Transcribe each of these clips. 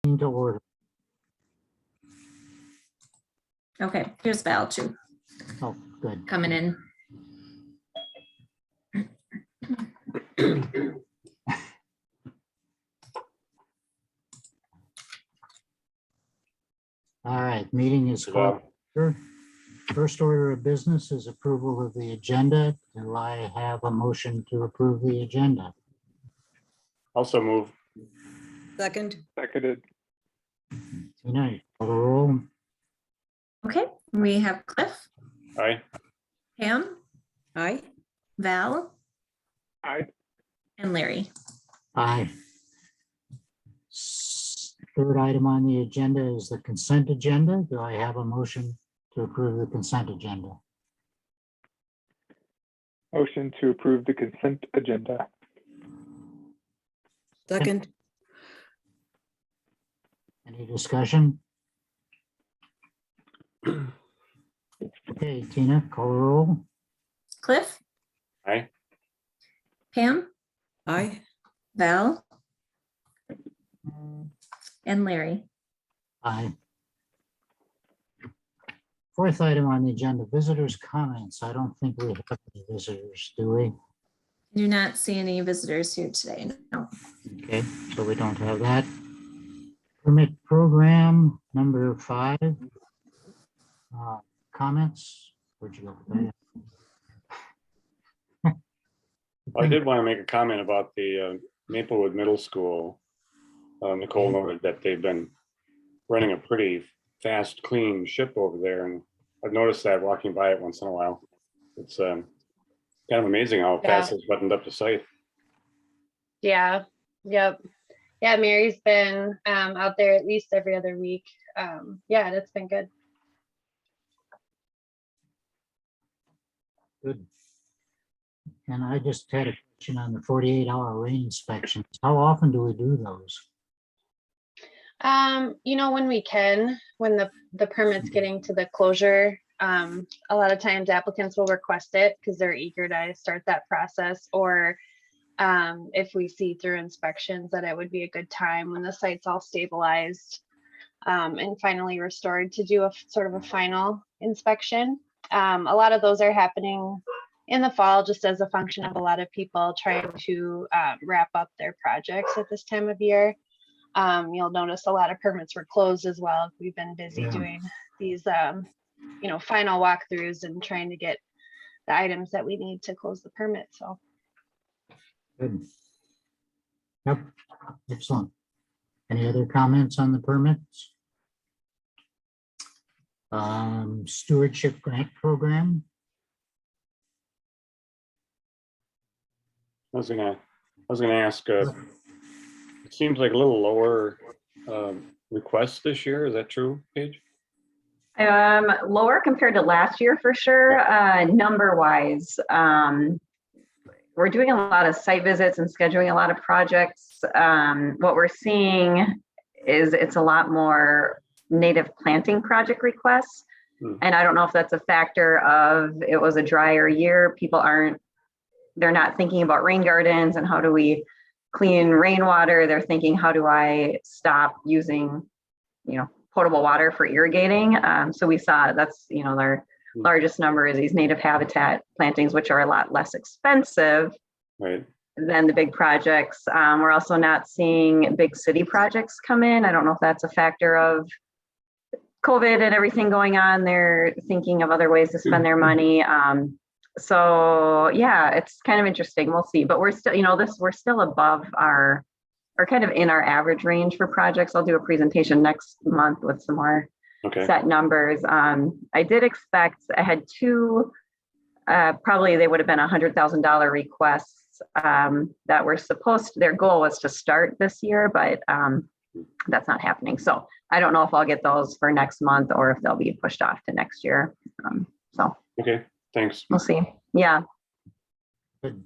To order. Okay, here's Val too, Oh, good. coming in. All right, meeting is called. First order of business is approval of the agenda. Do I have a motion to approve the agenda? Also move. Second. Seconded. Tina, you call the roll. Okay, we have Cliff, Aye. Pam, Aye. Val, Aye. and Larry. Aye. Third item on the agenda is the consent agenda. Do I have a motion to approve the consent agenda? Motion to approve the consent agenda. Second. Any discussion? Okay, Tina, call the roll. Cliff, Aye. Pam, Aye. Val, and Larry. Aye. Fourth item on the agenda, visitors' comments. I don't think we have any visitors, do we? Do not see any visitors here today. No. Okay, so we don't have that. Permit program number 5. Comments? Where'd you go? I did want to make a comment about the Maplewood Middle School. Nicole noted that they've been running a pretty fast, clean ship over there, and I've noticed that walking by it once in a while. It's kind of amazing how fast it's buttoned up the site. Yeah, yep. Yeah, Mary's been out there at least every other week. Yeah, that's been good. Good. And I just had a question on the 48-hour rain inspections. How often do we do those? You know, when we can, when the permit's getting to the closure, a lot of times applicants will request it because they're eager to start that process, or if we see through inspections that it would be a good time when the site's all stabilized and finally restored to do a sort of a final inspection. A lot of those are happening in the fall, just as a function of a lot of people trying to wrap up their projects at this time of year. You'll notice a lot of permits were closed as well. We've been busy doing these, you know, final walkthroughs and trying to get the items that we need to close the permit. So. Good. Yep, excellent. Any other comments on the permits? Stewardship grant program. I was gonna ask. It seems like a little lower request this year. Is that true, Paige? Lower compared to last year for sure. Number wise, we're doing a lot of site visits and scheduling a lot of projects. What we're seeing is it's a lot more native planting project requests. And I don't know if that's a factor of it was a drier year. People they're not thinking about rain gardens and how do we clean rainwater. They're thinking, how do I stop using, you know, potable water for irrigating? So we saw that's, you know, our largest number is these native habitat plantings, which are a lot less expensive than the big projects. We're also not seeing big city projects come in. I don't know if that's a factor of COVID and everything going on. They're thinking of other ways to spend their money. So yeah, it's kind of interesting. We'll see, but we're still, you know, we're still above our, or kind of in our average range for projects. I'll do a presentation next month with some more set numbers. I did expect, I had 2, probably they would have been $100,000 requests that were their goal was to start this year, but that's not happening. So I don't know if I'll get those for next month or if they'll be pushed off to next year. So. Okay, thanks. We'll see. Yeah. Good.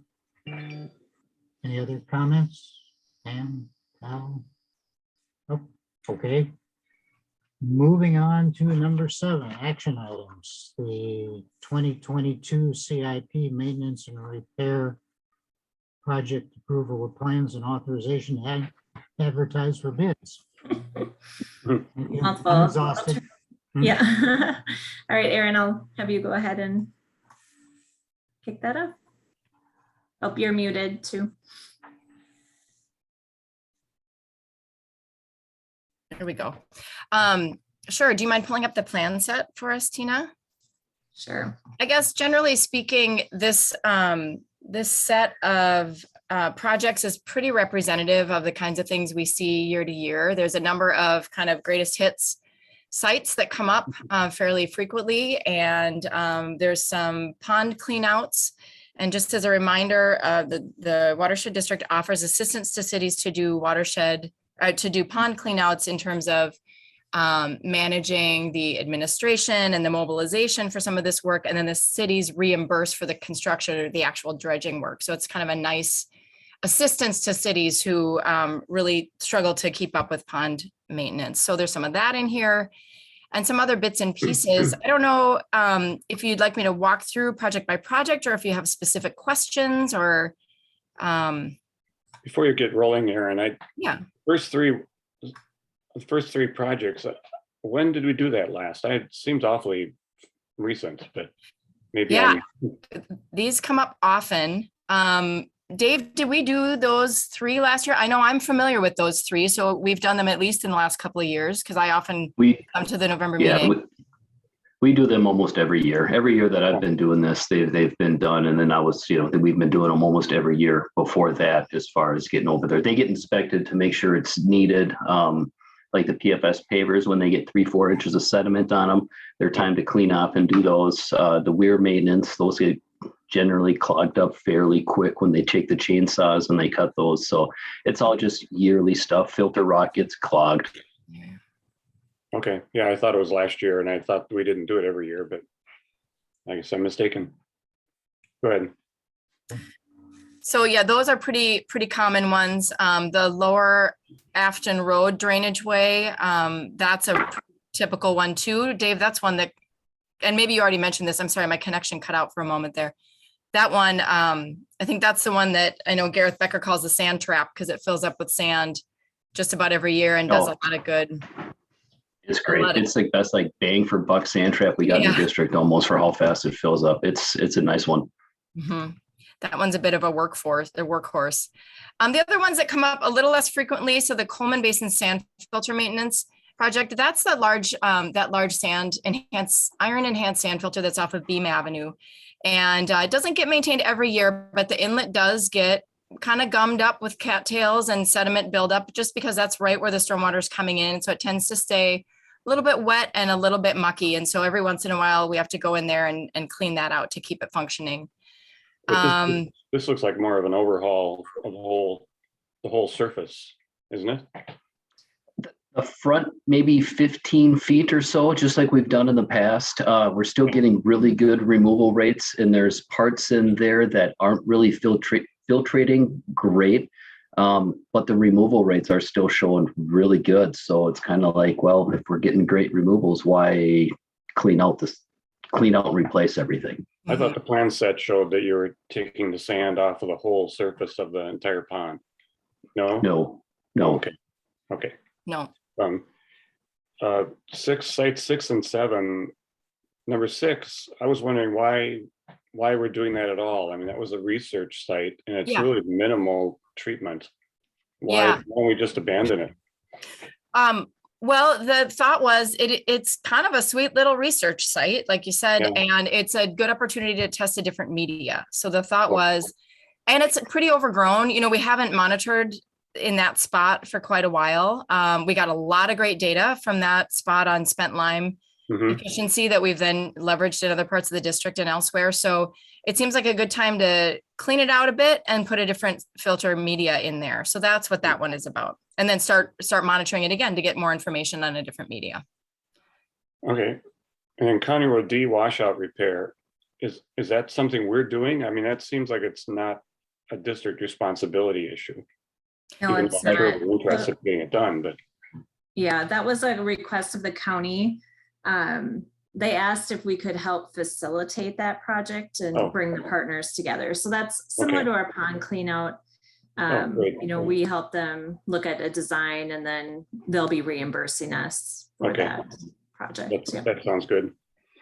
Any other comments? Pam, Val? Oh, okay. Moving on to number 7, action items. The 2022 CIP maintenance and repair project approval of plans and authorization advertised for bids. I'm Mouthful. exhausted. Yeah. All right, Aaron, I'll have you go ahead and kick that up. Hope you're muted too. There we go. Sure. Do you mind pulling up the plan set for us, Tina? Sure. I guess generally speaking, this set of projects is pretty representative of the kinds of things we see year to year. There's a number of kind of greatest hits sites that come up fairly frequently, and there's some pond cleanouts. And just as a reminder, the Watershed District offers assistance to cities to do pond cleanouts in terms of managing the administration and the mobilization for some of this work, and then the cities reimburse for the construction or the actual dredging work. So it's kind of a nice assistance to cities who really struggle to keep up with pond maintenance. So there's some of that in here and some other bits and pieces. I don't know if you'd like me to walk through project by project or if you have specific questions or. Before you get rolling, Aaron, Yeah. The first three projects, when did we do that last? It seems awfully recent, but maybe. Yeah, these come up often. Dave, did we do those three last year? I know I'm familiar with those three, so we've done them at least in the last couple of years because I often come to the November meeting. We do them almost every year. Every year that I've been doing this, they've been done. And then we've been doing them almost every year before that, as far as getting over there. They get inspected to make sure it's needed. Like the PFS pavers, when they get 3-4 inches of sediment on them, they're time to clean up and do those. The weir maintenance, those get generally clogged up fairly quick when they take the chainsaws and they cut those. So it's all just yearly stuff. Filter rock gets clogged. Okay, yeah, I thought it was last year and I thought we didn't do it every year, but I guess I'm mistaken. Go ahead. So yeah, those are pretty common ones. The lower Afton Road drainage way, that's a typical one too. Dave, that's one that, and maybe you already mentioned this, I'm sorry, my connection cut out for a moment there. That one, I think that's the one that I know Gareth Becker calls the sand trap because it fills up with sand just about every year and does a lot of good. It's great. It's like best like bang for buck sand trap we got in the district almost for how fast it fills up. It's a nice one. Mm-hmm. That one's a bit of a workhorse. The other ones that come up a little less frequently, so the Coleman Basin sand filter maintenance project, that's that large iron enhanced sand filter that's off of Beam Avenue. And it doesn't get maintained every year, but the inlet does get kind of gummed up with cattails and sediment buildup just because that's right where the stormwater is coming in. So it tends to stay a little bit wet and a little bit mucky. And so every once in a while we have to go in there and clean that out to keep it functioning. This looks like more of an overhaul of the whole surface, isn't it? The front, maybe 15 feet or so, just like we've done in the past. We're still getting really good removal rates, and there's parts in there that aren't really filtrating great, but the removal rates are still showing really good. So it's kind of like, well, if we're getting great removals, why clean out and replace everything? I thought the plan set showed that you were taking the sand off of the whole surface of the entire pond. No? No. Okay. No. Sites 6 and 7. Number 6, I was wondering why we're doing that at all. I mean, that was a research site and it's really minimal treatment. Why don't we just abandon it? Well, the thought was it's kind of a sweet little research site, like you said, and it's a good opportunity to test a different media. So the thought was, and it's pretty overgrown. We haven't monitored in that spot for quite a while. We got a lot of great data from that spot on spent lime efficiency that we've then leveraged in other parts of the district and elsewhere. So it seems like a good time to clean it out a bit and put a different filter media in there. So that's what that one is about. And then start monitoring it again to get more information on a different media. Okay. And then County Road D washout repair, is that something we're doing? I mean, that seems like it's not a district responsibility issue. No, it's not. We're interested in getting it done, but. Yeah, that was a request of the county. They asked if we could help facilitate that project and bring the partners together. So that's similar to our pond clean out. great. We help them look at a design and then they'll be reimbursing us for Okay. that project. Yeah. That sounds good.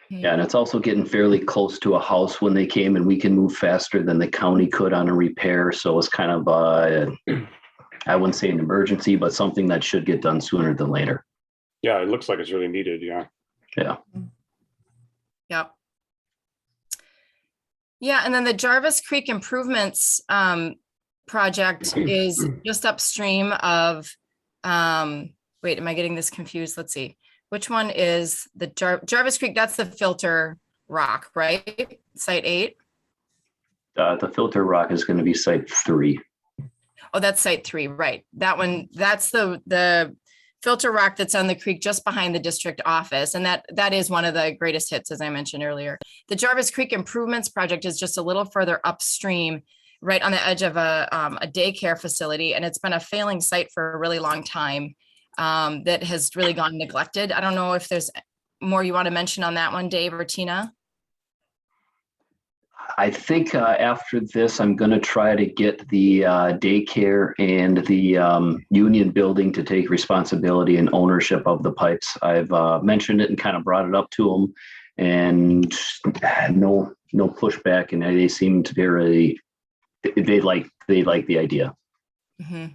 Yeah, and it's also getting fairly close to a house when they came, and we can move faster than the county could on a repair. So it's kind of, I wouldn't say an emergency, but something that should get done sooner than later. Yeah, it looks like it's really needed. Yeah. Yeah. Yep. Yeah, and then the Jarvis Creek improvements project is just upstream of, wait, am I getting this confused? Let's see. Which one is the Jarvis Creek? That's the filter rock, right? Site 8? The filter rock is going to be site 3. Oh, that's site 3, right? That one, that's the filter rock that's on the creek just behind the district office. And that is one of the greatest hits, as I mentioned earlier. The Jarvis Creek Improvements Project is just a little further upstream, right on the edge of a daycare facility. And it's been a failing site for a really long time that has really gone neglected. I don't know if there's more you want to mention on that one, Dave or Tina? I think after this, I'm going to try to get the daycare and the union building to take responsibility and ownership of the pipes. I've mentioned it and kind of brought it up to them, and no pushback, and they seem to be really, they like the idea. Mm-hmm.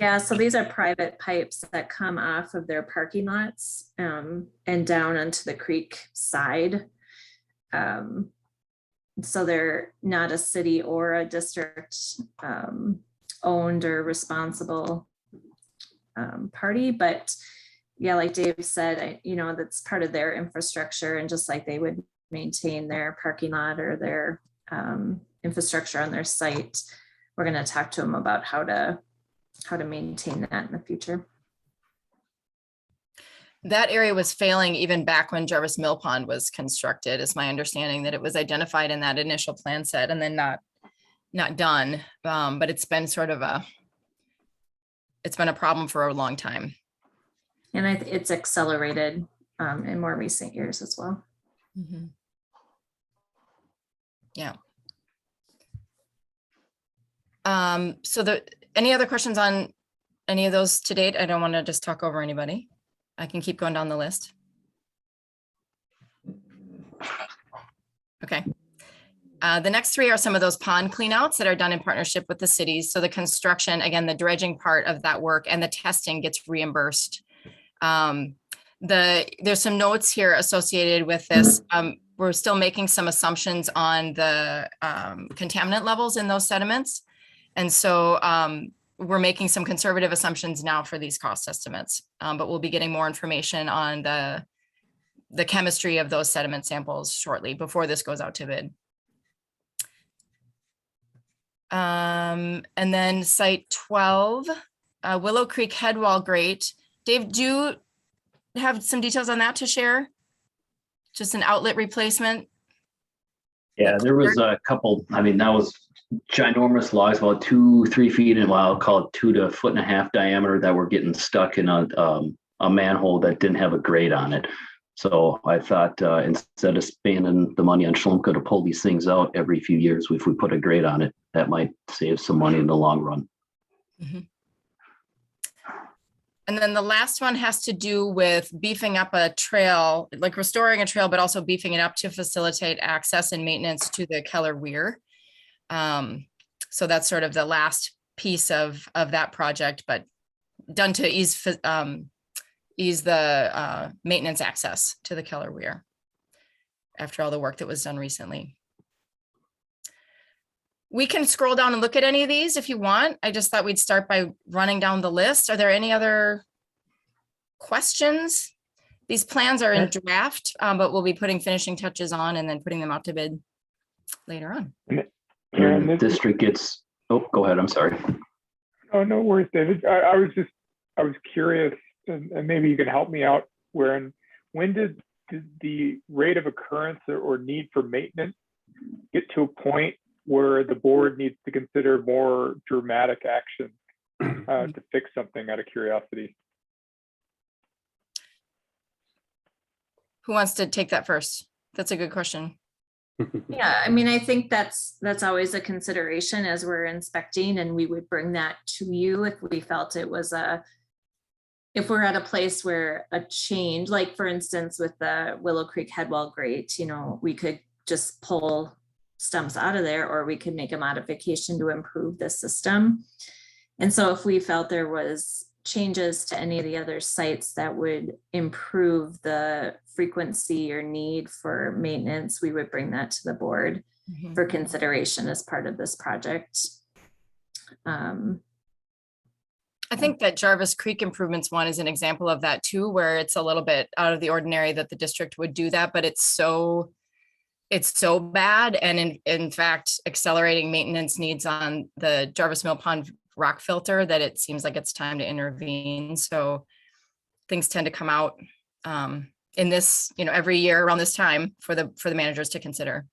Yeah, so these are private pipes that come off of their parking lots and down onto the creek side. So they're not a city or a district owned or responsible party, but yeah, like Dave said, that's part of their infrastructure, and just like they would maintain their parking lot or their infrastructure on their site, we're going to talk to them about how to maintain that in the future. That area was failing even back when Jarvis Mill Pond was constructed, is my understanding, that it was identified in that initial plan set and then not done. But it's been it's been a problem for a long time. And it's accelerated in more recent years as well. Mm-hmm. Yeah. So any other questions on any of those to date? I don't want to just talk over anybody. I can keep going down the list. Okay. The next 3 are some of those pond cleanouts that are done in partnership with the cities. So the construction, again, the dredging part of that work and the testing gets reimbursed. There's some notes here associated with this. We're still making some assumptions on the contaminant levels in those sediments. And so we're making some conservative assumptions now for these cost estimates, but we'll be getting more information on the chemistry of those sediment samples shortly before this goes out to bid. And then site 12, Willow Creek headwall grate. Dave, do you have some details on that to share? Just an outlet replacement? Yeah, there was a couple, that was ginormous logs, about 2-3 feet in, I'll call it 2 to 1.5 foot diameter, that were getting stuck in a manhole that didn't have a grate on it. So I thought instead of spending the money on Schlemka to pull these things out every few years, if we put a grate on it, that might save some money in the long run. Mm-hmm. And then the last one has to do with beefing up a trail, like restoring a trail, but also beefing it up to facilitate access and maintenance to the Keller Weir. So that's sort of the last piece of that project, but done to ease the maintenance access to the Keller Weir after all the work that was done recently. We can scroll down and look at any of these if you want. I just thought we'd start by running down the list. Are there any other questions? These plans are in draft, but we'll be putting finishing touches on and then putting them out to bid later on. Karen, this district gets, oh, go ahead, I'm sorry. Oh, no worries, David. I was curious, and maybe you can help me out, when did the rate of occurrence or need for maintenance get to a point where the board needs to consider more dramatic action to fix something, out of curiosity? Who wants to take that first? That's a good question. Yeah, I mean, I think that's always a consideration as we're inspecting, and we would bring that to you if we felt it was if we're at a place where a change, like for instance, with the Willow Creek headwall grate, we could just pull stumps out of there, or we could make a modification to improve the system. And so if we felt there was changes to any of the other sites that would improve the frequency or need for maintenance, we would bring that to the board for consideration as part of this project. I think that Jarvis Creek improvements one is an example of that too, where it's a little bit out of the ordinary that the district would do that, but it's so bad. And in fact, accelerating maintenance needs on the Jarvis Mill Pond rock filter that it seems like it's time to intervene. So things tend to come out in this, every year around this time for the managers to consider.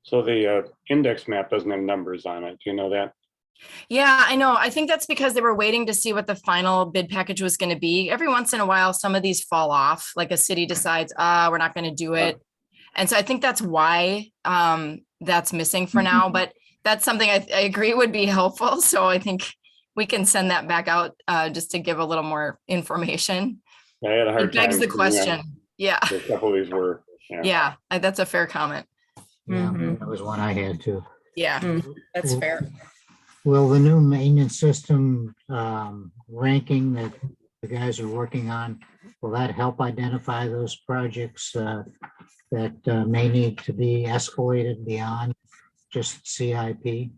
So the index map doesn't have numbers on it. Do you know that? Yeah, I know. I think that's because they were waiting to see what the final bid package was going to be. Every once in a while, some of these fall off, like a city decides, we're not going to do it. And so I think that's why that's missing for now, but that's something I agree would be helpful. So I think we can send that back out just to give a little more information. I had a hard time. It begs the question. Yeah. A couple of these were. Yeah, that's a fair comment. Yeah, that was one I had too. Yeah, that's fair. Will the new maintenance system ranking that the guys are working on, will that help identify those projects that may need to be escalated beyond just CIP?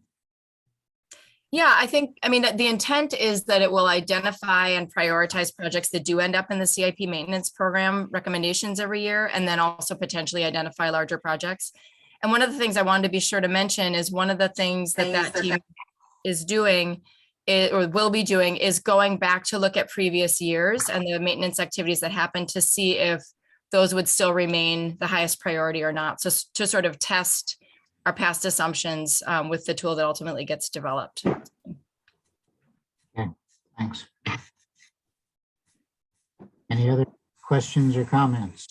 Yeah, I mean, the intent is that it will identify and prioritize projects that do end up in the CIP maintenance program recommendations every year, and then also potentially identify larger projects. And one of the things I wanted to be sure to mention is one of the things that team is doing or will be doing is going back to look at previous years and the maintenance activities that happened to see if those would still remain the highest priority or not. So to sort of test our past assumptions with the tool that ultimately gets developed. Okay, thanks. Any other questions or comments?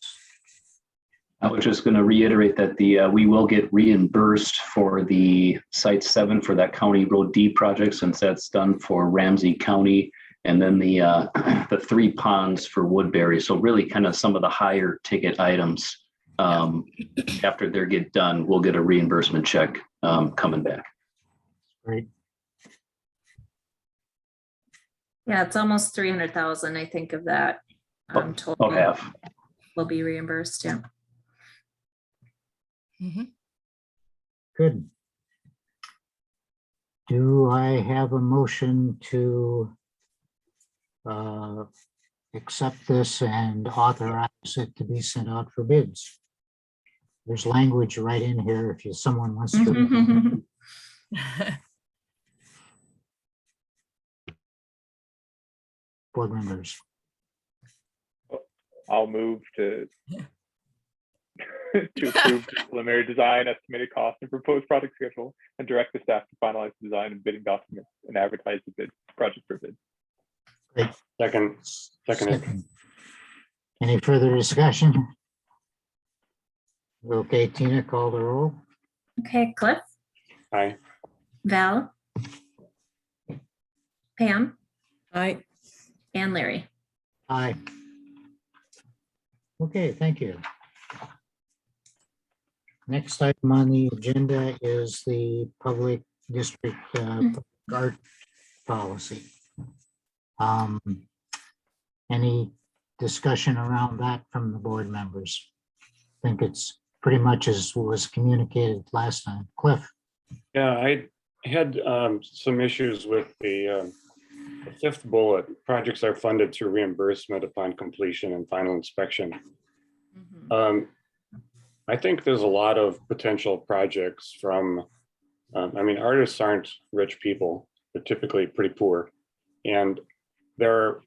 I was just going to reiterate that we will get reimbursed for the Site 7 for that County Road D project, since that's done for Ramsey County, and then the 3 ponds for Woodbury. So really kind of some of the higher ticket items. After they get done, we'll get a reimbursement check coming back. Great. Yeah, it's almost 300,000, I think, of that total About half. will be reimbursed. Yeah. Good. Do I have a motion to accept this and authorize it to be sent out for bids? There's language right in here if someone wants to. Board members. I'll move to approve the preliminary design, estimated cost, and proposed project schedule, and direct the staff to finalize the design and bidding documents and advertise the bid project for bid. Great. Second. Any further discussion? Okay, Tina, call the roll. Okay, Cliff, Aye. Val, Pam, Aye. and Larry. Aye. Okay, thank you. Next item on the agenda is the public district art policy. Any discussion around that from the board members? I think it's pretty much as was communicated last time. Cliff? Yeah, I had some issues with the 5th bullet. Projects are funded through reimbursement upon completion and final inspection. I think there's a lot of potential projects from, I mean, artists aren't rich people. They're typically pretty poor. And there are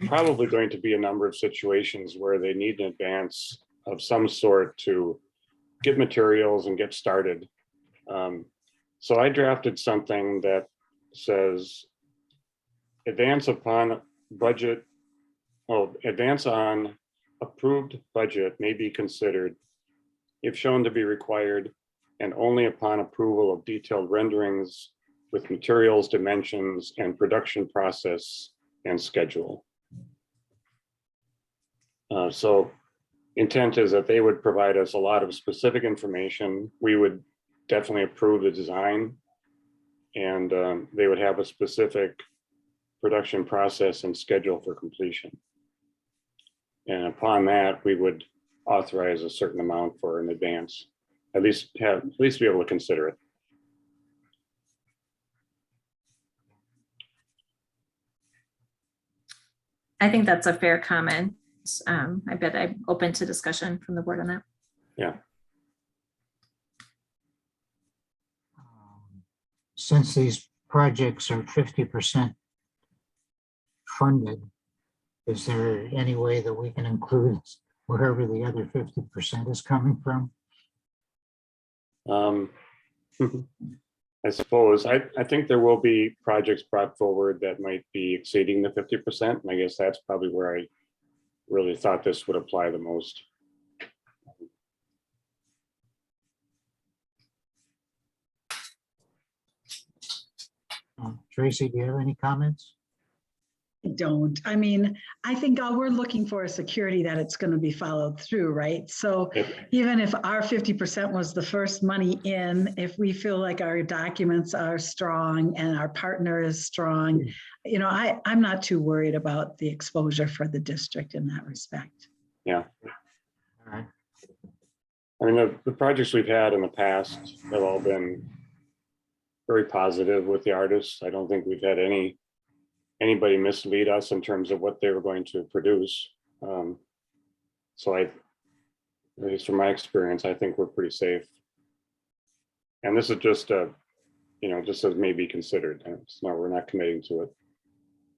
probably going to be a number of situations where they need an advance of some sort to get materials and get started. So I drafted something that says advance upon budget, advance on approved budget may be considered if shown to be required and only upon approval of detailed renderings with materials, dimensions, and production process and schedule. So intent is that they would provide us a lot of specific information. We would definitely approve the design, and they would have a specific production process and schedule for completion. And upon that, we would authorize a certain amount for an advance, at least be able to consider it. I think that's a fair comment. I bet I'm open to discussion from the board on that. Yeah. Since these projects are 50% funded, is there any way that we can include wherever the other 50% is coming from? I suppose, I think there will be projects brought forward that might be exceeding the 50%. And I guess that's probably where I really thought this would apply the most. Tracy, do you have any comments? I don't. I mean, I think all we're looking for is security that it's going to be followed through, right? So even if our 50% was the first money in, if we feel like our documents are strong and our partner is strong, you know, I'm not too worried about the exposure for the district in that respect. Yeah. All right. I mean, the projects we've had in the past have all been very positive with the artists. I don't think we've had anybody mislead us in terms of what they were going to produce. So at least from my experience, I think we're pretty safe. And this is just a, you know, just as may be considered. It's not, we're not committing to it.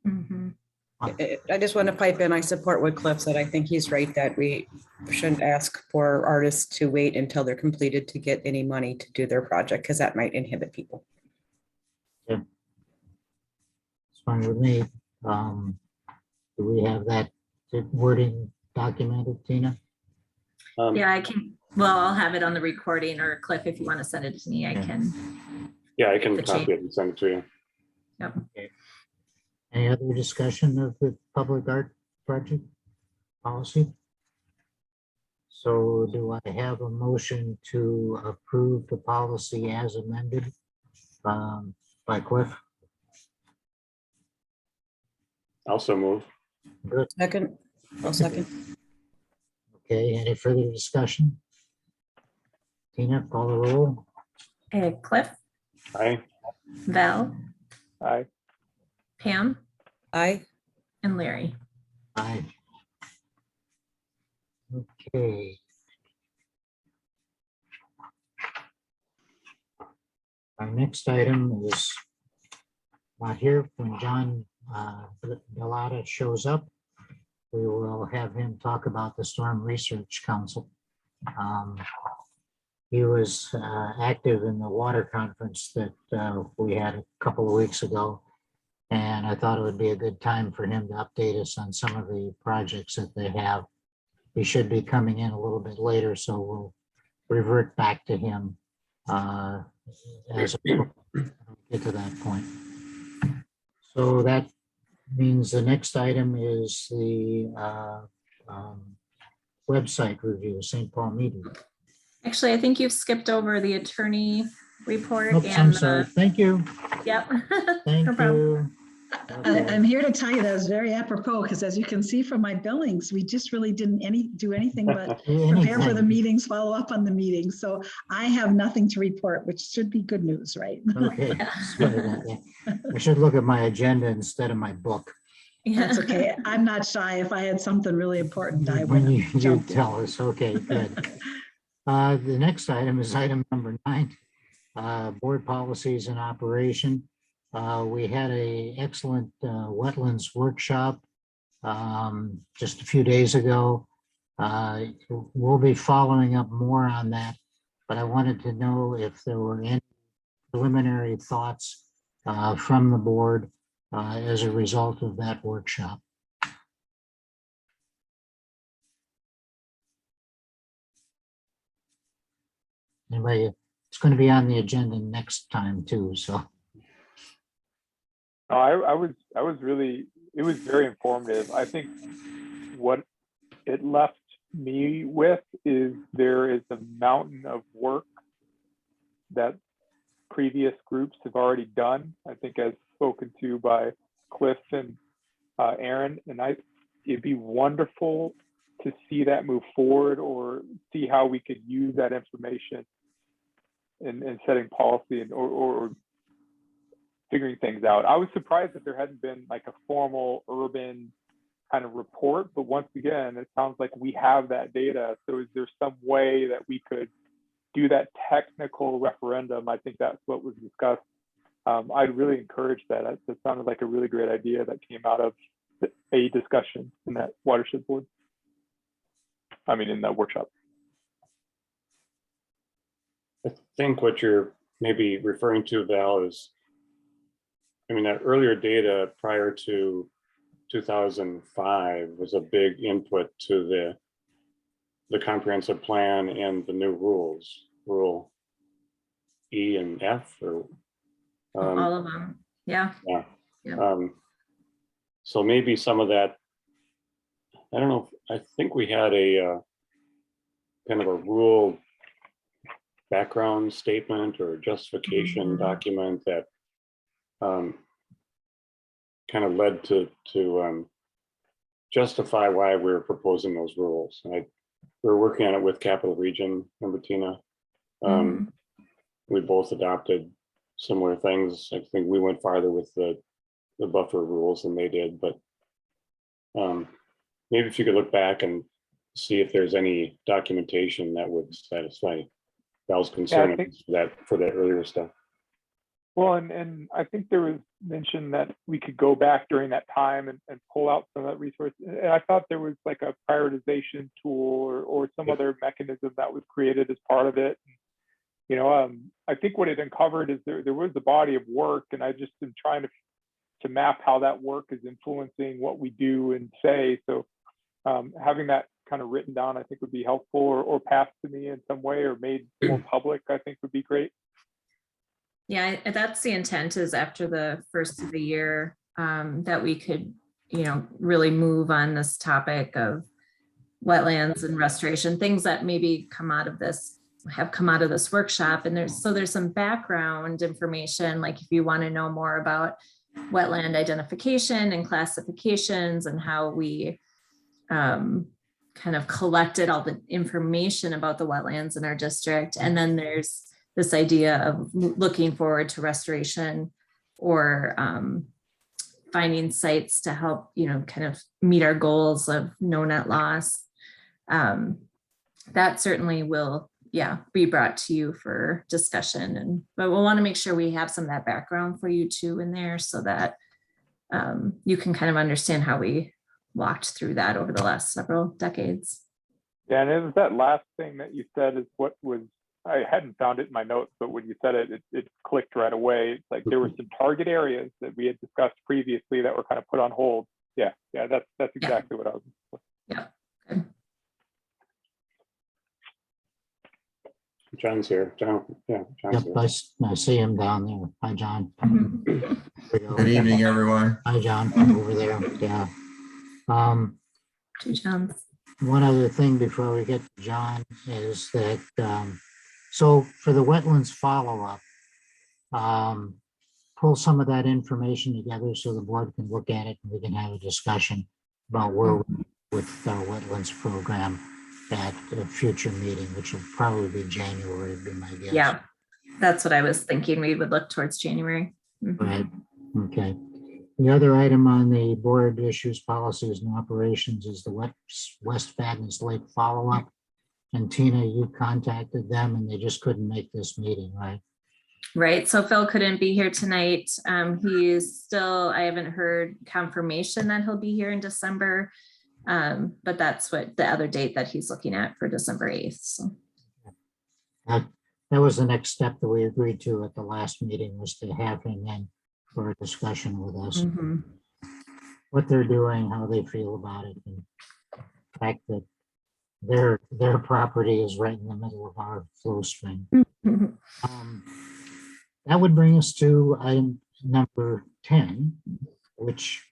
Mm-hmm. I just want to pipe in. I support what Cliff said. I think he's right that we shouldn't ask for artists to wait until they're completed to get any money to do their project, because that might inhibit people. Yeah. It's fine with me. Do we have that wording documented, Tina? Yeah, I can. Well, I'll have it on the recording, or Cliff, if you want to send it to me, I can. Yeah, I can The copy change. it and send it to you. Yep. Okay. Any other discussion of the public art project policy? So do I have a motion to approve the policy as amended by Cliff? Also move. Good. Second, I'll second. Okay, any further discussion? Tina, call the roll. Cliff, Aye. Val, Aye. Pam, Aye. and Larry. Aye. Okay. Our next item is not here. When John Delata shows up, we will have him talk about the Storm Research Council. He was active in the water conference that we had a couple of weeks ago. And I thought it would be a good time for him to update us on some of the projects that they have. He should be coming in a little bit later, so we'll revert back to him as we get to that point. So that means the next item is the website review, St. Paul meeting. Actually, I think you've skipped over the attorney report. Oops, I'm sorry. Thank you. Yep. Thank No problem. you. I'm here to tell you that was very apropos, because as you can see from my billings, we just really didn't do anything but prepare for the meetings, follow up on the meetings. So I have nothing to report, which should be good news, right? Okay. Sorry about that. I should look at my agenda instead of my book. That's okay. I'm not shy. If I had something really important, I When would you jump in. tell us, okay, good. The next item is item number 9, board policies and operation. We had an excellent wetlands workshop just a few days ago. We'll be following up more on that, but I wanted to know if there were any preliminary thoughts from the board as a result of that workshop. Anyway, it's going to be on the agenda next time too, so. I was really, it was very informative. I think what it left me with is there is a mountain of work that previous groups have already done. I think as spoken to by Cliff and Aaron, and it'd be wonderful to see that move forward or see how we could use that information in setting policy and or figuring things out. I was surprised that there hadn't been like a formal urban kind of report, but once again, it sounds like we have that data. So is there some way that we could do that technical referendum? I think that's what was discussed. I'd really encourage that. It sounded like a really great idea that came out of a discussion in that watershed board. I mean, in that workshop. I think what you're maybe referring to, Val, is, I mean, that earlier data prior to 2005 was a big input to the comprehensive plan and the new rules, rule E and F, or all of them. Yeah. yeah. Yeah. So maybe some of that, I don't know, I think we had a kind of a rule background statement or justification document that kind of led to justify why we're proposing those rules. We're working on it with Capital Region, remember, Tina? We both adopted similar things. I think we went farther with the buffer rules than they did, but maybe if you could look back and see if there's any documentation that would satisfy Val's concern for that earlier stuff. Well, and I think there was mention that we could go back during that time and pull out some of that resource. And I thought there was like a prioritization tool or some other mechanism that was created as part of it. You know, I think what it uncovered is there was a body of work, and I just am trying to map how that work is influencing what we do and say. So having that kind of written down, I think would be helpful, or passed to me in some way or made more public, I think would be great. Yeah, that's the intent, is after the first of the year that we could, you know, really move on this topic of wetlands and restoration, things that maybe have come out of this workshop. And there's some background information, like if you want to know more about wetland identification and classifications and how we kind of collected all the information about the wetlands in our district. And then there's this idea of looking forward to restoration or finding sites to help, you know, kind of meet our goals of no net loss. That certainly will, be brought to you for discussion. But we'll want to make sure we have some of that background for you too in there, so that you can kind of understand how we walked through that over the last several decades. Yeah, and it was that last thing that you said is what was, I hadn't found it in my notes, but when you said it clicked right away. It's like there were some target areas that we had discussed previously that were kind of put on hold. Yeah, that's exactly what I was looking for. Yeah. Good. John's here. John's Yep, here. I see him down there. Hi, John. Good evening, everyone. Hi, John, over there. Yeah. Two Johns. One other thing before we get to John is that, so for the wetlands follow-up, pull some of that information together so the board can look at it and we can have a discussion about where we're with our wetlands program at a future meeting, which will probably be January, would be my guess. Yeah, that's what I was thinking. We would look towards January. Right. Okay. The other item on the board issues, policies and operations is the West Fadness Lake follow-up. And Tina, you contacted them and they just couldn't make this meeting, right? Right. So Phil couldn't be here tonight. He's still, I haven't heard confirmation that he'll be here in December. But that's what the other date that he's looking at for December 8th. So. That was the next step that we agreed to at the last meeting, was to have him in for a discussion with us. What they're doing, how they feel about it, and the fact that their property is right in the middle of our flow stream. That would bring us to item number 10, which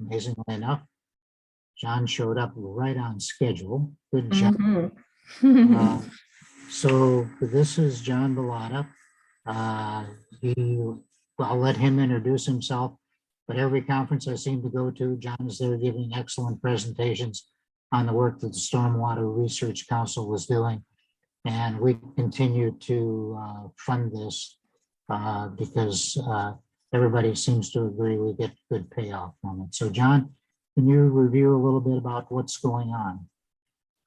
amazingly enough, John showed up right on schedule. Good job. So this is John Bellotta. I'll let him introduce himself, but every conference I seem to go to, John is there giving excellent presentations on the work that the Stormwater Research Council was doing. And we continue to fund this because everybody seems to agree we get good payoff from it. So John, can you review a little bit about what's going on?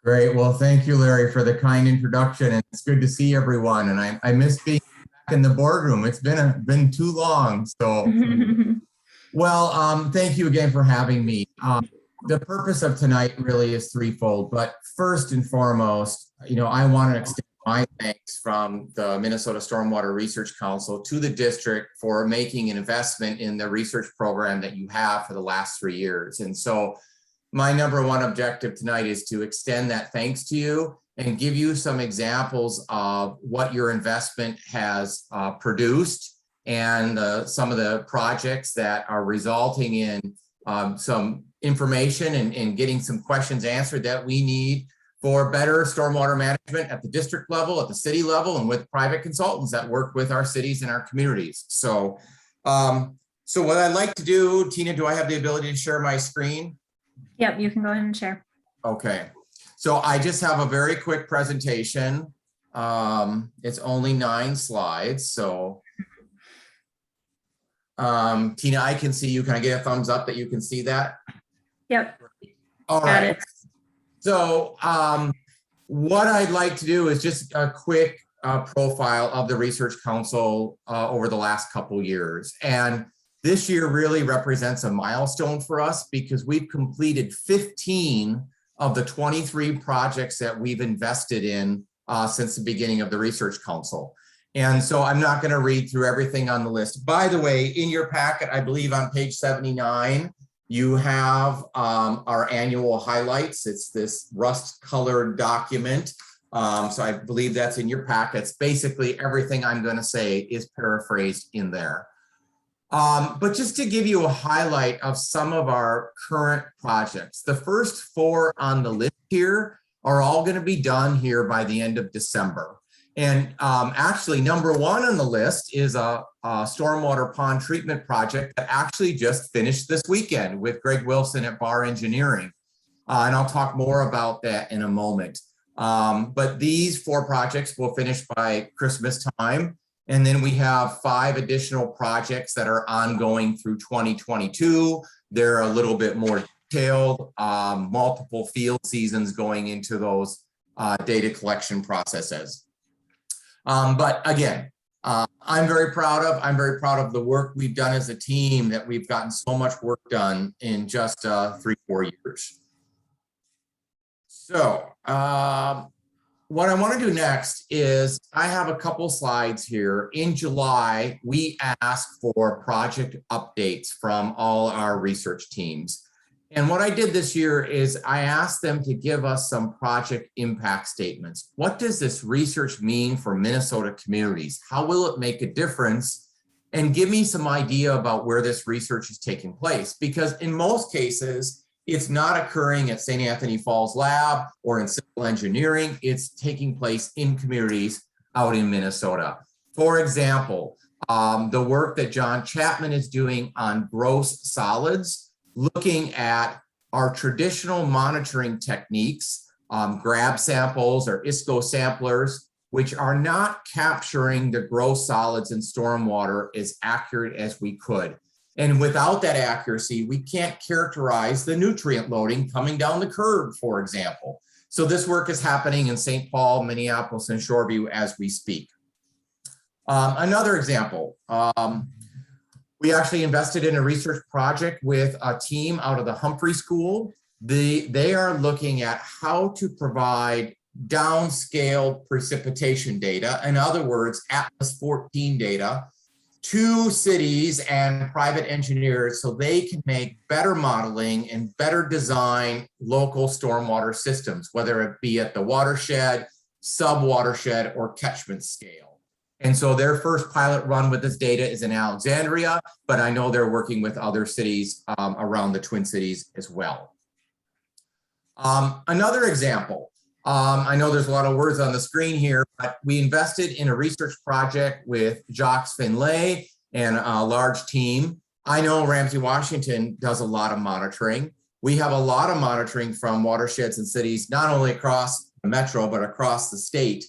Great. Well, thank you, Larry, for the kind introduction. And it's good to see everyone. And I miss being back in the boardroom. It's been too long. So, well, thank you again for having me. The purpose of tonight really is threefold. But first and foremost, I want to extend my thanks from the Minnesota Stormwater Research Council to the district for making an investment in the research program that you have for the last 3 years. And so my number one objective tonight is to extend that thanks to you and give you some examples of what your investment has produced and some of the projects that are resulting in some information and getting some questions answered that we need for better stormwater management at the district level, at the city level, and with private consultants that work with our cities and our communities. So, so what I'd like to do, Tina, do I have the ability to share my screen? Yep, you can go ahead and share. Okay, so I just have a very quick presentation. It's only 9 slides, so Tina, I can see you. Can I get a thumbs up that you can see that? Yep. All Got right. it. So what I'd like to do is just a quick profile of the Research Council over the last couple years. And this year really represents a milestone for us because we've completed 15 of the 23 projects that we've invested in since the beginning of the Research Council. And so I'm not going to read through everything on the list. By the way, in your packet, I believe on page 79, you have our annual highlights. It's this rust-colored document. So I believe that's in your packets. Basically, everything I'm going to say is paraphrased in there. But just to give you a highlight of some of our current projects, the first 4 on the list here are all going to be done here by the end of December. And actually, number 1 on the list is a stormwater pond treatment project that actually just finished this weekend with Greg Wilson at Bar Engineering. And I'll talk more about that in a moment. But these 4 projects will finish by Christmas time. And then we have 5 additional projects that are ongoing through 2022. They're a little bit more detailed, multiple field seasons going into those data collection processes. But again, I'm very proud of the work we've done as a team, that we've gotten so much work done in just 3-4 years. So what I want to do next is I have a couple slides here. In July, we asked for project updates from all our research teams. And what I did this year is I asked them to give us some project impact statements. What does this research mean for Minnesota communities? How will it make a difference? And give me some idea about where this research is taking place. Because in most cases, it's not occurring at St. Anthony Falls Lab or in civil engineering. It's taking place in communities out in Minnesota. For example, the work that John Chapman is doing on gross solids, looking at our traditional monitoring techniques, grab samples or ISCO samplers, which are not capturing the gross solids in stormwater as accurate as we could. And without that accuracy, we can't characterize the nutrient loading coming down the curb, for example. So this work is happening in St. Paul, Minneapolis, and Shoreview as we speak. Another example, we actually invested in a research project with a team out of the Humphrey School. They are looking at how to provide downscaled precipitation data, in other words, Atlas 14 data, to cities and private engineers so they can make better modeling and better design local stormwater systems, whether it be at the watershed, sub-watershed, or catchment scale. And so their first pilot run with this data is in Alexandria, but I know they're working with other cities around the Twin Cities as well. Another example, I know there's a lot of words on the screen here, but we invested in a research project with Jacques Finlay and a large team. I know Ramsey-Washington does a lot of monitoring. We have a lot of monitoring from watersheds and cities, not only across the metro, but across the state.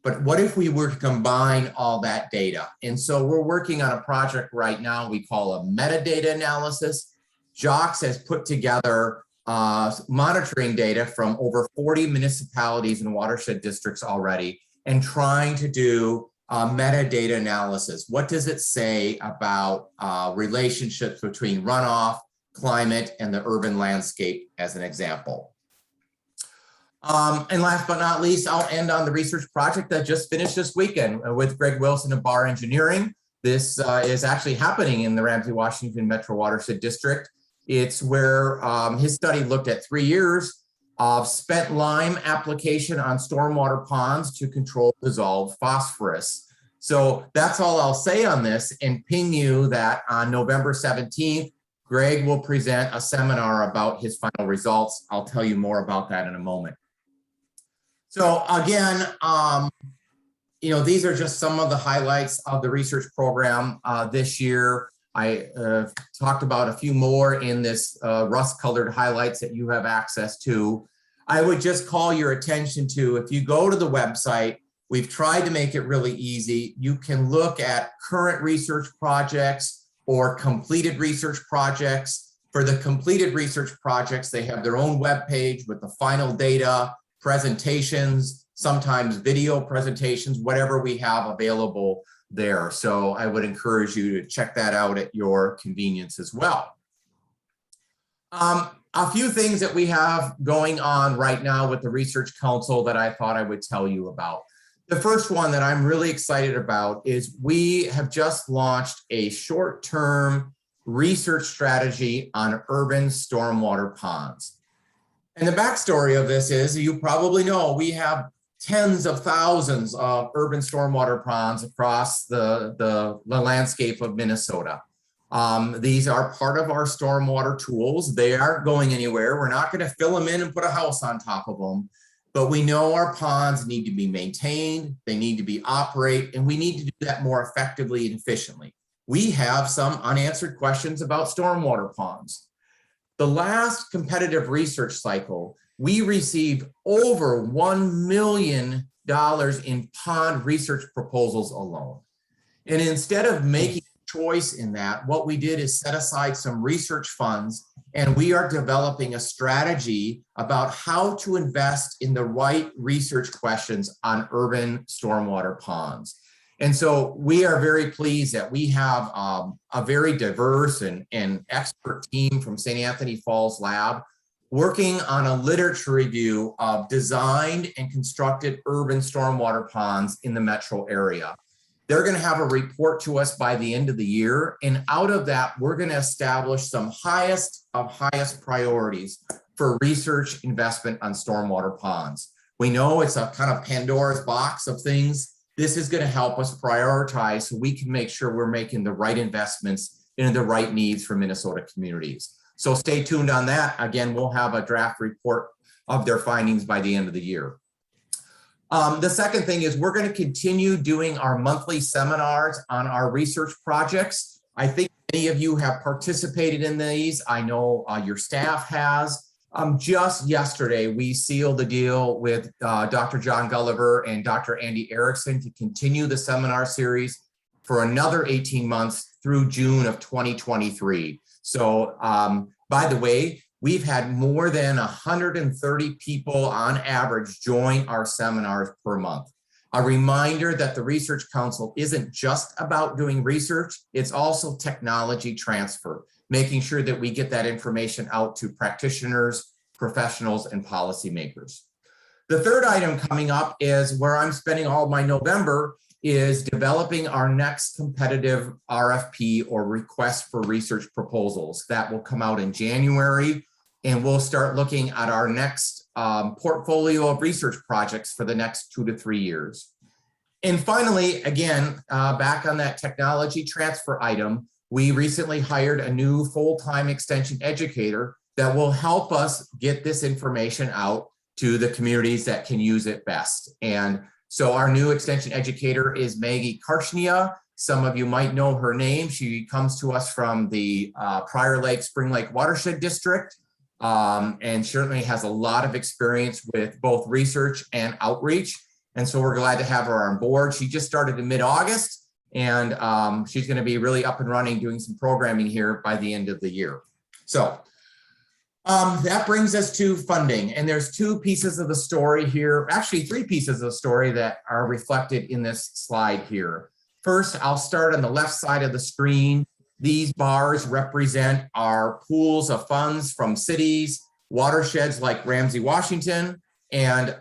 But what if we were to combine all that data? And so we're working on a project right now we call a metadata analysis. Jacques has put together monitoring data from over 40 municipalities and watershed districts already and trying to do metadata analysis. What does it say about relationships between runoff, climate, and the urban landscape as an example? And last but not least, I'll end on the research project that just finished this weekend with Greg Wilson of Barr Engineering. This is actually happening in the Ramsey-Washington Metro Watershed District. It's where his study looked at 3 years of spent lime application on stormwater ponds to control dissolved phosphorus. So that's all I'll say on this, and ping you that on November 17th, Greg will present a seminar about his final results. I'll tell you more about that in a moment. So again, these are just some of the highlights of the research program this year. I talked about a few more in this rust-colored highlights that you have access to. I would just call your attention to, if you go to the website, we've tried to make it really easy. You can look at current research projects or completed research projects. For the completed research projects, they have their own webpage with the final data, presentations, sometimes video presentations, whatever we have available there. So I would encourage you to check that out at your convenience as well. A few things that we have going on right now with the Research Council that I thought I would tell you about. The first one that I'm really excited about is we have just launched a short-term research strategy on urban stormwater ponds. And the backstory of this is, you probably know, we have tens of thousands of urban stormwater ponds across the landscape of Minnesota. These are part of our stormwater tools. They aren't going anywhere. We're not going to fill them in and put a house on top of them. But we know our ponds need to be maintained, they need to be operated, and we need to do that more effectively and efficiently. We have some unanswered questions about stormwater ponds. The last competitive research cycle, we received over $1 million in pond research proposals alone. And instead of making a choice in that, what we did is set aside some research funds, and we are developing a strategy about how to invest in the right research questions on urban stormwater ponds. And so we are very pleased that we have a very diverse and expert team from St. Anthony Falls Lab working on a literature review of designed and constructed urban stormwater ponds in the metro area. They're going to have a report to us by the end of the year. And out of that, we're going to establish some highest priorities for research investment on stormwater ponds. We know it's a kind of Pandora's box of things. This is going to help us prioritize so we can make sure we're making the right investments in the right needs for Minnesota communities. So stay tuned on that. Again, we'll have a draft report of their findings by the end of the year. The second thing is we're going to continue doing our monthly seminars on our research projects. I think many of you have participated in these. I know your staff has. Just yesterday, we sealed the deal with Dr. John Gulliver and Dr. Andy Erickson to continue the seminar series for another 18 months through June of 2023. So by the way, we've had more than 130 people on average join our seminars per month. A reminder that the Research Council isn't just about doing research, it's also technology transfer, making sure that we get that information out to practitioners, professionals, and policymakers. The third item coming up is where I'm spending all of my November is developing our next competitive RFP or request for research proposals. That will come out in January, and we'll start looking at our next portfolio of research projects for the next 2 to 3 years. And finally, again, back on that technology transfer item, we recently hired a new full-time extension educator that will help us get this information out to the communities that can use it best. And so our new extension educator is Maggie Karchnia. Some of you might know her name. She comes to us from the Prior Lake, Spring Lake Watershed District, and certainly has a lot of experience with both research and outreach. And so we're glad to have her on board. She just started in mid-August, and she's going to be really up and running, doing some programming here by the end of the year. So that brings us to funding. And there's 2 pieces of the story here, actually 3 pieces of the story that are reflected in this slide here. First, I'll start on the left side of the screen. These bars represent our pools of funds from cities, watersheds like Ramsey-Washington, and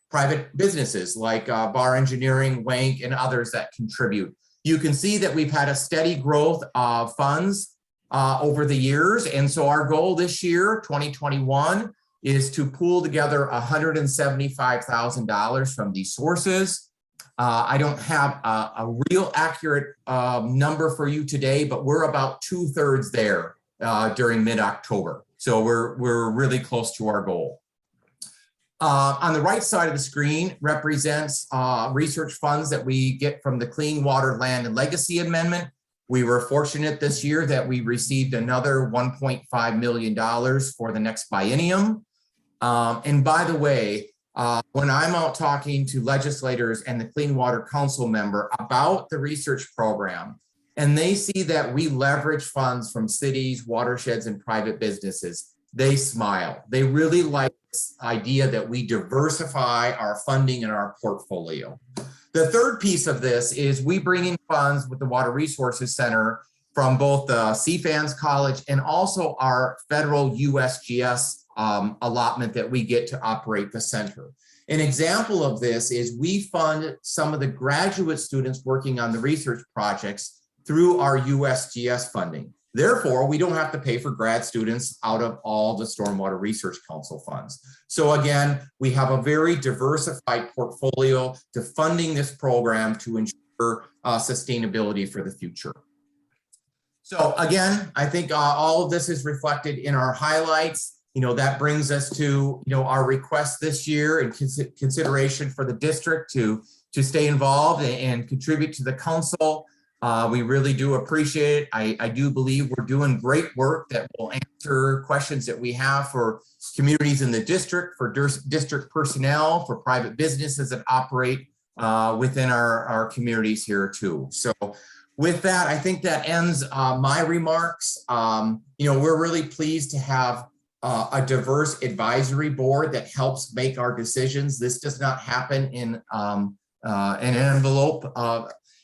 private businesses like Bar Engineering, Wank, and others that contribute. You can see that we've had a steady growth of funds over the years. And so our goal this year, 2021, is to pool together $175,000 from these sources. I don't have a real accurate number for you today, but we're about 2/3 there during mid-October. So we're really close to our goal. On the right side of the screen represents research funds that we get from the Clean Water, Land, and Legacy Amendment. We were fortunate this year that we received another $1.5 million for the next biennium. And by the way, when I'm out talking to legislators and the Clean Water Council member about the research program, and they see that we leverage funds from cities, watersheds, and private businesses, they smile. They really like this idea that we diversify our funding in our portfolio. The third piece of this is we bring in funds with the Water Resources Center from both the CFANS College and also our federal USGS allotment that we get to operate the center. An example of this is we fund some of the graduate students working on the research projects through our USGS funding. Therefore, we don't have to pay for grad students out of all the Stormwater Research Council funds. So again, we have a very diversified portfolio to funding this program to ensure sustainability for the future. So again, I think all of this is reflected in our highlights. That brings us to, our request this year and consideration for the district to stay involved and contribute to the council. We really do appreciate it. I do believe we're doing great work that will answer questions that we have for communities in the district, for district personnel, for private businesses that operate within our communities here too. So with that, I think that ends my remarks. We're really pleased to have a diverse advisory board that helps make our decisions. This does not happen in an envelope.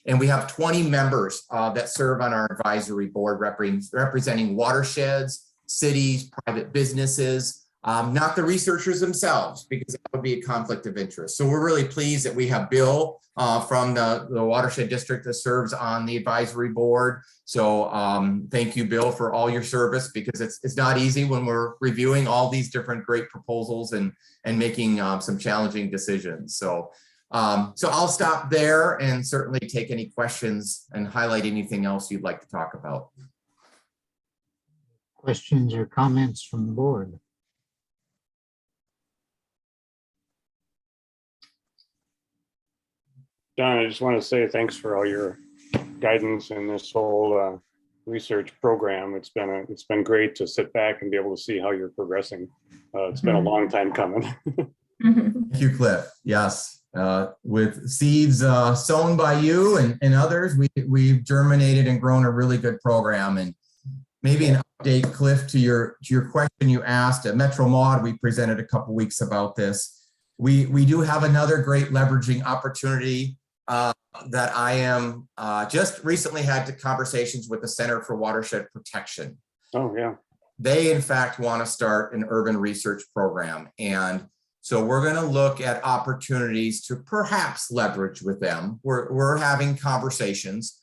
And we have 20 members that serve on our advisory board representing watersheds, cities, private businesses, not the researchers themselves, because that would be a conflict of interest. So we're really pleased that we have Bill from the watershed district that serves on the advisory board. So thank you, Bill, for all your service, because it's not easy when we're reviewing all these different great proposals and making some challenging decisions. So I'll stop there and certainly take any questions and highlight anything else you'd like to talk about. Questions or comments from the board? Don, I just want to say thanks for all your guidance in this whole research program. It's been great to sit back and be able to see how you're progressing. It's been a long time coming. Thank you, Cliff. Yes. With seeds sown by you and others, we've germinated and grown a really good program. And maybe an update, Cliff, to your question you asked at Metro Mod. We presented a couple weeks about this. We do have another great leveraging opportunity that I am just recently had conversations with the Center for Watershed Protection. Oh yeah. They in fact want to start an urban research program, and So we're going to look at opportunities to perhaps leverage with them. We're having conversations.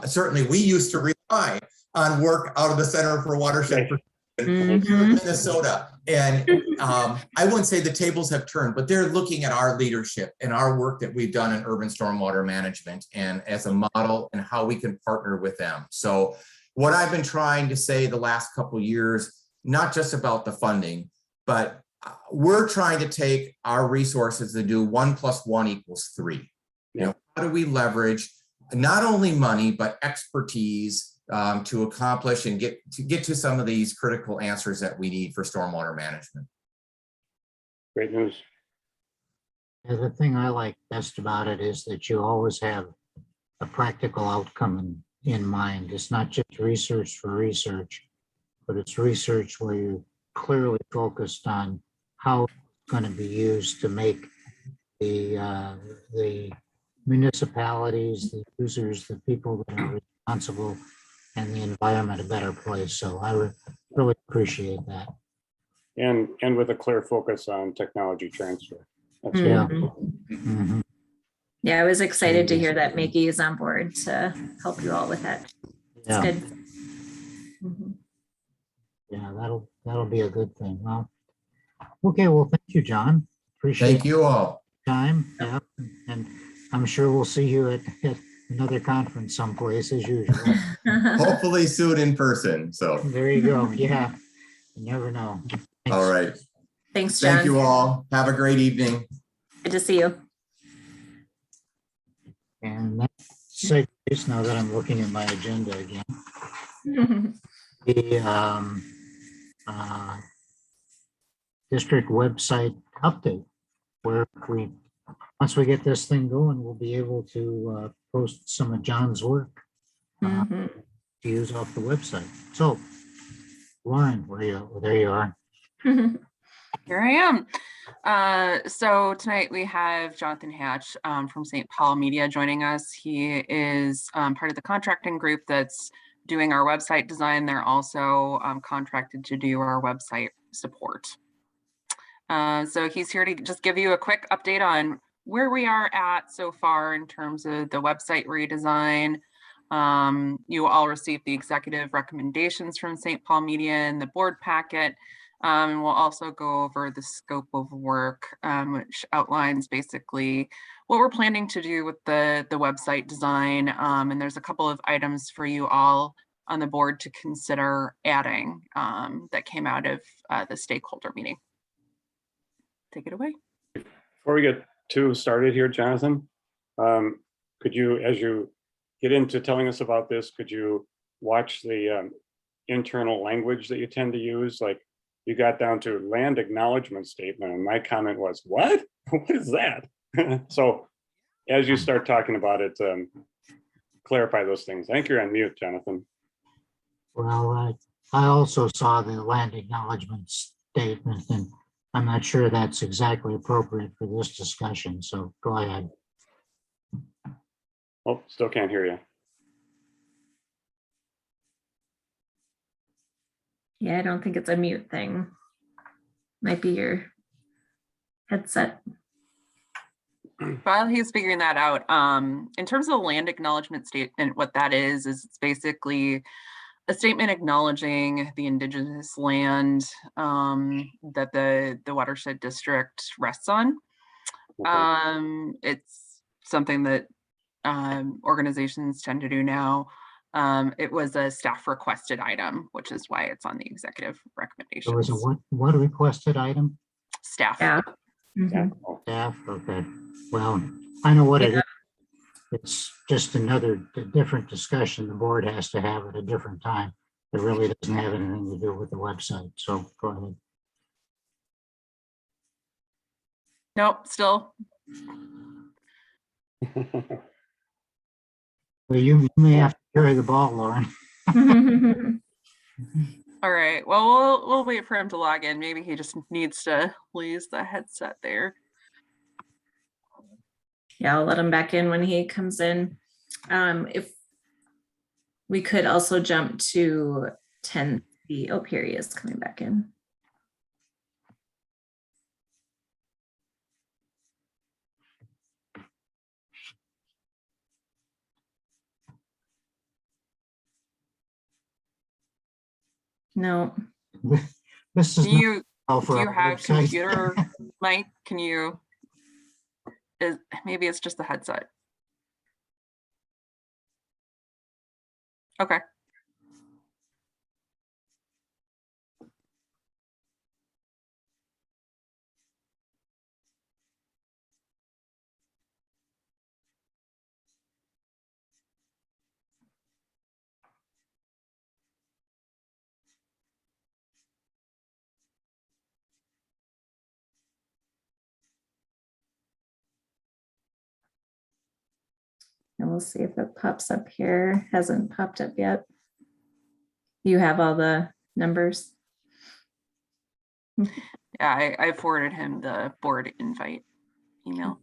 Certainly, we used to rely on work out of the Center for Watershed in Minnesota. And I wouldn't say the tables have turned, but they're looking at our leadership and our work that we've done in urban stormwater management and as a model and how we can partner with them. So what I've been trying to say the last couple of years, not just about the funding, but we're trying to take our resources to do 1 + 1 = 3. You know, how do we leverage not only money, but expertise to accomplish and get to some of these critical answers that we need for stormwater management. Great news. And the thing I like best about it is that you always have a practical outcome in mind. It's not just research for research, but it's research where you're clearly focused on how it's going to be used to make the municipalities, the users, the people that are responsible, and the environment a better place. So I really appreciate that. And with a clear focus on technology transfer. That's Yeah. Mhm. Yeah, I was excited to hear that Maggie is on board to help you all with that. It's Yeah. good. Mhm. Yeah, that'll be a good thing. Well, okay. Well, thank you, John. Appreciate Thank you all. time. Yeah, and I'm sure we'll see you at another conference someplace as usual. Hopefully soon in person. So There you go. Yeah, you never know. Thanks. all right. Thanks, John. Thank you all. Have a great evening. Good to see you. And that segues, now that I'm looking at my agenda again, the district website update, where once we get this thing going, we'll be able to post some of John's work to use off the website. So, Lauren, there you are. Here I am. So tonight we have Jonathan Hatch from St. Paul Media joining us. He is part of the contracting group that's doing our website design. They're also contracted to do our website support. So he's here to just give you a quick update on where we are at so far in terms of the website redesign. You all received the executive recommendations from St. Paul Media in the board packet. And we'll also go over the scope of work, which outlines basically what we're planning to do with the website design. And there's a couple of items for you all on the board to consider adding that came out of the stakeholder meeting. Take it away. Before we get too started here, Jonathan, could you, as you get into telling us about this, could you watch the internal language that you tend to use? Like, you got down to land acknowledgement statement, and my comment was, what? What is that? So as you start talking about it, clarify those things. I think you're on mute, Jonathan. Well, I also saw the land acknowledgement statement, and I'm not sure that's exactly appropriate for this discussion, so go ahead. Oh, still can't hear you. Yeah, I don't think it's a mute thing. Might be your headset. While he's figuring that out, in terms of the land acknowledgement statement, what that is it's basically a statement acknowledging the indigenous land that the watershed district rests on. Okay. It's something that organizations tend to do now. It was a staff requested item, which is why it's on the executive recommendations. There was a what requested item? Staff. Yeah. Staff, okay. Well, I know what it is. It's just another different discussion the board has to have at a different time. It really doesn't have anything to do with the website, so go ahead. Nope, still. Well, you may have to carry the ball, Lauren. All right, well, we'll wait for him to log in. Maybe he just needs to use the headset there. Yeah, I'll let him back in when he comes in. If we could also jump to 10B. Oh, here he is coming back in. No. This is Do you, not do for you our have website. computer, Mike? Can you, maybe it's just the headset. Okay. And we'll see if it pops up here. Hasn't popped up yet. You have all the numbers. Yeah, I forwarded him the board invite email.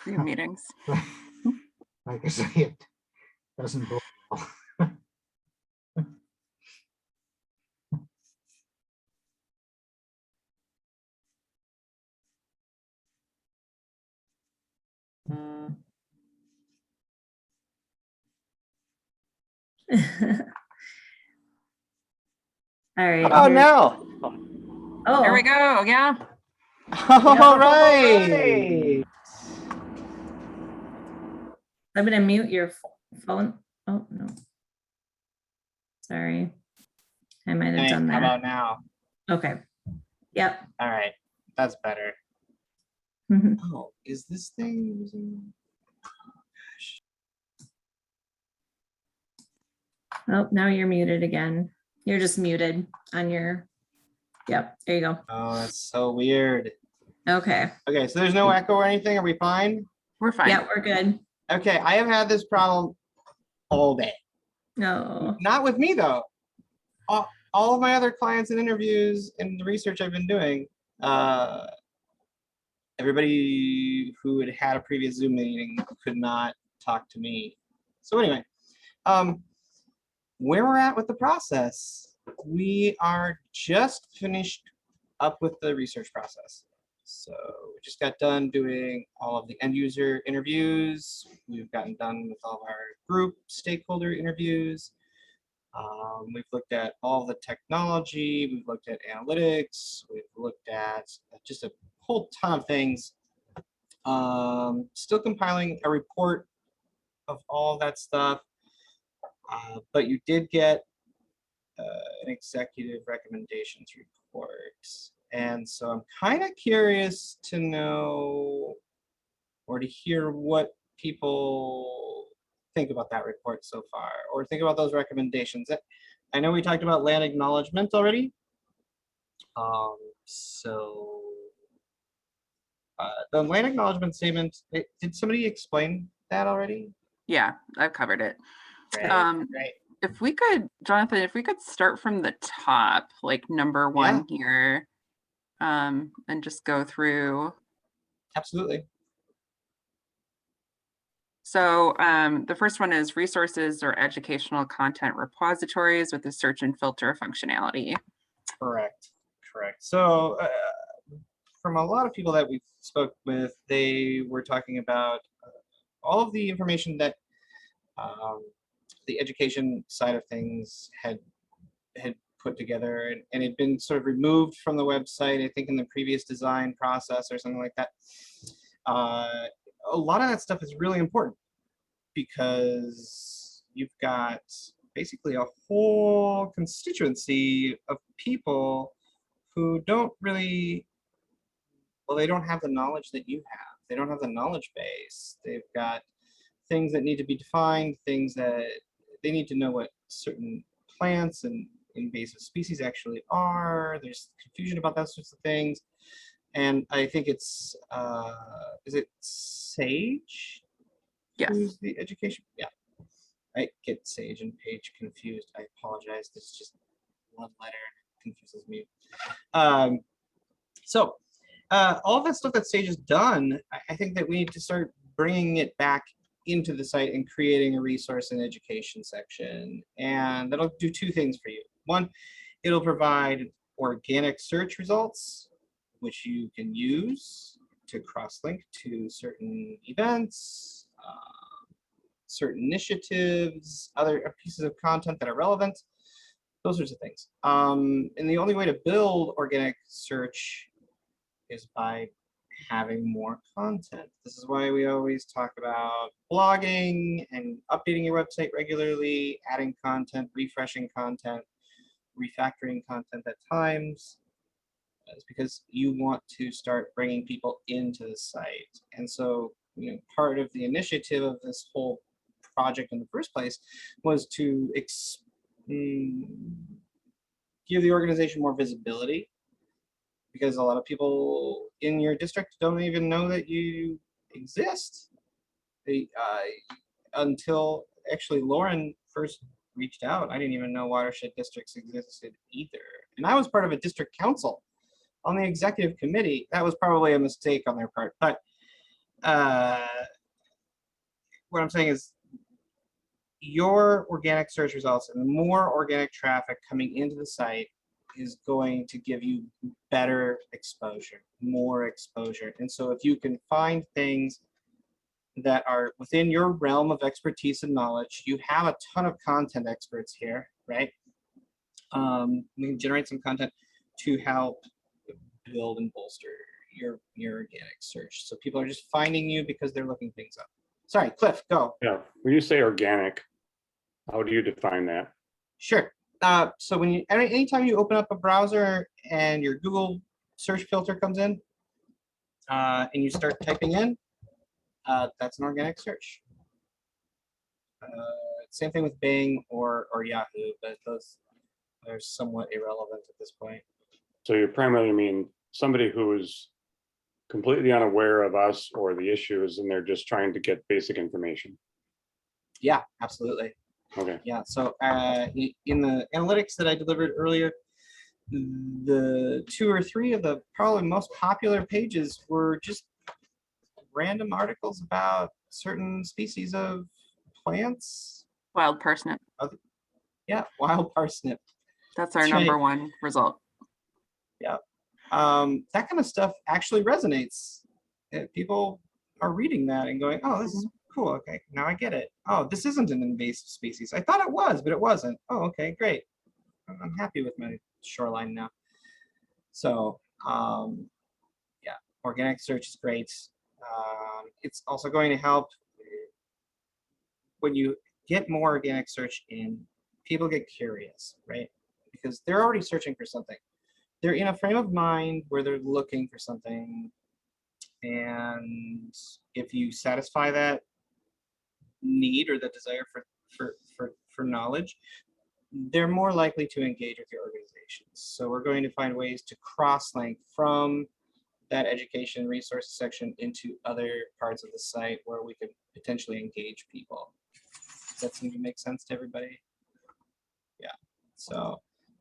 Zoom meetings. Like I say, it doesn't bode well. All right. Oh, here- no. Oh, There we go. Yeah. All right. I'm gonna mute your phone. Oh, no. Sorry. I might have Hey, done how that. about now? Okay. Yep. All right. That's better. Mhm. Oh, is this thing using? Oh, now you're muted again. You're just muted on your, yep, there you go. Oh, that's so weird. Okay. Okay, so there's no echo or anything. Are we fine? We're fine. Yeah, we're good. Okay, I have had this problem all day. No. Not with me though. All of my other clients and interviews and the research I've been doing, everybody who had had a previous Zoom meeting could not talk to me. So anyway, where we're at with the process, we are just finished up with the research process. So we just got done doing all of the end user interviews. We've gotten done with all of our group stakeholder interviews. We've looked at all the technology. We've looked at analytics. We've looked at just a whole ton of things. Still compiling a report of all that stuff. But you did get an executive recommendations report. And so I'm kind of curious to know or to hear what people think about that report so far, or think about those recommendations. I know we talked about land acknowledgement already. The land acknowledgement statement, did somebody explain that already? Yeah, I've covered it. Right, right. If we could, Jonathan, if we could start from the top, like number one here, and just go through. Absolutely. So the first one is resources or educational content repositories with the search and filter functionality. Correct, correct. So from a lot of people that we spoke with, they were talking about all of the information that the education side of things had put together, and had been sort of removed from the website, I think in the previous design process or something like that. A lot of that stuff is really important because you've got basically a whole constituency of people who don't really, well, they don't have the knowledge that you have. They don't have the knowledge base. They've got things that need to be defined, things that they need to know what certain plants and invasive species actually are. There's confusion about that sorts of things. And I think it's, is it Sage? Yes. Who's the education? Yeah. I get Sage and Page confused. I apologize. This is just one letter confuses me. So all that stuff that Sage has done, I think that we need to start bringing it back into the site and creating a resource and education section. And that'll do two things for you. One, it'll provide organic search results which you can use to cross-link to certain events, certain initiatives, other pieces of content that are relevant, those sorts of things. And the only way to build organic search is by having more content. This is why we always talk about blogging and updating your website regularly, adding content, refreshing content, refactoring content at times. It's because you want to start bringing people into the site. And so, you know, part of the initiative of this whole project in the first place was to give the organization more visibility, because a lot of people in your district don't even know that you exist. Until actually Lauren first reached out, I didn't even know watershed districts existed either. And I was part of a district council on the executive committee. That was probably a mistake on their part. But what I'm saying is, your organic search results and the more organic traffic coming into the site is going to give you better exposure, more exposure. And so if you can find things that are within your realm of expertise and knowledge, you have a ton of content experts here, right? We can generate some content to help build and bolster your organic search. So people are just finding you because they're looking things up. Sorry, Cliff, go. Yeah, when you say organic, how do you define that? Sure. So when anytime you open up a browser and your Google search filter comes in, and you start typing in, that's an organic search. Same thing with Bing or Yahoo, but those are somewhat irrelevant at this point. So you primarily mean somebody who is completely unaware of us or the issues, and they're just trying to get basic information. Yeah, absolutely. Okay. Yeah, so in the analytics that I delivered earlier, the 2 or 3 of the probably most popular pages were just random articles about certain species of plants. Wild parsnip. Yeah, wild parsnip. That's our number one result. Yeah. That kind of stuff actually resonates. People are reading that and going, oh, this is cool. Okay, now I get it. Oh, this isn't an invasive species. I thought it was, but it wasn't. Oh, okay, great. I'm happy with my shoreline now. So, yeah, organic search is great. It's also going to help when you get more organic search in, people get curious, right? Because they're already searching for something. They're in a frame of mind where they're looking for something. And if you satisfy that need or the desire for knowledge, they're more likely to engage with your organizations. So we're going to find ways to cross-link from that education resources section into other parts of the site where we could potentially engage people. Does that seem to make sense to everybody? Yeah, so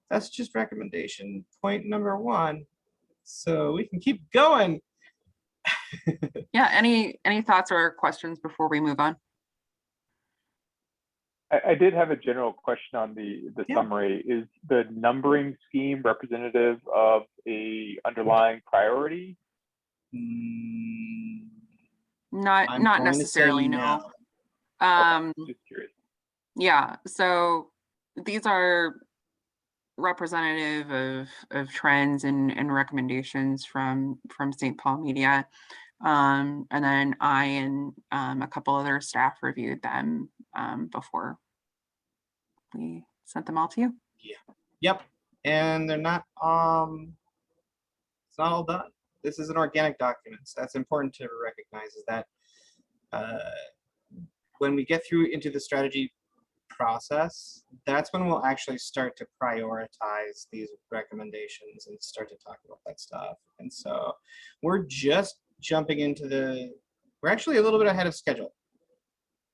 that's just recommendation point number 1. So we can keep going. Yeah, any thoughts or questions before we move on? I did have a general question on the summary. Is the numbering scheme representative of a underlying priority? Not necessarily, no. Okay, just curious. Yeah, so these are representative of trends and recommendations from St. Paul Media. And then I and a couple other staff reviewed them before we sent them all to you. Yeah. Yep. And they're not it's not all done. This is an organic document. So that's important to recognize, is that when we get through into the strategy process, that's when we'll actually start to prioritize these recommendations and start to talk about that stuff. And so we're just jumping into we're actually a little bit ahead of schedule.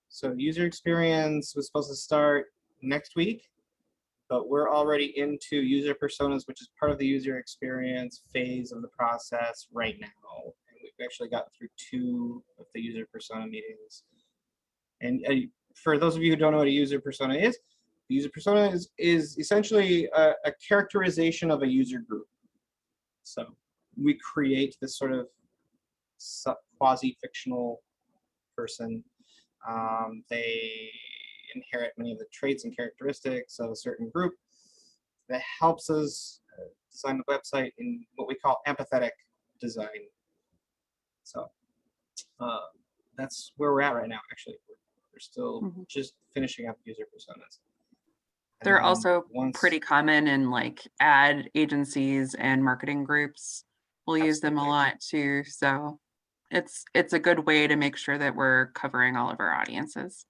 So user experience was supposed to start next week, but we're already into user personas, which is part of the user experience phase of the process right now. And we've actually gotten through 2 of the user persona meetings. And for those of you who don't know what a user persona is, the user persona is essentially a characterization of a user group. So we create this sort of quasi-fictional person. They inherit many of the traits and characteristics of a certain group that helps us design the website in what we call empathetic design. So that's where we're at right now. Actually, we're still just finishing up user personas. They're also pretty common in like ad agencies and marketing groups. We'll use them a lot too. So it's a good way to make sure that we're covering all of our audiences.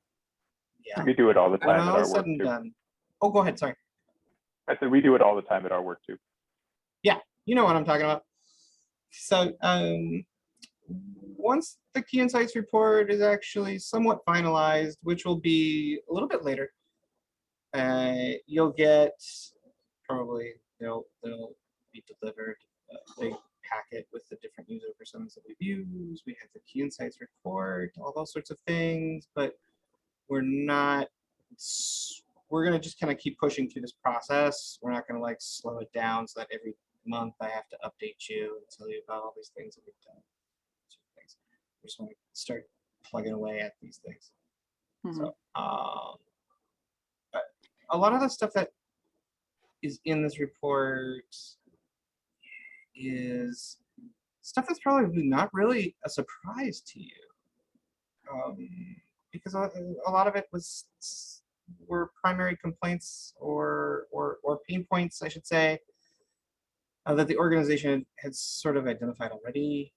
Yeah, we do it all the time at our work too. done. Oh, go ahead. Sorry. I said we do it all the time at our work too. Yeah, you know what I'm talking about. So once the key insights report is actually somewhat finalized, which will be a little bit later, you'll get probably they'll be delivered a big packet with the different user personas that we've used. We have the key insights report, all those sorts of things, but we're going to just kind of keep pushing through this process. We're not going to like slow it down so that every month I have to update you and tell you about all these things that we've done. We just want to start plugging away at these things. So but a lot of the stuff that is in this report is stuff that's probably not really a surprise to you, because a lot of it were primary complaints or pain points, I should say, that the organization had sort of identified already.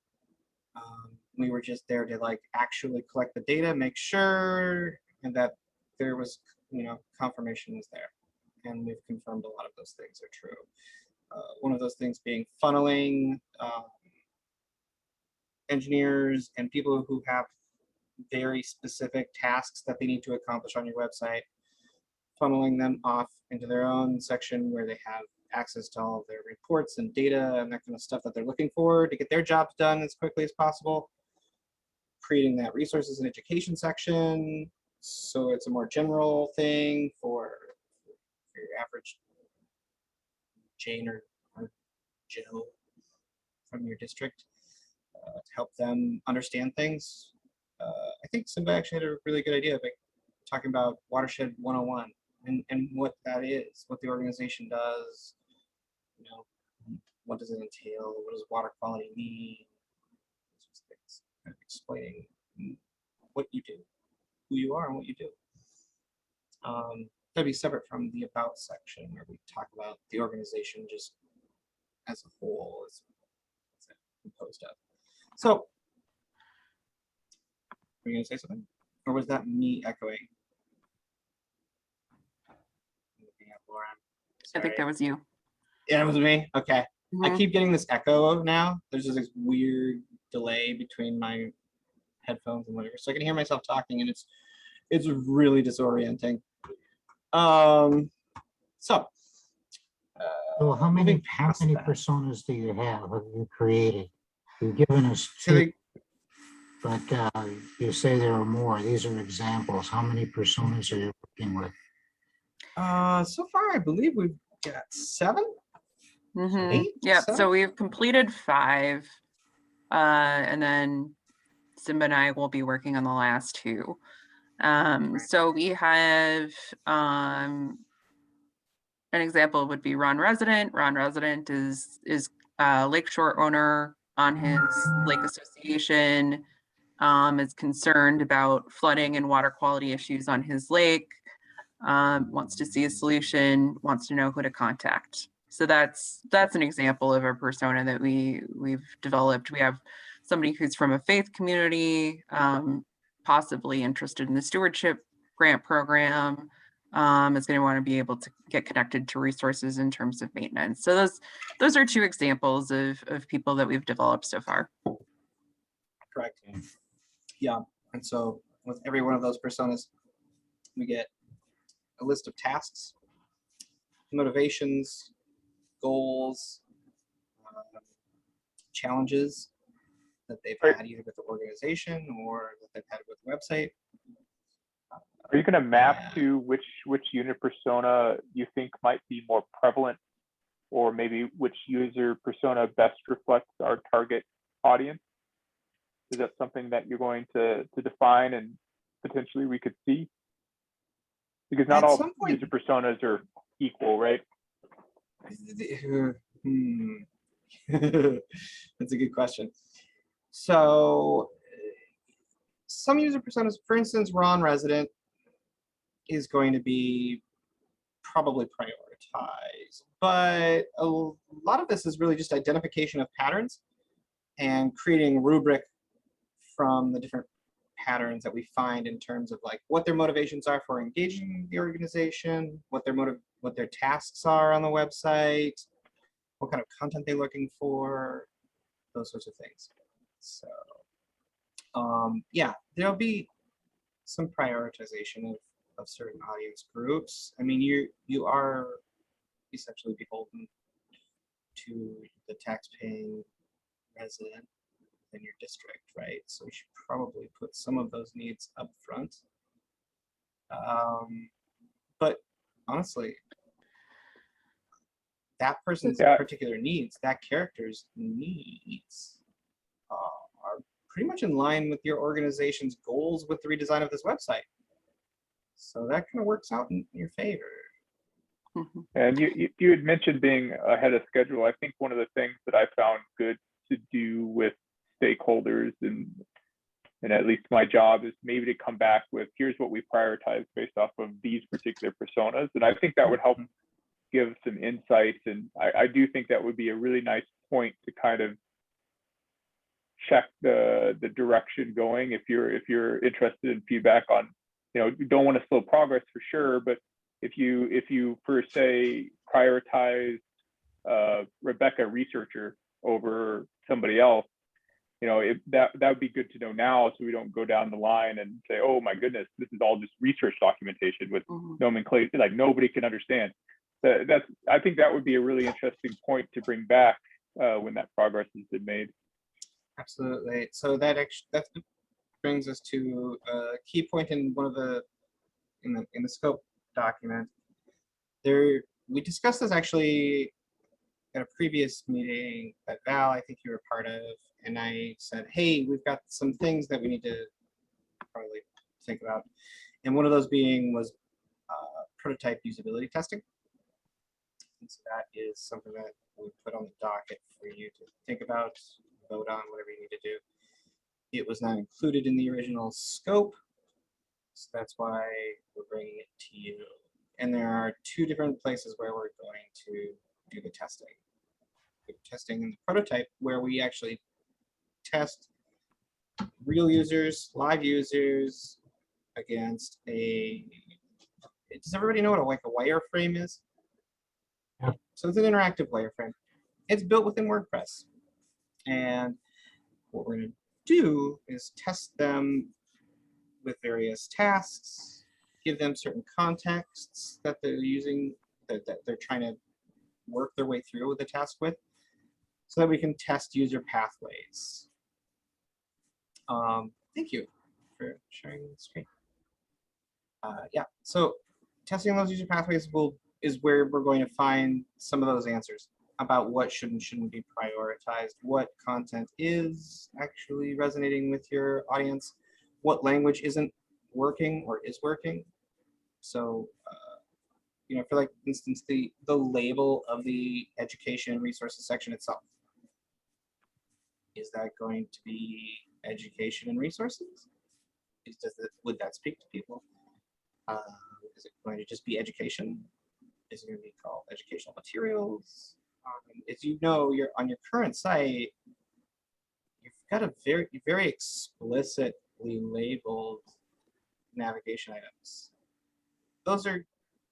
We were just there to like actually collect the data, make sure, and that there was, confirmation was there. And we've confirmed a lot of those things are true. One of those things being funneling engineers and people who have very specific tasks that they need to accomplish on your website, funneling them off into their own section where they have access to all of their reports and data and that kind of stuff that they're looking for to get their jobs done as quickly as possible. Creating that resources and education section so it's a more general thing for your average Jane or Joe from your district to help them understand things. I think Simba actually had a really good idea of like talking about Watershed 101 and what that is, what the organization does, what does it entail, what does water quality mean, those things, kind of explaining what you do, who you are and what you do. That'd be separate from the about section where we talk about the organization just as a whole, as composed of. So, were you gonna say something? Or was that me echoing? Looking at Laura. I think that was you. Yeah, it was me. Okay. I keep getting this echo now. There's just this weird delay between my headphones and whatever, so I can hear myself talking, and it's really disorienting. So how many personas do you have you created? You've given us two, but you say there are more. These are examples. How many personas are you working with? So far, I believe we've got 7. 8, yeah, 7? so we've completed 5, and then Simba and I will be working on the last 2. So we have an example would be Ron Resident. Ron Resident is a lakeshore owner on his lake association, is concerned about flooding and water quality issues on his lake, wants to see a solution, wants to know who to contact. So that's an example of a persona that we've developed. We have somebody who's from a faith community, possibly interested in the Stewardship grant program, is going to want to be able to get connected to resources in terms of maintenance. So those are 2 examples of people that we've developed so far. Correct. Yeah, and so with every one of those personas, we get a list of tasks, motivations, goals, challenges that they've had either with the organization or that they've had with the website. Are you going to map to which unit persona you think might be more prevalent or maybe which user persona best reflects our target audience? Is that something that you're going to define and potentially we could see? Because not At all some point- user personas are equal, right? That's a good question. So some user personas, for instance, Ron Resident is going to be probably prioritized, but a lot of this is really just identification of patterns and creating a rubric from the different patterns that we find in terms of like what their motivations are for engaging the organization, what their tasks are on the website, what kind of content they're looking for, those sorts of things. So yeah, there'll be some prioritization of certain audience groups. I mean, you are essentially beholden to the tax-paying resident in your district, right? So you should probably put some of those needs up front. But honestly, that person's particular needs, that character's needs are pretty much in line with your organization's goals with the redesign of this website. So that kind of works out in your favor. And you had mentioned being ahead of schedule. I think one of the things that I found good to do with stakeholders and at least my job is maybe to come back with, here's what we prioritize based off of these particular personas. And I think that would help give some insights. And I do think that would be a really nice point to kind of check the direction going if you're interested in feedback on, you don't want to slow progress for sure, but if you per se prioritize Rebecca researcher over somebody else, that would be good to know now, so we don't go down the line and say, oh my goodness, this is all just research documentation with nomenclature like nobody can understand. I think that would be a really interesting point to bring back when that progress has been made. Absolutely. So that brings us to a key point in one of the in the scope document. We discussed this actually at a previous meeting that Val, I think you were part of, and I said, hey, we've got some things that we need to probably think about. And one of those was prototype usability testing. And so that is something that we put on the docket for you to think about, vote on, whatever you need to do. It was not included in the original scope, so that's why we're bringing it to you. And there are two different places where we're going to do the testing. We're testing in the prototype where we actually test real users, live users against does everybody know what a wireframe is? Yeah. So it's an interactive wireframe. It's built within WordPress. And what we're going to do is test them with various tasks, give them certain contexts that they're using, that they're trying to work their way through with the task with, so that we can test user pathways. Thank you for sharing the screen. Yeah, so testing those user pathways is where we're going to find some of those answers about what should and shouldn't be prioritized, what content is actually resonating with your audience, what language isn't working or is working. So, for like instance, the label of the education and resources section itself. Is that going to be education and resources? Would that speak to people? Is it going to just be education? Is it going to be called educational materials? As you know, you're on your current site, you've got a very explicitly labeled navigation items. Those are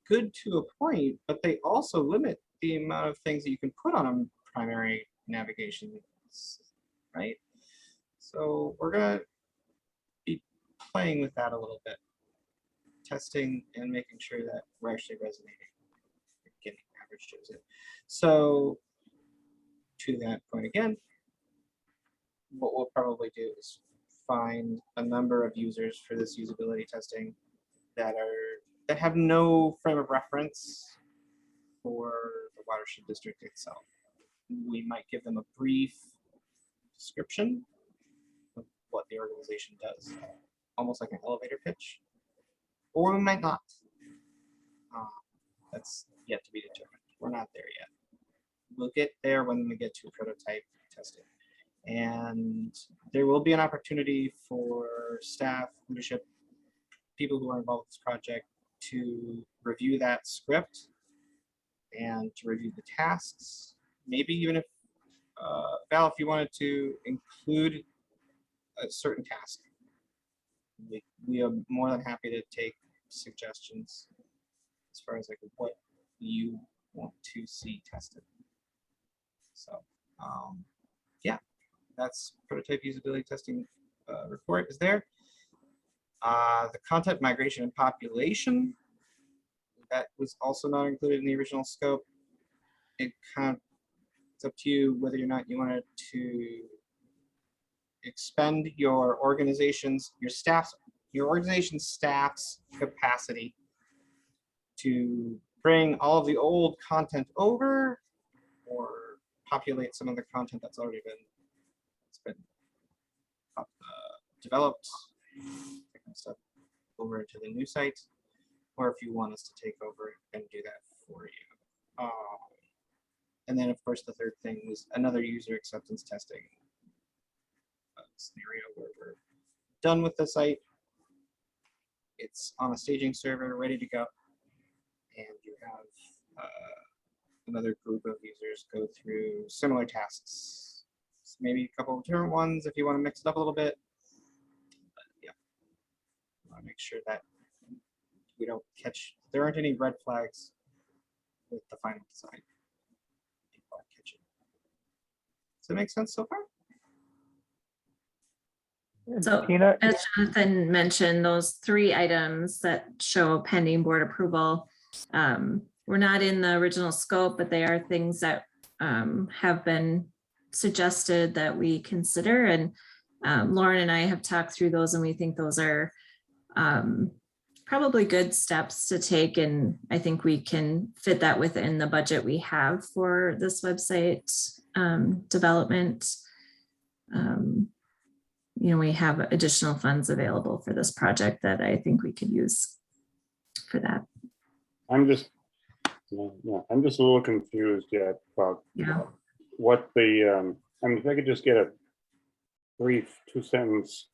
good to a point, but they also limit the amount of things that you can put on a primary navigation, right? So we're going to be playing with that a little bit, testing and making sure that we're actually resonating, getting average shows in. So to that point again, what we'll probably do is find a number of users for this usability testing that have no frame of reference for the watershed district itself. We might give them a brief description of what the organization does, almost like an elevator pitch, or we might not. That's yet to be determined. We're not there yet. We'll get there when we get to prototype testing. And there will be an opportunity for staff, leadership, people who are involved with this project to review that script and to review the tasks. Maybe even if, Val, if you wanted to include a certain task, we are more than happy to take suggestions as far as like what you want to see tested. So yeah, that's prototype usability testing report is there. The content migration and population, that was also not included in the original scope. It kind of, it's up to you whether or not you wanted to expend your organization's, your organization's staff's capacity to bring all of the old content over, or populate some of the content that's already been developed, stuff over into the new site, or if you want us to take over and do that for you. And then, of course, the third thing was another user acceptance testing scenario where we're done with the site. It's on a staging server, ready to go, and you have another group of users go through similar tasks. So maybe a couple of different ones if you want to mix it up a little bit. But yeah, I want to make sure that we don't catch, there aren't any red flags with the final design. People are catching. Does that make sense so far? So Tina, as Jonathan mentioned, those 3 items that show pending board approval were not in the original scope, but they are things that have been suggested that we consider. And Lauren and I have talked through those, and we think those are probably good steps to take. And I think we can fit that within the budget we have for this website development. You know, we have additional funds available for this project that I think we could use for that. I'm just a little confused yet about what the, I mean, if I could just get a brief 2-sentence,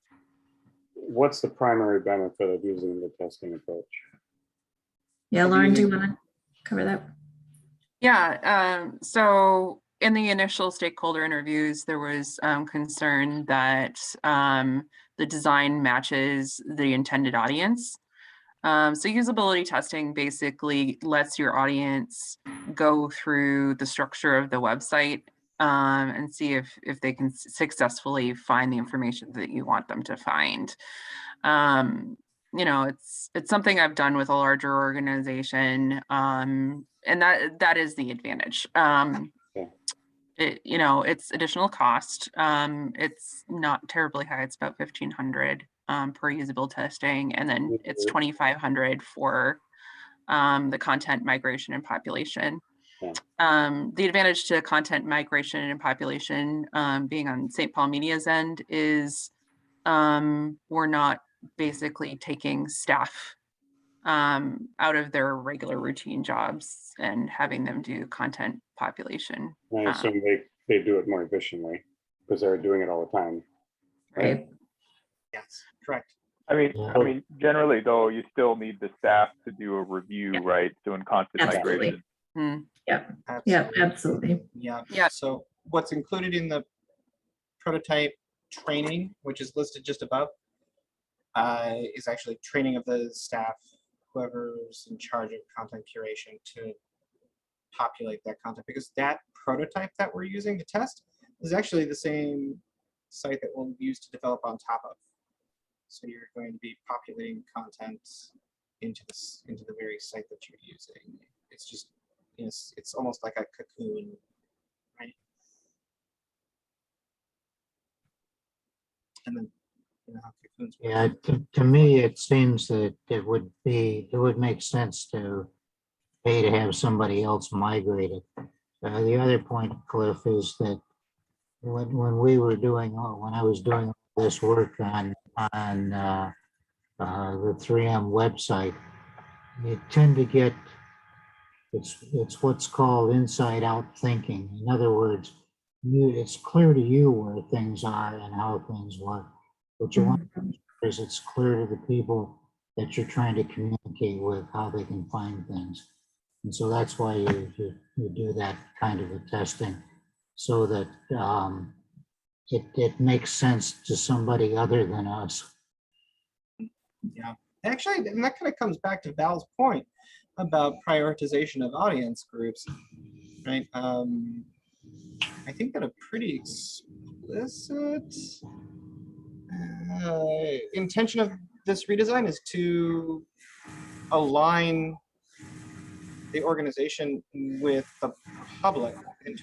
what's the primary benefit of using the testing approach? Yeah, Lauren, do you want to cover that? Yeah, so in the initial stakeholder interviews, there was concern that the design matches the intended audience. So usability testing basically lets your audience go through the structure of the website and see if they can successfully find the information that you want them to find. You know, it's something I've done with a larger organization, and that is the advantage. You know, it's additional cost. It's not terribly high. It's about $1,500 per usability testing, and then it's $2,500 for the content migration and population. The advantage to content migration and population being on St. Paul Media's end is we're not basically taking staff out of their regular routine jobs and having them do content population. I assume they do it more efficiently because they're doing it all the time. Right. Yes, correct. I mean, generally though, you still need the staff to do a review, right? Doing content migration. Yep. Absolutely. Yep, absolutely. Yeah. So what's included in the prototype training, which is listed just above, is actually training of the staff, whoever's in charge of content curation, to populate that content, because that prototype that we're using to test is actually the same site that we'll use to develop on top of. So you're going to be populating content into the very site that you're using. It's just, it's almost like a cocoon, right? And then how cocoons work. Yeah, to me, it seems that it would make sense to pay to have somebody else migrate it. The other point, Cliff, is that when we were doing, when I was doing this work on the 3M website, you tend to get, it's what's called inside out thinking. In other words, it's clear to you where things are and how things work. What you want is it's clear to the people that you're trying to communicate with how they can find things. And so that's why you do that kind of a testing, so that it makes sense to somebody other than us. Yeah, actually, and that kind of comes back to Val's point about prioritization of audience groups, right? I think that a pretty explicit intention of this redesign is to align the organization with the public, and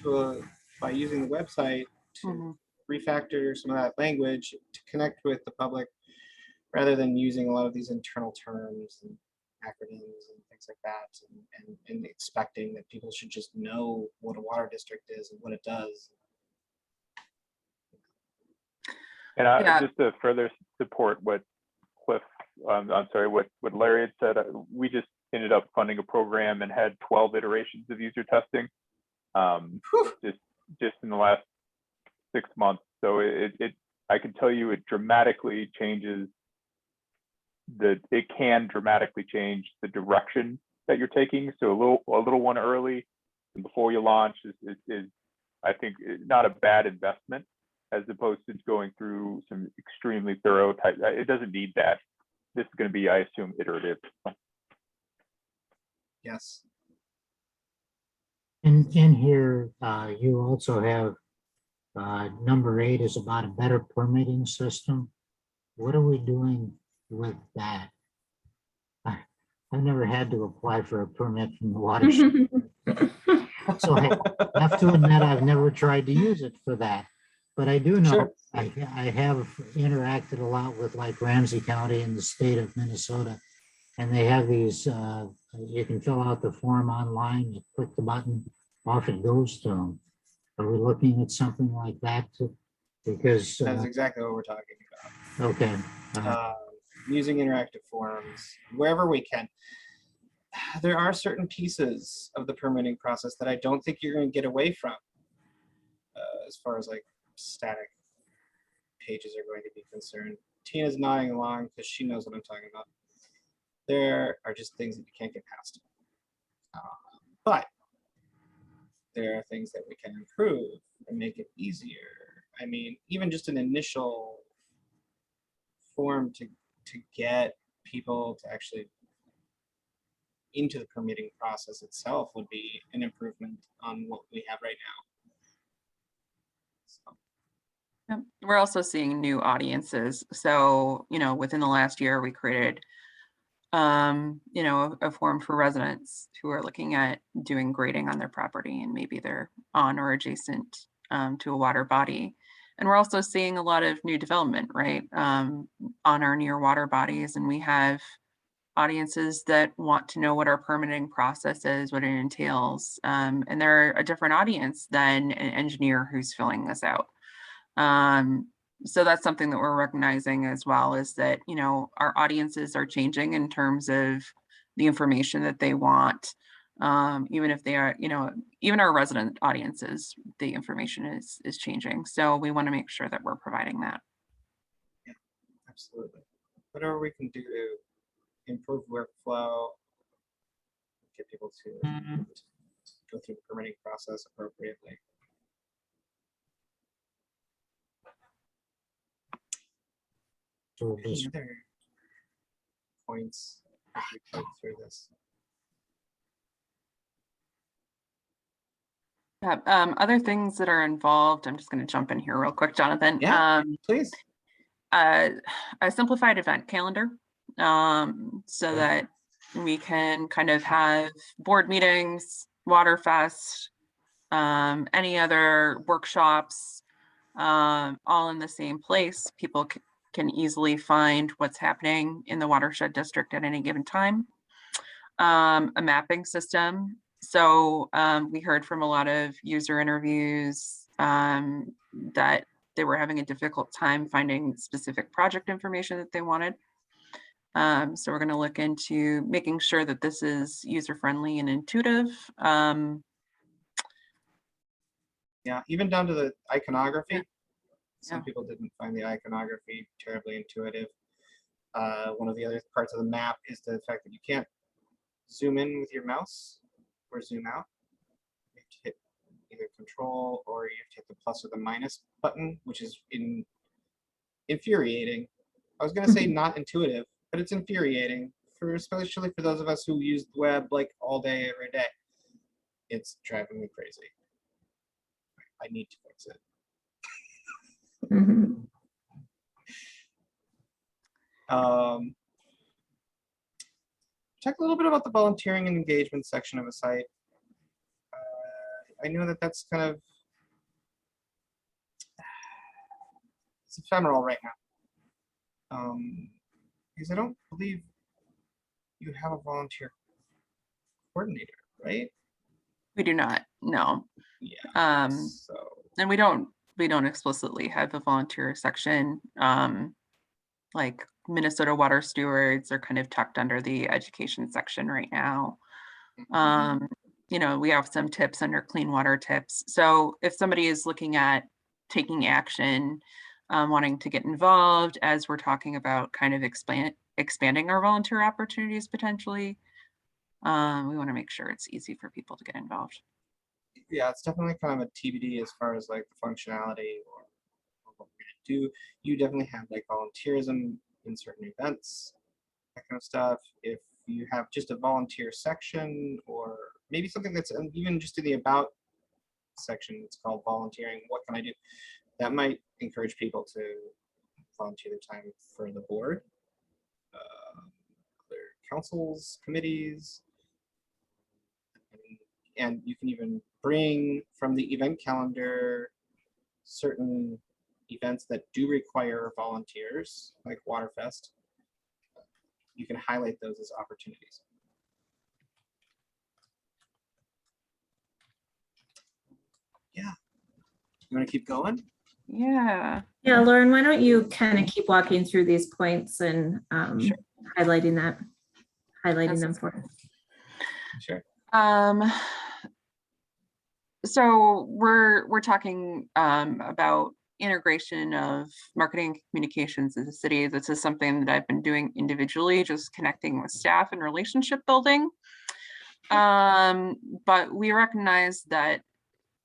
by using the website to refactor some of that language to connect with the public, rather than using a lot of these internal terms and acronyms and things like that, and expecting that people should just know what a water district is and what it does. And just to further support what Cliff, I'm sorry, what Larry had said, we just ended up funding a program and had 12 iterations of user testing just in the last 6 months. So I can tell you it dramatically changes it can dramatically change the direction that you're taking. So a little one early and before you launch is I think not a bad investment, as opposed to going through some extremely thorough type. It doesn't need that. This is going to be, I assume, iterative. Yes. In here, you also have number 8 is about a better permitting system. What are we doing with that? I've never had to apply for a permit from the watershed. So I have to admit, I've never tried to use it for that. But I do know, sure. I have interacted a lot with like Ramsey County in the state of Minnesota. And they have these, you can fill out the form online, you click the button, off it goes to them. Are we looking at something like that too? Because that's exactly what we're talking about. Okay. Using interactive forms wherever we can. There are certain pieces of the permitting process that I don't think you're going to get away from, as far as like static pages are going to be concerned. Tina's nodding along because she knows what I'm talking about. There are just things that you can't get past. But there are things that we can improve and make it easier. I mean, even just an initial form to get people to actually into the permitting process itself would be an improvement on what we have right now. So. Yep. We're also seeing new audiences. So, within the last year, we created a form for residents who are looking at doing grading on their property, and maybe they're on or adjacent to a water body. And we're also seeing a lot of new development, right, on our near water bodies. And we have audiences that want to know what our permitting process is, what it entails. And they're a different audience than an engineer who's filling this out. So that's something that we're recognizing as well, is that, our audiences are changing in terms of the information that they want. Even if they are, even our resident audiences, the information is changing. So we want to make sure that we're providing that. Yeah, absolutely. Whatever we can do to improve workflow, get people to go through the permitting process appropriately. Any other points as we go through this? Yeah, other things that are involved, I'm just going to jump in here real quick, Jonathan. Yeah, please. A simplified event calendar, so that we can kind of have board meetings, Waterfest, any other workshops, all in the same place. People can easily find what's happening in the watershed district at any given time. a mapping system. So we heard from a lot of user interviews that they were having a difficult time finding specific project information that they wanted. So we're going to look into making sure that this is user-friendly and intuitive. Yeah, even down to the iconography. Yeah. Some people didn't find the iconography terribly intuitive. One of the other parts of the map is the fact that you can't zoom in with your mouse or zoom out. You have to hit either control or you have to hit the plus or the minus button, which is infuriating. I was going to say not intuitive, but it's infuriating, especially for those of us who use the web like all day, every day. It's driving me crazy. I need to fix it. Mhm. Talk a little bit about the volunteering and engagement section of a site. I know that that's kind of, it's ephemeral right now. Because I don't believe you have a volunteer coordinator, right? We do not, no. Yeah. So. And we don't explicitly have a volunteer section. Like Minnesota Water Stewards are kind of tucked under the education section right now. You know, we have some tips under clean water tips. So if somebody is looking at taking action, wanting to get involved, as we're talking about kind of expanding our volunteer opportunities potentially, we want to make sure it's easy for people to get involved. Yeah, it's definitely kind of a TBD as far as like the functionality or what we're going to do. You definitely have like volunteerism in certain events, that kind of stuff. If you have just a volunteer section or maybe something that's even just in the about section, it's called volunteering. What can I do? That might encourage people to volunteer their time for the board, other councils, committees, and you can even bring from the event calendar certain events that do require volunteers, like Waterfest. You can highlight those as opportunities. Yeah. You want to keep going? Yeah. Yeah, Lauren, why don't you kind of keep walking through these points and highlighting them for us. Sure. So we're talking about integration of marketing and communications in the city. This is something that I've been doing individually, just connecting with staff and relationship building. But we recognize that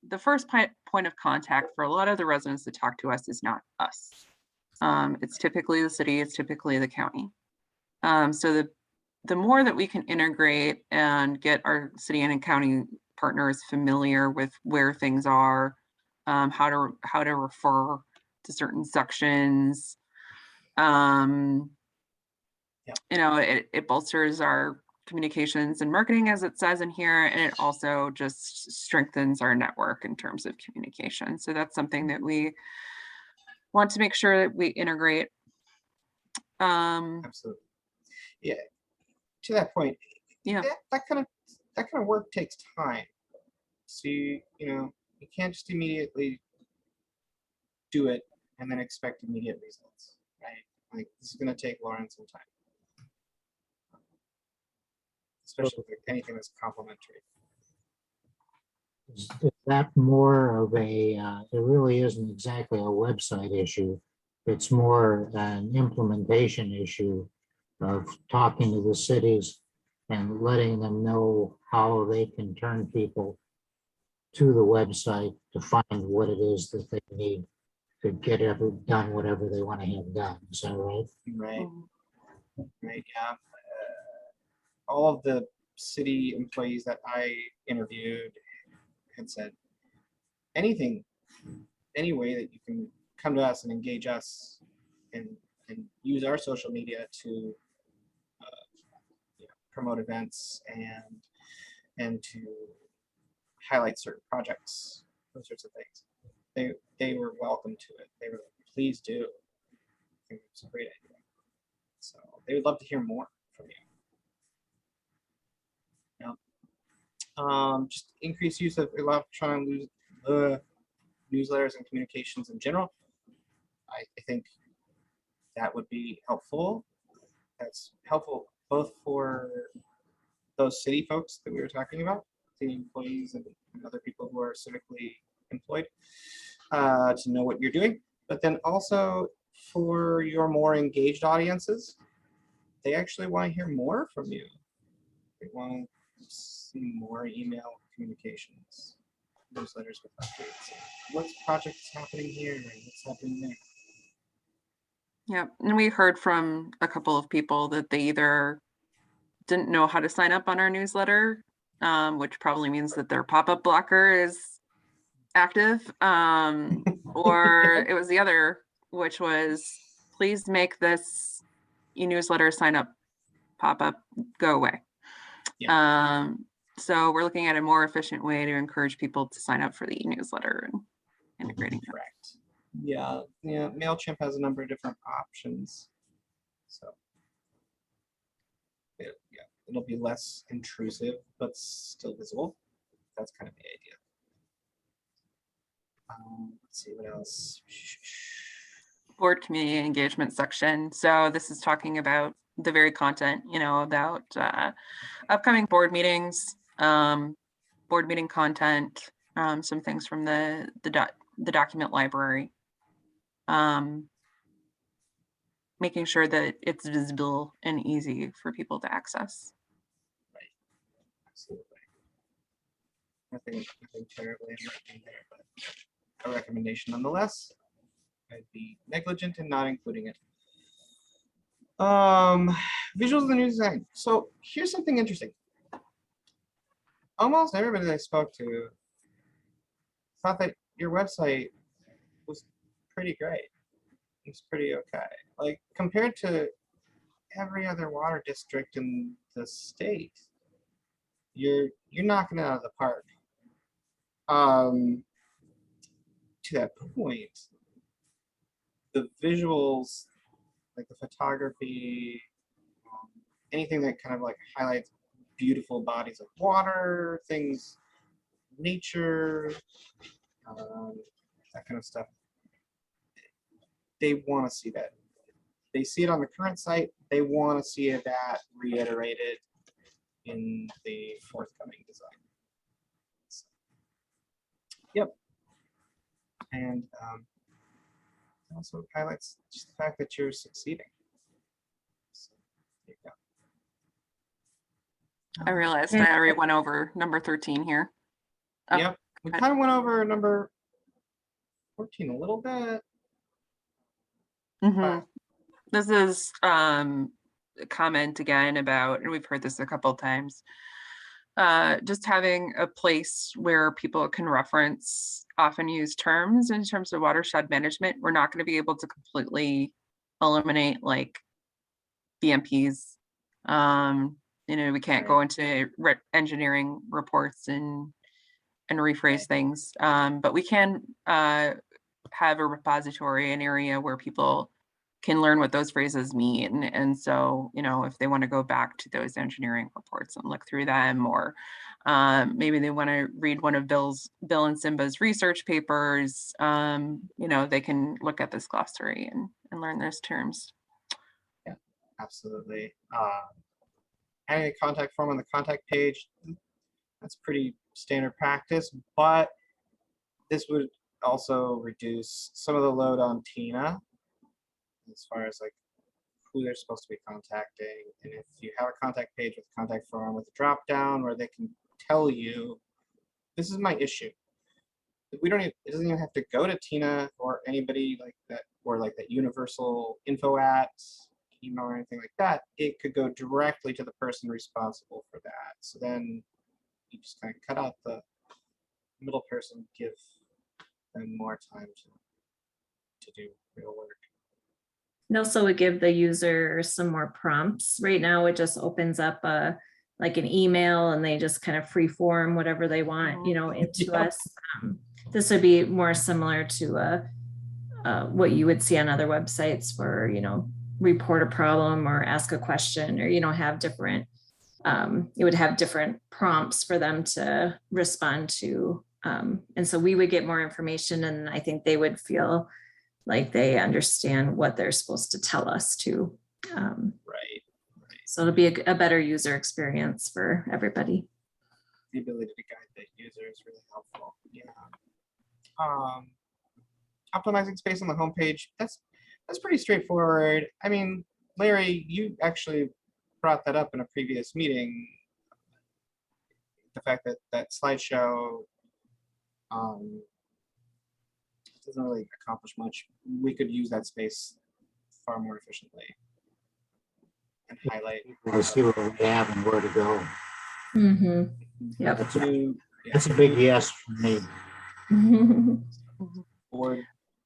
the first point of contact for a lot of the residents that talk to us is not us. It's typically the city, it's typically the county. So the more that we can integrate and get our city and county partners familiar with where things are, how to refer to certain sections, you know, it bolsters our communications and marketing, as it says in here, and it also just strengthens our network in terms of communication. So that's something that we want to make sure that we integrate. Absolutely. Yeah. To that point, yeah, that kind of work takes time. So you know, you can't just immediately do it and then expect immediate results, right? Like this is going to take Lauren some time, especially with anything that's complementary. Is that more of a, it really isn't exactly a website issue. It's more an implementation issue of talking to the cities and letting them know how they can turn people to the website to find what it is that they need to get done whatever they want to have done. Is that right? Right. Right. Yeah. All of the city employees that I interviewed had said anything, any way that you can come to us and engage us and use our social media to promote events and to highlight certain projects, those sorts of things. They were welcome to it. They were like, please do. I think it's a great idea. So they would love to hear more from you. Just increased use of electronic newsletters and communications in general. I think that would be helpful. That's helpful both for those city folks that we were talking about, city employees and other people who are civically employed, to know what you're doing, but then also for your more engaged audiences, they actually want to hear more from you. They want to see more email communications, newsletters with updates. What projects happening here and what's happening there? Yeah, and we heard from a couple of people that they either didn't know how to sign up on our newsletter, which probably means that their pop-up blocker is active, or it was the other, which was, please make this e-newsletter sign up pop-up go away. Yeah. So we're looking at a more efficient way to encourage people to sign up for the e-newsletter and integrating that. Correct. Yeah, MailChimp has a number of different options. So yeah, it'll be less intrusive, but still visible. That's kind of the idea. Let's see what else. Board community engagement section. So this is talking about the very content, about upcoming board meetings, board meeting content, some things from the document library. Making sure that it's visible and easy for people to access. Right. Absolutely. Nothing terribly enlightening there, but a recommendation nonetheless. I'd be negligent in not including it. Visuals and new design. So here's something interesting. Almost everybody that I spoke to thought that your website was pretty great. It's pretty okay. Like compared to every other water district in the state, you're knocking it out of the park. To that point, the visuals, like the photography, anything that kind of like highlights beautiful bodies of water, things, nature, that kind of stuff. They want to see that. They see it on the current site. They want to see that reiterated in the forthcoming design. So, yep. And also highlights just the fact that you're succeeding. So, there you go. I realized I already went over number 13 here. Oh, yep. We kind of went over number 14 a little bit. Mm-hmm. This is a comment again about, and we've heard this a couple of times, just having a place where people can reference often used terms in terms of watershed management. We're not going to be able to completely eliminate like BMPs. We can't go into engineering reports and rephrase things, but we can have a repository, an area where people can learn what those phrases mean. And so, if they want to go back to those engineering reports and look through them, or maybe they want to read one of Bill and Simba's research papers, they can look at this glossary and learn those terms. Yeah, absolutely. Adding a contact form on the contact page, that's pretty standard practice, but this would also reduce some of the load on Tina as far as like who they're supposed to be contacting. And if you have a contact page with a contact form with a drop down where they can tell you, this is my issue. It doesn't even have to go to Tina or anybody like that, or like that universal info at email or anything like that. It could go directly to the person responsible for that. So then you just kind of cut out the middle person, give them more time to do real work. And also would give the user some more prompts. Right now, it just opens up like an email and they just kind of free form whatever they want, into us. This would be more similar to what you would see on other websites for, report a problem or ask a question, or, have different it would have different prompts for them to respond to. And so we would get more information, and I think they would feel like they understand what they're supposed to tell us to. Right. So it'll be a better user experience for everybody. The ability to guide the user is really helpful. Yeah. Optimizing space on the homepage, that's pretty straightforward. I mean, Larry, you actually brought that up in a previous meeting. The fact that that slideshow doesn't really accomplish much. We could use that space far more efficiently and highlight. We'll see what we have and where to go. Mm-hmm. Yep. That's a big yes for me. Board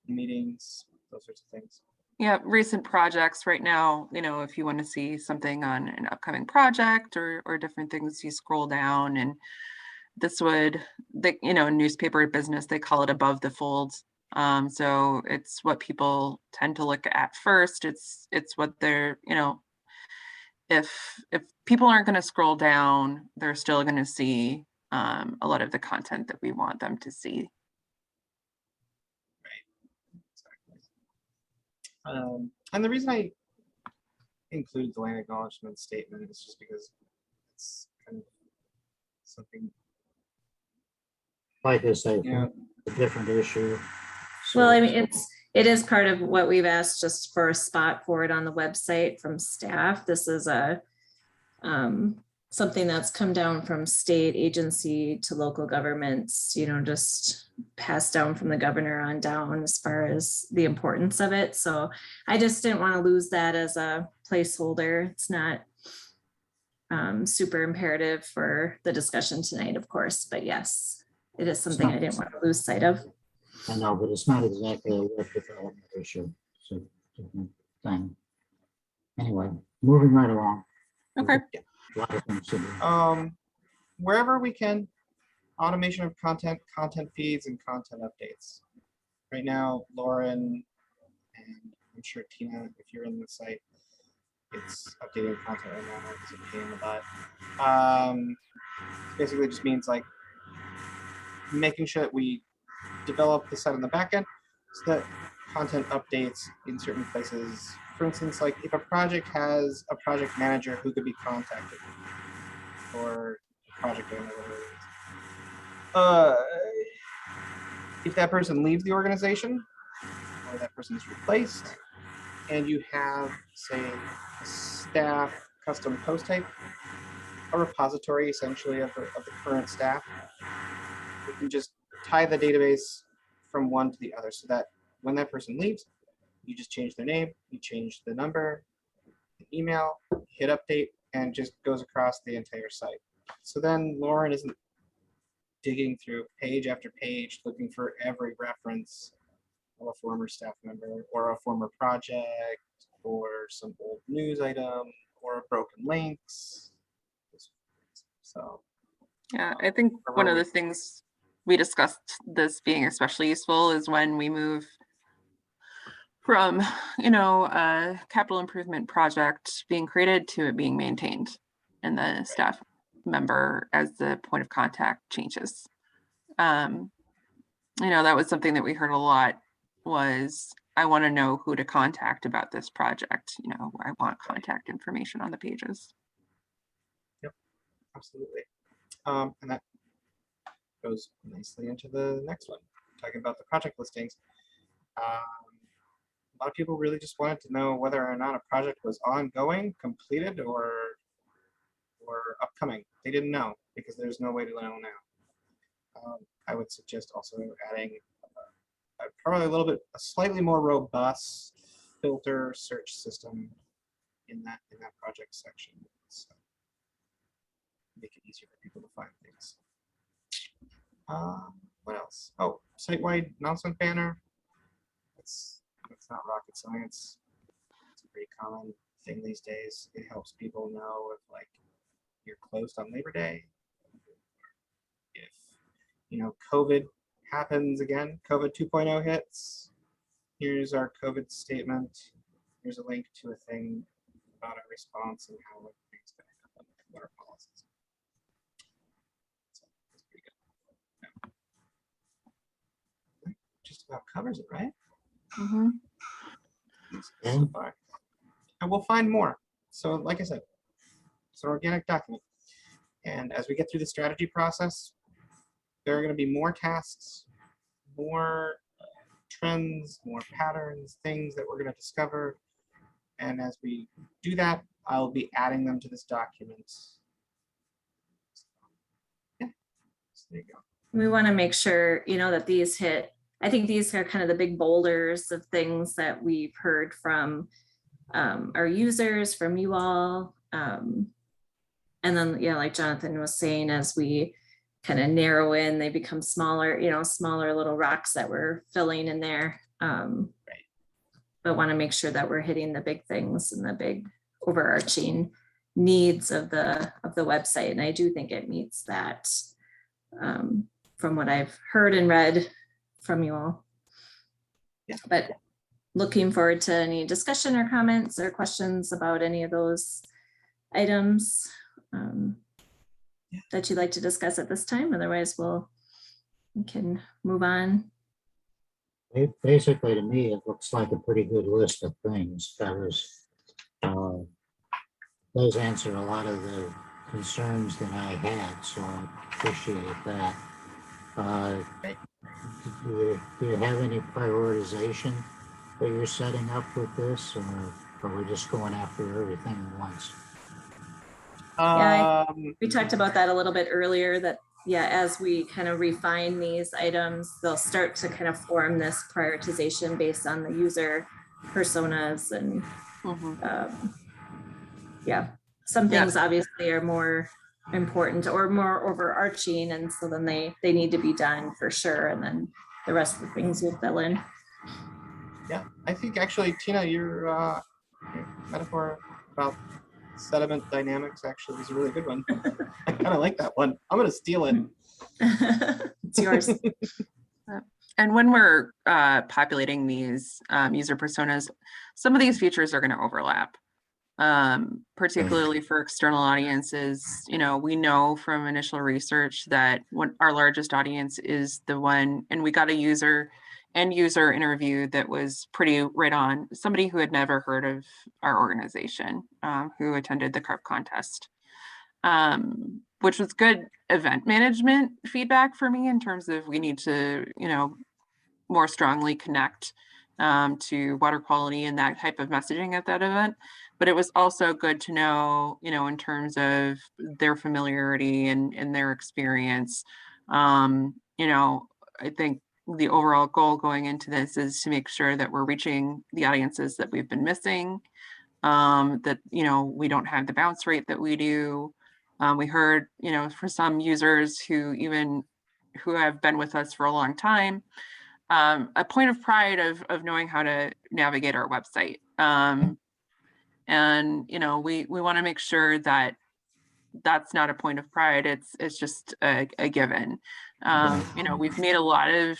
meetings, those sorts of things. Yeah, recent projects right now, you know, if you want to see something on an upcoming project or different things, you scroll down, and this would, you know, newspaper business, they call it above the fold. So it's what people tend to look at first. It's what they're, you know, if people aren't going to scroll down, they're still going to see a lot of the content that we want them to see. And the reason I include the land acknowledgement statement is just because it's kind of something. Like I say, Yeah. a different issue. Well, I mean, it is part of what we've asked just for a spot for it on the website from staff. This is a something that's come down from state agency to local governments, you know, just passed down from the governor on down as far as the importance of it. So I just didn't want to lose that as a placeholder. It's not super imperative for the discussion tonight, of course, but yes, it is something I didn't want to lose sight of. I know, but it's not exactly a web development issue. It's a different thing. Anyway, moving right along. Okay. A lot of things to do. Wherever we can, automation of content feeds, and content updates. Right now, Lauren and I'm sure Tina, if you're in the site, it's updating content right now. It's a pain in the butt. Basically, just means like making sure that we develop the site on the back end so that content updates in certain places. For instance, like if a project has a project manager who could be contacted, or project owner, whatever it is. If that person leaves the organization, or that person is replaced, and you have, say, a staff custom post type, a repository essentially of the current staff, you can just tie the database from one to the other so that when that person leaves, you just change their name, you change the number, the email, hit update, and just goes across the entire site. So then Lauren isn't digging through page after page looking for every reference of a former staff member or a former project or some old news item or broken links. So yeah, I think one of the things we discussed this being especially useful is when we move from, you know, a capital improvement project being created to it being maintained, and the staff member as the point of contact changes. You know, that was something that we heard a lot was, I want to know who to contact about this project. You know, I want contact information on the pages. Yep, absolutely. And that goes nicely into the next one, talking about the project listings. A lot of people really just wanted to know whether or not a project was ongoing, completed, or upcoming. They didn't know because there's no way to know now. I would suggest also adding probably a slightly more robust filter search system in that project section. So make it easier for people to find things. What else? Oh, site-wide announcement banner. It's not rocket science. It's a pretty common thing these days. It helps people know if like you're closed on Labor Day. If you know COVID happens again, COVID 2.0 hits. Here's our COVID statement. Here's a link to a thing about our response and how everything's going to happen. What our policy. about covers it, right? Mhm. Okay. So far. And we'll find more. So like I said, it's an organic document. And as we get through the strategy process, there are going to be more tasks, more trends, more patterns, things that we're going to discover. And as we do that, I'll be adding them to this document. Yeah, so there you go. We want to make sure, that these hit, I think these are kind of the big boulders of things that we've heard from our users, from you all. And then, like Jonathan was saying, as we kind of narrow in, they become smaller, smaller little rocks that we're filling in there. But want to make sure that we're hitting the big things and the big overarching needs of the website. And I do think it meets that from what I've heard and read from you all. Yeah. But looking forward to any discussion or comments or questions about any of those items that you'd like to discuss at this time. Otherwise, we can move on. Basically, to me, it looks like a pretty good list of things. That does answer a lot of the concerns that I had, so I appreciate that. Do you have any prioritization that you're setting up with this, or are we just going after everything at once? Yeah, we talked about that a little bit earlier, that as we kind of refine these items, they'll start to kind of form this prioritization based on the user personas and some things obviously are more important or more overarching, and so then they need to be done for sure, and then the rest of the things will fill in. Yeah, I think actually, Tina, your metaphor about sediment dynamics actually is a really good one. I kind of like that one. I'm going to steal it. It's yours. And when we're populating these user personas, some of these features are going to overlap, particularly for external audiences. We know from initial research that our largest audience is the one, and we got a end user interview that was pretty right on. Somebody who had never heard of our organization, who attended the CARP contest, which was good event management feedback for me in terms of we need to, more strongly connect to water quality and that type of messaging at that event. But it was also good to know, in terms of their familiarity and their experience. I think the overall goal going into this is to make sure that we're reaching the audiences that we've been missing, that, we don't have the bounce rate that we do. We heard, for some users who have been with us for a long time, a point of pride of knowing how to navigate our website. And, we want to make sure that that's not a point of pride. It's just a given. We've made a lot of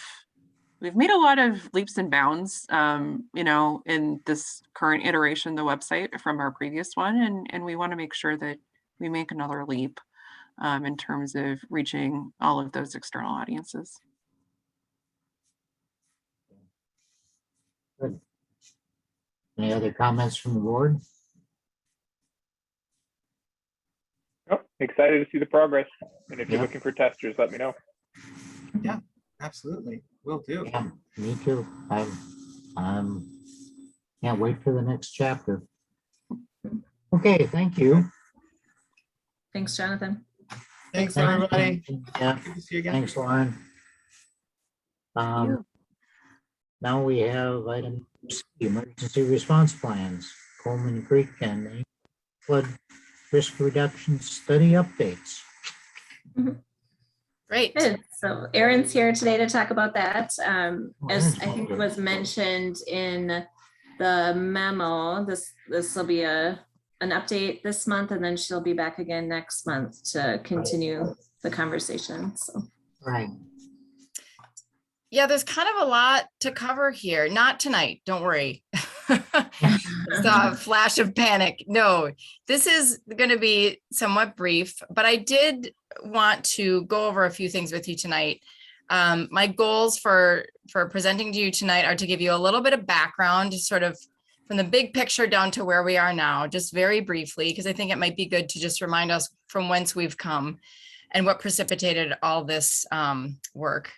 leaps and bounds, in this current iteration of the website from our previous one. And we want to make sure that we make another leap in terms of reaching all of those external audiences. Good. Any other comments from the board? Oh, excited to see the progress. And if you're looking for testers, let me know. Yeah, absolutely. Will do. Yeah, me too. I'm can't wait for the next chapter. Okay, thank you. Thanks, Jonathan. Thanks, everybody. Yeah, Good to see you again. thanks, Lauren. Now we have item C, emergency response plans, Coleman Creek and flood risk reduction study updates. Great. Good. So Erin's here today to talk about that. As I think it was mentioned in the memo, this will be an update this month, and then she'll be back again next month to continue the conversation. So. Right. Yeah, there's kind of a lot to cover here. Not tonight, don't worry. It's a flash of panic. No, this is going to be somewhat brief, but I did want to go over a few things with you tonight. My goals for presenting to you tonight are to give you a little bit of background, sort of from the big picture down to where we are now, just very briefly, because I think it might be good to just remind us from whence we've come and what precipitated all this work.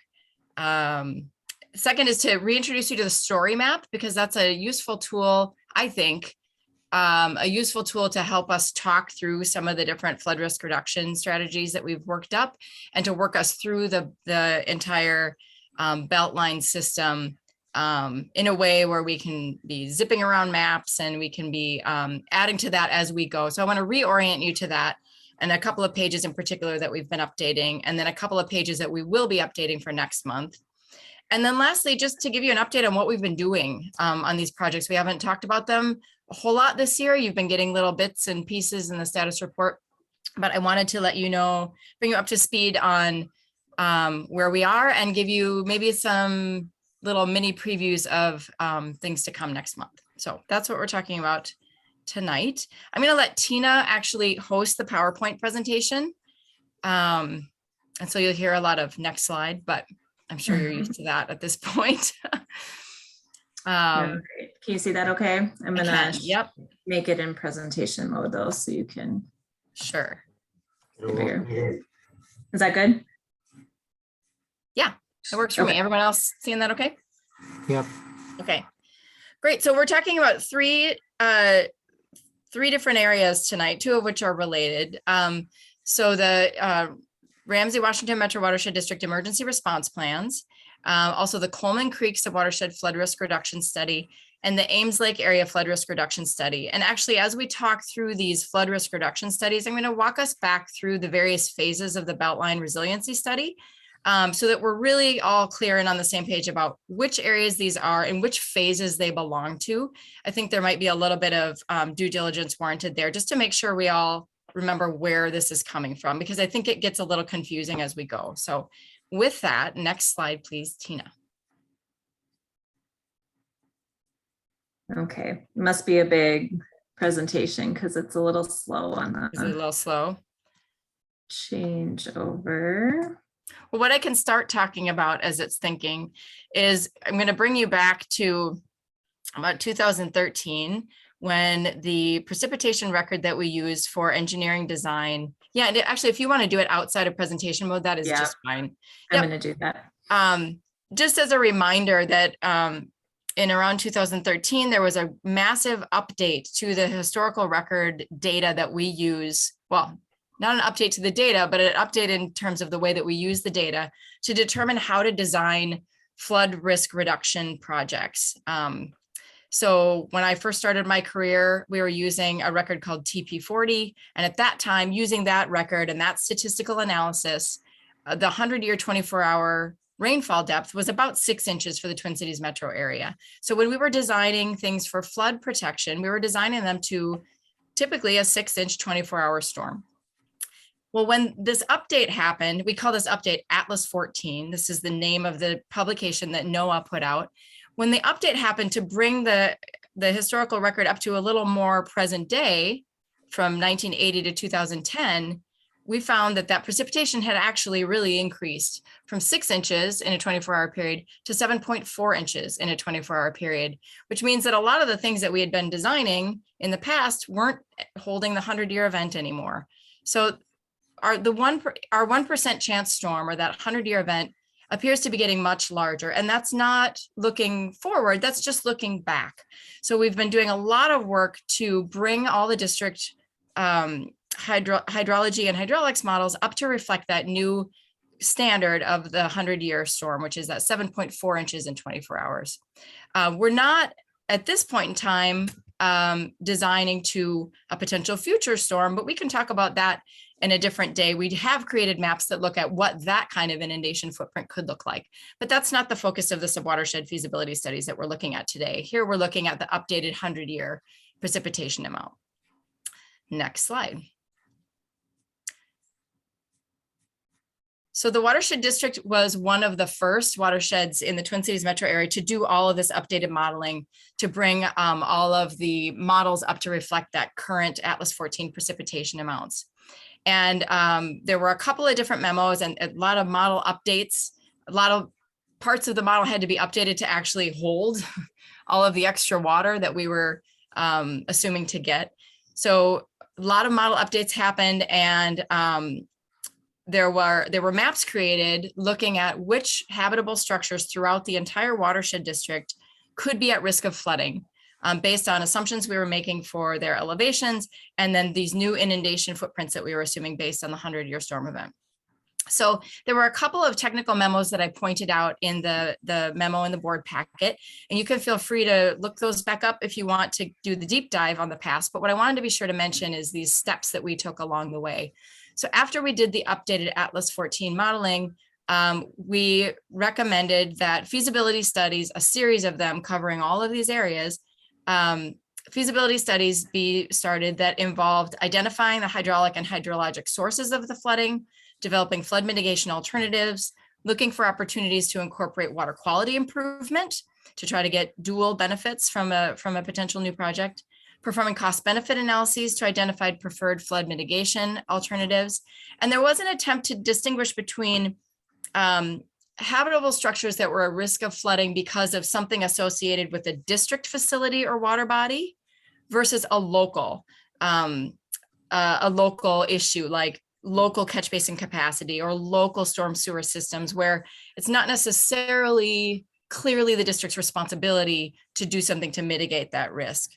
Second is to reintroduce you to the story map, because that's a useful tool, I think, a useful tool to help us talk through some of the different flood risk reduction strategies that we've worked up, and to work us through the entire Beltline system in a way where we can be zipping around maps and we can be adding to that as we go. So I want to reorient you to that, and a couple of pages in particular that we've been updating, and then a couple of pages that we will be updating for next month. And then lastly, just to give you an update on what we've been doing on these projects. We haven't talked about them a whole lot this year. You've been getting little bits and pieces in the status report, but I wanted to let you know, bring you up to speed on where we are, and give you maybe some little mini previews of things to come next month. So that's what we're talking about tonight. I'm going to let Tina actually host the PowerPoint presentation. And so you'll hear a lot of next slide, but I'm sure you're used to that at this point. Yeah, great. Can you see that okay? I'm gonna yep. make it in presentation mode though, so you can. Sure. Is that good? Yeah, it works for me. Everyone else seeing that okay? Yep. Okay, great. So we're talking about three different areas tonight, two of which are related. So the Ramsey-Washington Metro Watershed District Emergency Response Plans, also the Coleman Creek Subwatershed Flood Risk Reduction Study, and the Ames Lake Area Flood Risk Reduction Study. And actually, as we talk through these flood risk reduction studies, I'm going to walk us back through the various phases of the Beltline Resiliency Study, so that we're really all clear and on the same page about which areas these are and which phases they belong to. I think there might be a little bit of due diligence warranted there, just to make sure we all remember where this is coming from, because I think it gets a little confusing as we go. So with that, next slide, please, Tina. Okay, must be a big presentation because it's a little slow on that. Is it a little slow? Change over. Well, what I can start talking about as it's thinking is I'm going to bring you back to about 2013, when the precipitation record that we use for engineering design. Yeah, and actually, if you want to do it outside of presentation mode, that is just fine. I'm going to do that. Just as a reminder that in around 2013, there was a massive update to the historical record data that we use. Well, not an update to the data, but an update in terms of the way that we use the data to determine how to design flood risk reduction projects. So when I first started my career, we were using a record called TP40. And at that time, using that record and that statistical analysis, the 100-year 24-hour rainfall depth was about 6 inches for the Twin Cities metro area. So when we were designing things for flood protection, we were designing them to typically a 6-inch 24-hour storm. Well, when this update happened, we call this update Atlas 14. This is the name of the publication that NOAA put out. When the update happened to bring the historical record up to a little more present day, from 1980 to 2010, we found that precipitation had actually really increased from 6 inches in a 24-hour period to 7.4 inches in a 24-hour period, which means that a lot of the things that we had been designing in the past weren't holding the 100-year event anymore. So our 1% chance storm, or that 100-year event, appears to be getting much larger. And that's not looking forward, that's just looking back. So we've been doing a lot of work to bring all the district hydrology and hydraulics models up to reflect that new standard of the 100-year storm, which is that 7.4 inches in 24 hours. We're not, at this point in time, designing to a potential future storm, but we can talk about that in a different day. We have created maps that look at what that kind of inundation footprint could look like, but that's not the focus of the subwatershed feasibility studies that we're looking at today. Here, we're looking at the updated 100-year precipitation amount. Next slide. So the watershed district was one of the first watersheds in the Twin Cities metro area to do all of this updated modeling, to bring all of the models up to reflect that current Atlas 14 precipitation amounts. And there were a couple of different memos and a lot of model updates a lot of parts of the model had to be updated to actually hold all of the extra water that we were assuming to get. So a lot of model updates happened, and there were maps created looking at which habitable structures throughout the entire watershed district could be at risk of flooding, based on assumptions we were making for their elevations, and then these new inundation footprints that we were assuming based on the 100-year storm event. So there were a couple of technical memos that I pointed out in the memo in the board packet, and you can feel free to look those back up if you want to do the deep dive on the past. But what I wanted to be sure to mention is these steps that we took along the way. So after we did the updated Atlas 14 modeling, we recommended that feasibility studies, a series of them covering all of these areas, feasibility studies be started that involved identifying the hydraulic and hydrologic sources of the flooding, developing flood mitigation alternatives, looking for opportunities to incorporate water quality improvement to try to get dual benefits from a potential new project, performing cost benefit analyses to identify preferred flood mitigation alternatives. And there was an attempt to distinguish between habitable structures that were at risk of flooding because of something associated with a district facility or water body versus a local issue like local catch basin capacity or local storm sewer systems, where it's not necessarily clearly the district's responsibility to do something to mitigate that risk.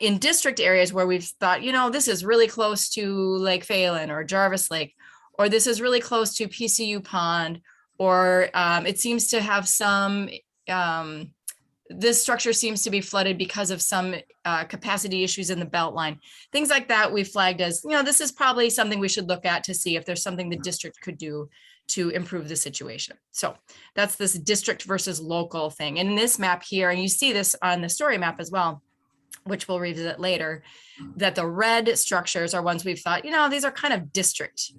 In district areas where we've thought, this is really close to Lake Phelan or Jarvis Lake, or this is really close to PCU Pond, or it seems to have some, this structure seems to be flooded because of some capacity issues in the Beltline. Things like that we flagged as, this is probably something we should look at to see if there's something the district could do to improve the situation. So that's this district versus local thing. And in this map here, and you see this on the story map as well, which we'll revisit later, that the red structures are ones we've thought, these are kind of district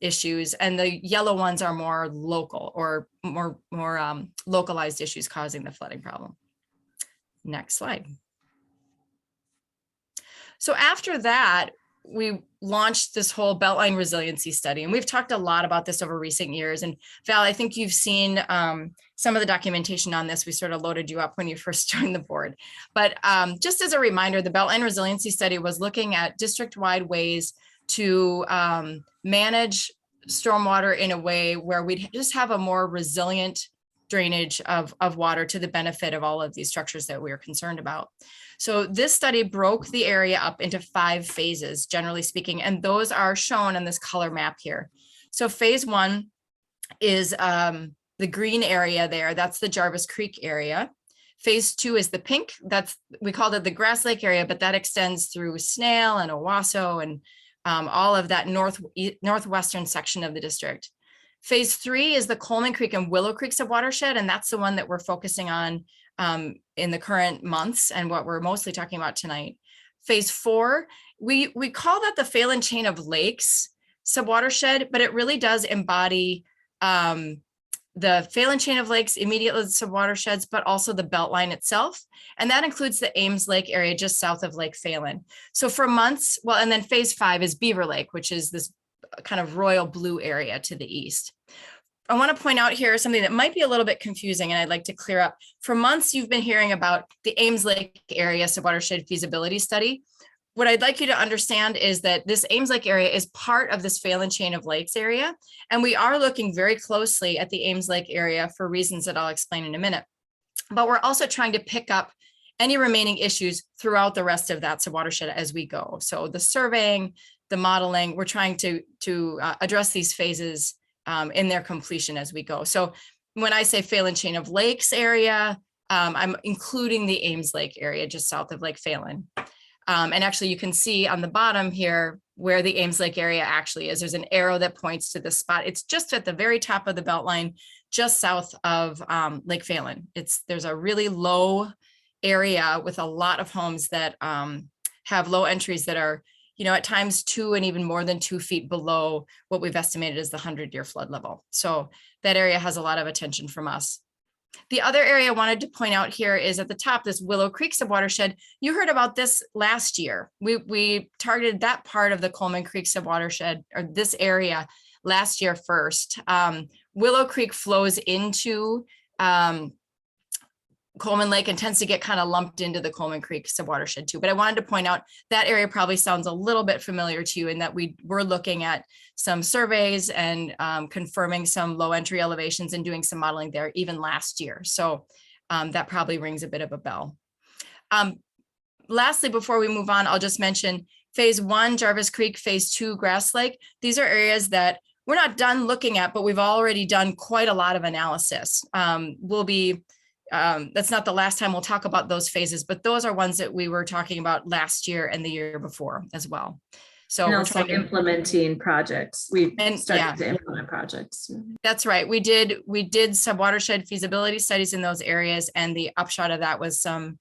issues, and the yellow ones are more local or more localized issues causing the flooding problem. Next slide. So after that, we launched this whole Beltline resiliency study, and we've talked a lot about this over recent years. And Val, I think you've seen some of the documentation on this. We sort of loaded you up when you first joined the board. But just as a reminder, the Beltline resiliency study was looking at district-wide ways to manage stormwater in a way where we'd just have a more resilient drainage of water to the benefit of all of these structures that we are concerned about. So this study broke the area up into 5 phases, generally speaking, and those are shown on this color map here. So phase 1 is the green area there, that's the Jarvis Creek area. Phase 2 is the pink, we called it the Grass Lake area, but that extends through Snail and Owasso and all of that northwestern section of the district. Phase 3 is the Coleman Creek and Willow Creek subwatershed, and that's the one that we're focusing on in the current months and what we're mostly talking about tonight. Phase 4, we call that the Phelan Chain of Lakes subwatershed, but it really does embody the Phelan Chain of Lakes immediate subwatersheds, but also the Beltline itself. And that includes the Ames Lake area just south of Lake Phelan. So for months, and then phase 5 is Beaver Lake, which is this kind of royal blue area to the east. I want to point out here something that might be a little bit confusing, and I'd like to clear up. For months, you've been hearing about the Ames Lake area subwatershed feasibility study. What I'd like you to understand is that this Ames Lake area is part of this Phelan Chain of Lakes area, and we are looking very closely at the Ames Lake area for reasons that I'll explain in a minute. But we're also trying to pick up any remaining issues throughout the rest of that subwatershed as we go. So the surveying, the modeling, we're trying to address these phases in their completion as we go. So when I say Phelan Chain of Lakes area, I'm including the Ames Lake area just south of Lake Phelan. And actually you can see on the bottom here where the Ames Lake area actually is. There's an arrow that points to this spot. It's just at the very top of the Beltline, just south of Lake Phelan. There's a really low area with a lot of homes that have low entries that are, at times 2 and even more than 2 feet below what we've estimated as the 100-year flood level. So that area has a lot of attention from us. The other area I wanted to point out here is at the top, this Willow Creek subwatershed. You heard about this last year. We targeted that part of the Coleman Creek subwatershed, or this area, last year first. Willow Creek flows into Coleman Lake and tends to get kind of lumped into the Coleman Creek subwatershed too. But I wanted to point out that area probably sounds a little bit familiar to you in that we were looking at some surveys and confirming some low entry elevations and doing some modeling there even last year. So that probably rings a bit of a bell. Lastly, before we move on, I'll just mention phase 1, Jarvis Creek, phase 2, Grass Lake. These are areas that we're not done looking at, but we've already done quite a lot of analysis. That's not the last time we'll talk about those phases, but those are ones that we were talking about last year and the year before as well. So and we're also trying to implementing projects. We started yeah, to implement projects. that's right. We did subwatershed feasibility studies in those areas, and the upshot of that was some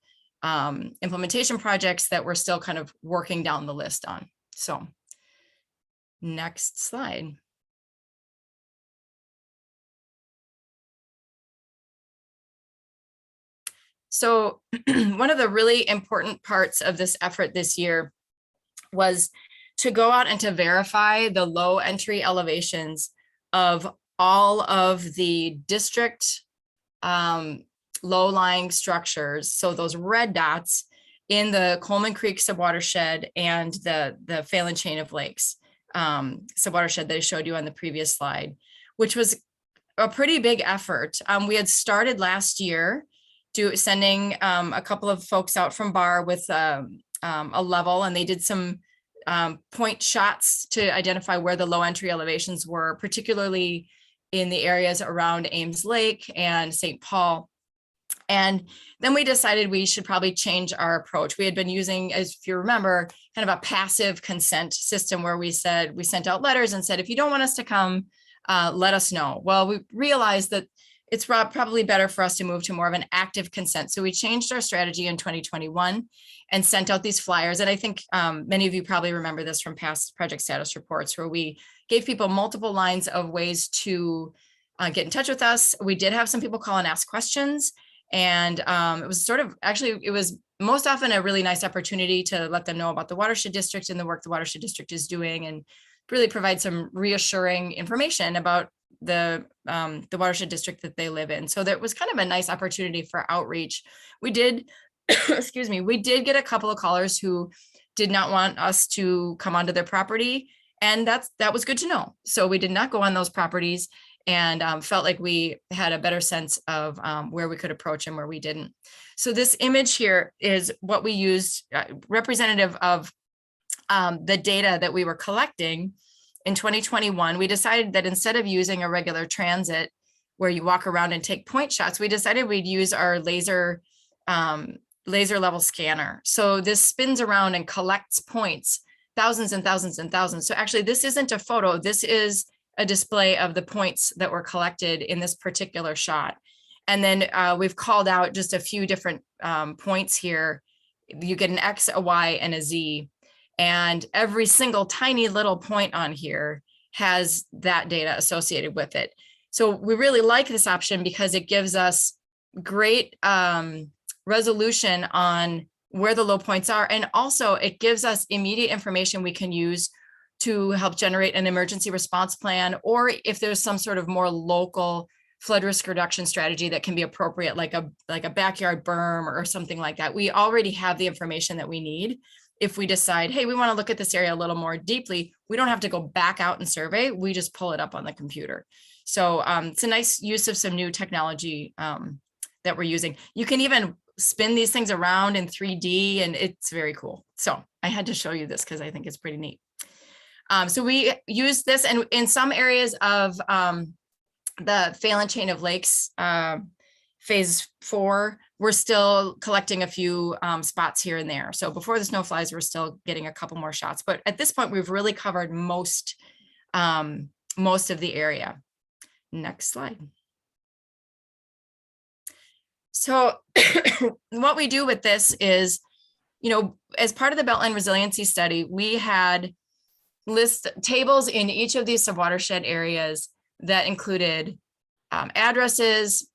implementation projects that we're still kind of working down the list on. So next slide. So one of the really important parts of this effort this year was to go out and to verify the low entry elevations of all of the district low-lying structures. So those red dots in the Coleman Creek subwatershed and the Phelan chain of lakes subwatershed that I showed you on the previous slide, which was a pretty big effort. We had started last year sending a couple of folks out from BAR with a level, and they did some point shots to identify where the low entry elevations were, particularly in the areas around Ames Lake and St. Paul. And then we decided we should probably change our approach. We had been using, as if you remember, kind of a passive consent system where we sent out letters and said, if you don't want us to come, let us know. Well, we realized that it's probably better for us to move to more of an active consent. So we changed our strategy in 2021 and sent out these flyers. And I think many of you probably remember this from past project status reports, where we gave people multiple lines of ways to get in touch with us. We did have some people call and ask questions. And it was most often a really nice opportunity to let them know about the watershed district and the work the watershed district is doing, and really provide some reassuring information about the watershed district that they live in. So that was kind of a nice opportunity for outreach. We did, excuse me, we did get a couple of callers who did not want us to come onto their property, and that was good to know. So we did not go on those properties, and felt like we had a better sense of where we could approach and where we didn't. So this image here is what we used, representative of the data that we were collecting in 2021. We decided that instead of using a regular transit where you walk around and take point shots, we decided we'd use our laser level scanner. So this spins around and collects points, thousands and thousands and thousands. So actually this isn't a photo, this is a display of the points that were collected in this particular shot. And then we've called out just a few different points here. You get an X, a Y, and a Z. And every single tiny little point on here has that data associated with it. So we really like this option because it gives us great resolution on where the low points are. And also it gives us immediate information we can use to help generate an emergency response plan, or if there's some sort of more local flood risk reduction strategy that can be appropriate, like a backyard berm or something like that. We already have the information that we need. If we decide, hey, we want to look at this area a little more deeply, we don't have to go back out and survey. We just pull it up on the computer. So it's a nice use of some new technology that we're using. You can even spin these things around in 3D, and it's very cool. So I had to show you this because I think it's pretty neat. So we use this, and in some areas of the Phelan chain of lakes, phase 4, we're still collecting a few spots here and there. So before the snow flies, we're still getting a couple more shots. But at this point, we've really covered most of the area. Next slide. So what we do with this is, as part of the Beltline Resiliency Study, we had tables in each of these subwatershed areas that included addresses,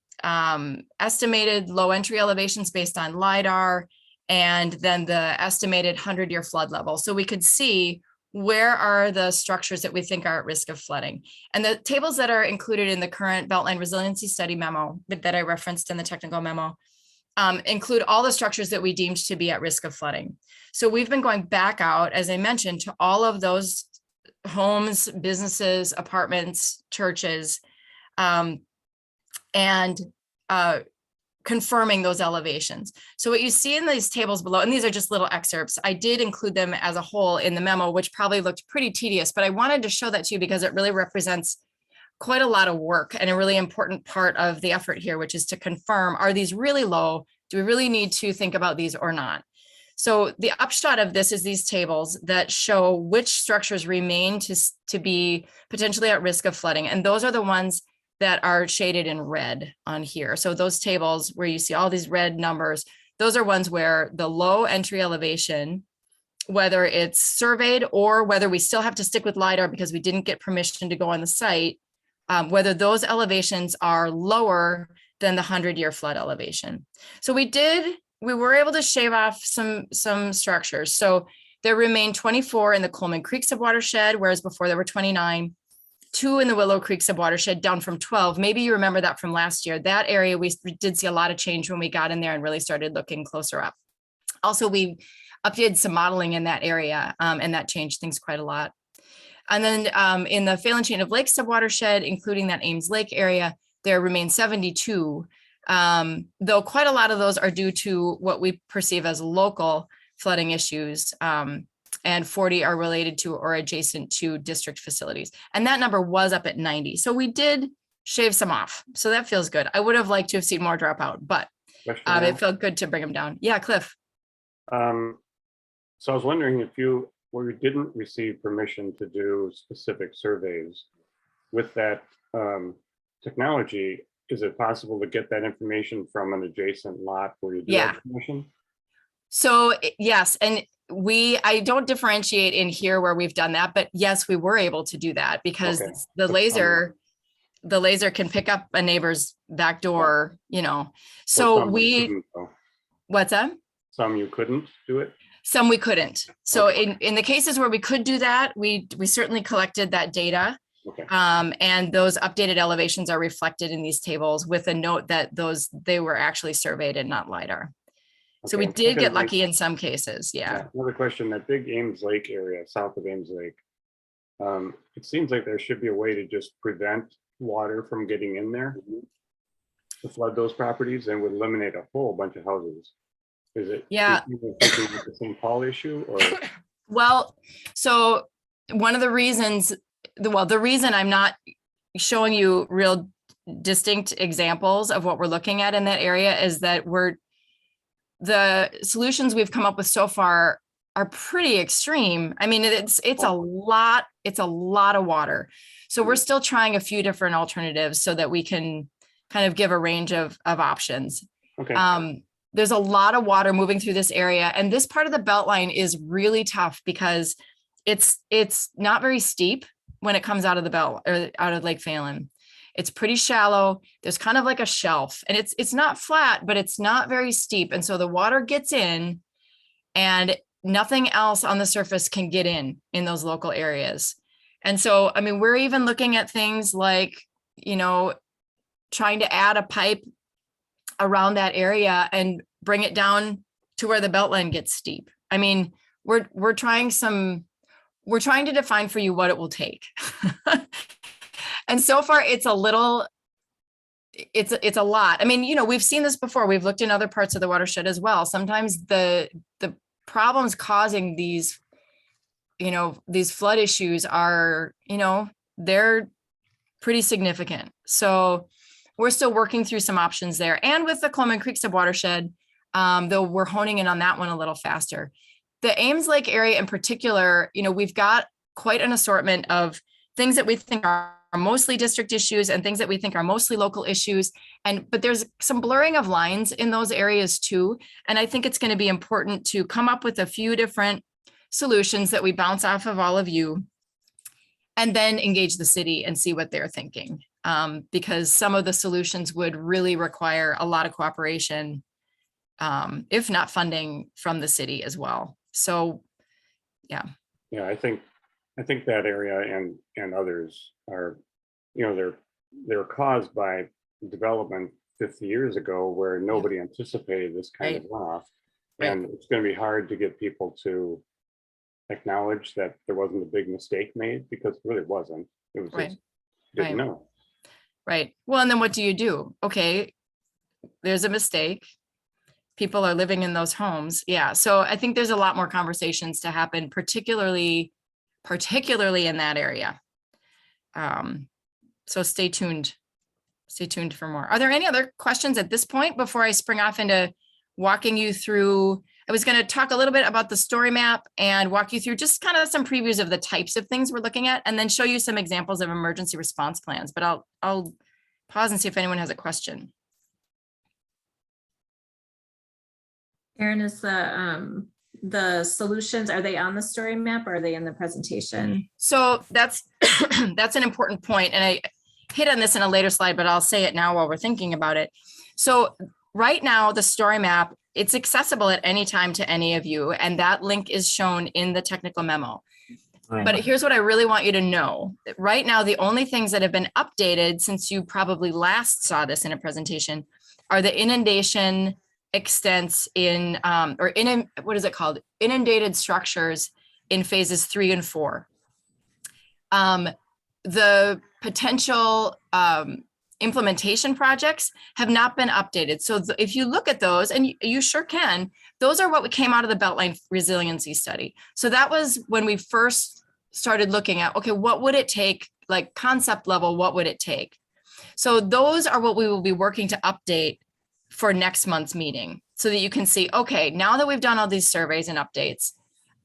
estimated low entry elevations based on LIDAR, and then the estimated 100-year flood level. So we could see where are the structures that we think are at risk of flooding? And the tables that are included in the current Beltline Resiliency Study memo that I referenced in the technical memo include all the structures that we deemed to be at risk of flooding. So we've been going back out, as I mentioned, to all of those homes, businesses, apartments, churches, and confirming those elevations. So what you see in these tables below, and these are just little excerpts, I did include them as a whole in the memo, which probably looked pretty tedious, but I wanted to show that to you because it really represents quite a lot of work and a really important part of the effort here, which is to confirm, are these really low? Do we really need to think about these or not? So the upshot of this is these tables that show which structures remain to be potentially at risk of flooding. And those are the ones that are shaded in red on here. So those tables where you see all these red numbers, those are ones where the low entry elevation, whether it's surveyed or whether we still have to stick with LiDAR because we didn't get permission to go on the site, whether those elevations are lower than the 100-year flood elevation. So we were able to shave off some structures. So there remain 24 in the Coleman Creek subwatershed, whereas before there were 29. 2 in the Willow Creek subwatershed, down from 12. Maybe you remember that from last year. That area, we did see a lot of change when we got in there and really started looking closer up. Also, we updated some modeling in that area, and that changed things quite a lot. And then in the Phelan Chain of Lakes subwatershed, including that Ames Lake area, there remain 72, though quite a lot of those are due to what we perceive as local flooding issues. And 40 are related to or adjacent to district facilities. And that number was up at 90. So we did shave some off. So that feels good. I would have liked to have seen more drop out, but it felt good to bring them down. Yeah, Cliff. So I was wondering if you didn't receive permission to do specific surveys with that technology, is it possible to get that information from an adjacent lot where you do have permission? So yes, and I don't differentiate in here where we've done that, but yes, we were able to do that because the laser can pick up a neighbor's back door, So what's that? Some you couldn't do it? Some we couldn't. So in the cases where we could do that, we certainly collected that data. And those updated elevations are reflected in these tables with a note that they were actually surveyed and not LiDAR. So we did get lucky in some cases. Yeah. Another question, that big Ames Lake area, south of Ames Lake, it seems like there should be a way to just prevent water from getting in there to flood those properties and would eliminate a whole bunch of houses. Is it the St. Paul issue or? Well, so one of the reasons, the reason I'm not showing you real distinct examples of what we're looking at in that area is that the solutions we've come up with so far are pretty extreme. I mean, it's a lot of water. So we're still trying a few different alternatives so that we can kind of give a range of options. There's a lot of water moving through this area, and this part of the Beltline is really tough because it's not very steep when it comes out of the out of Lake Phelan. It's pretty shallow. There's kind of like a shelf, and it's not flat, but it's not very steep. And so the water gets in and nothing else on the surface can get in those local areas. And so, I mean, we're even looking at things like, trying to add a pipe around that area and bring it down to where the Beltline gets steep. I mean, we're trying to define for you what it will take. And so far it's a lot. I mean, we've seen this before. We've looked in other parts of the watershed as well. Sometimes the problems causing these flood issues are, they're pretty significant. So we're still working through some options there. And with the Coleman Creek subwatershed, though we're honing in on that one a little faster. The Ames Lake area in particular, we've got quite an assortment of things that we think are mostly district issues and things that we think are mostly local issues. But there's some blurring of lines in those areas too. And I think it's going to be important to come up with a few different solutions that we bounce off of all of you and then engage the city and see what they're thinking. Because some of the solutions would really require a lot of cooperation, if not funding from the city as well. So, yeah. Yeah, I think I think that area and others are, you know, they're caused by development 50 years ago where nobody anticipated this kind of runoff. And it's going to be hard to get people to acknowledge that there wasn't a big mistake made, because it really wasn't. It was just didn't know. Right. Well, and then what do? Okay, there's a mistake. People are living in those homes. Yeah. So I think there's a lot more conversations to happen, particularly in that area. So stay tuned. Stay tuned for more. Are there any other questions at this point before I spring off into walking you through? I was going to talk a little bit about the story map and walk you through just kind of some previews of the types of things we're looking at, and then show you some examples of emergency response plans. But I'll pause and see if anyone has a question. Erin, is the solutions, are they on the story map or are they in the presentation? So that's that's an important point, and I hit on this in a later slide, but I'll say it now while we're thinking about it. So right now, the story map, it's accessible at any time to any of you, and that link is shown in the technical memo. But here's what I really want you to know. Right now, the only things that have been updated since you probably last saw this in a presentation are the inundation extents in, what is it called? Inundated structures in phases 3 and 4. The potential implementation projects have not been updated. So if you look at those, and you sure can, those are what came out of the Beltline resiliency study. So that was when we first started looking at, okay, what would it take, like concept level, what would it take? So those are what we will be working to update for next month's meeting, so that you can see, okay, now that we've done all these surveys and updates,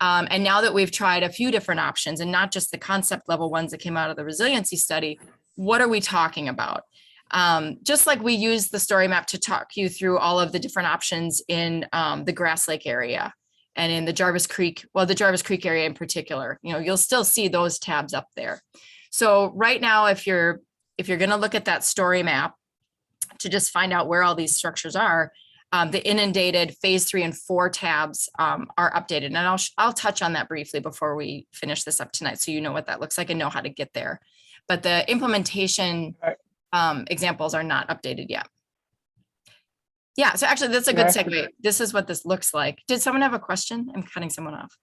and now that we've tried a few different options and not just the concept level ones that came out of the resiliency study, what are we talking about? Just like we use the story map to talk you through all of the different options in the Grass Lake area and in the Jarvis Creek, well, the Jarvis Creek area in particular, you know, you'll still see those tabs up there. So right now, if you're going to look at that story map to just find out where all these structures are, the inundated phase 3 and 4 tabs are updated. And I'll touch on that briefly before we finish this up tonight, so you know what that looks like and know how to get there. But the implementation examples are not updated yet. Yeah, so actually that's a good segue. This is what this looks like. Did someone have a question? I'm cutting someone off.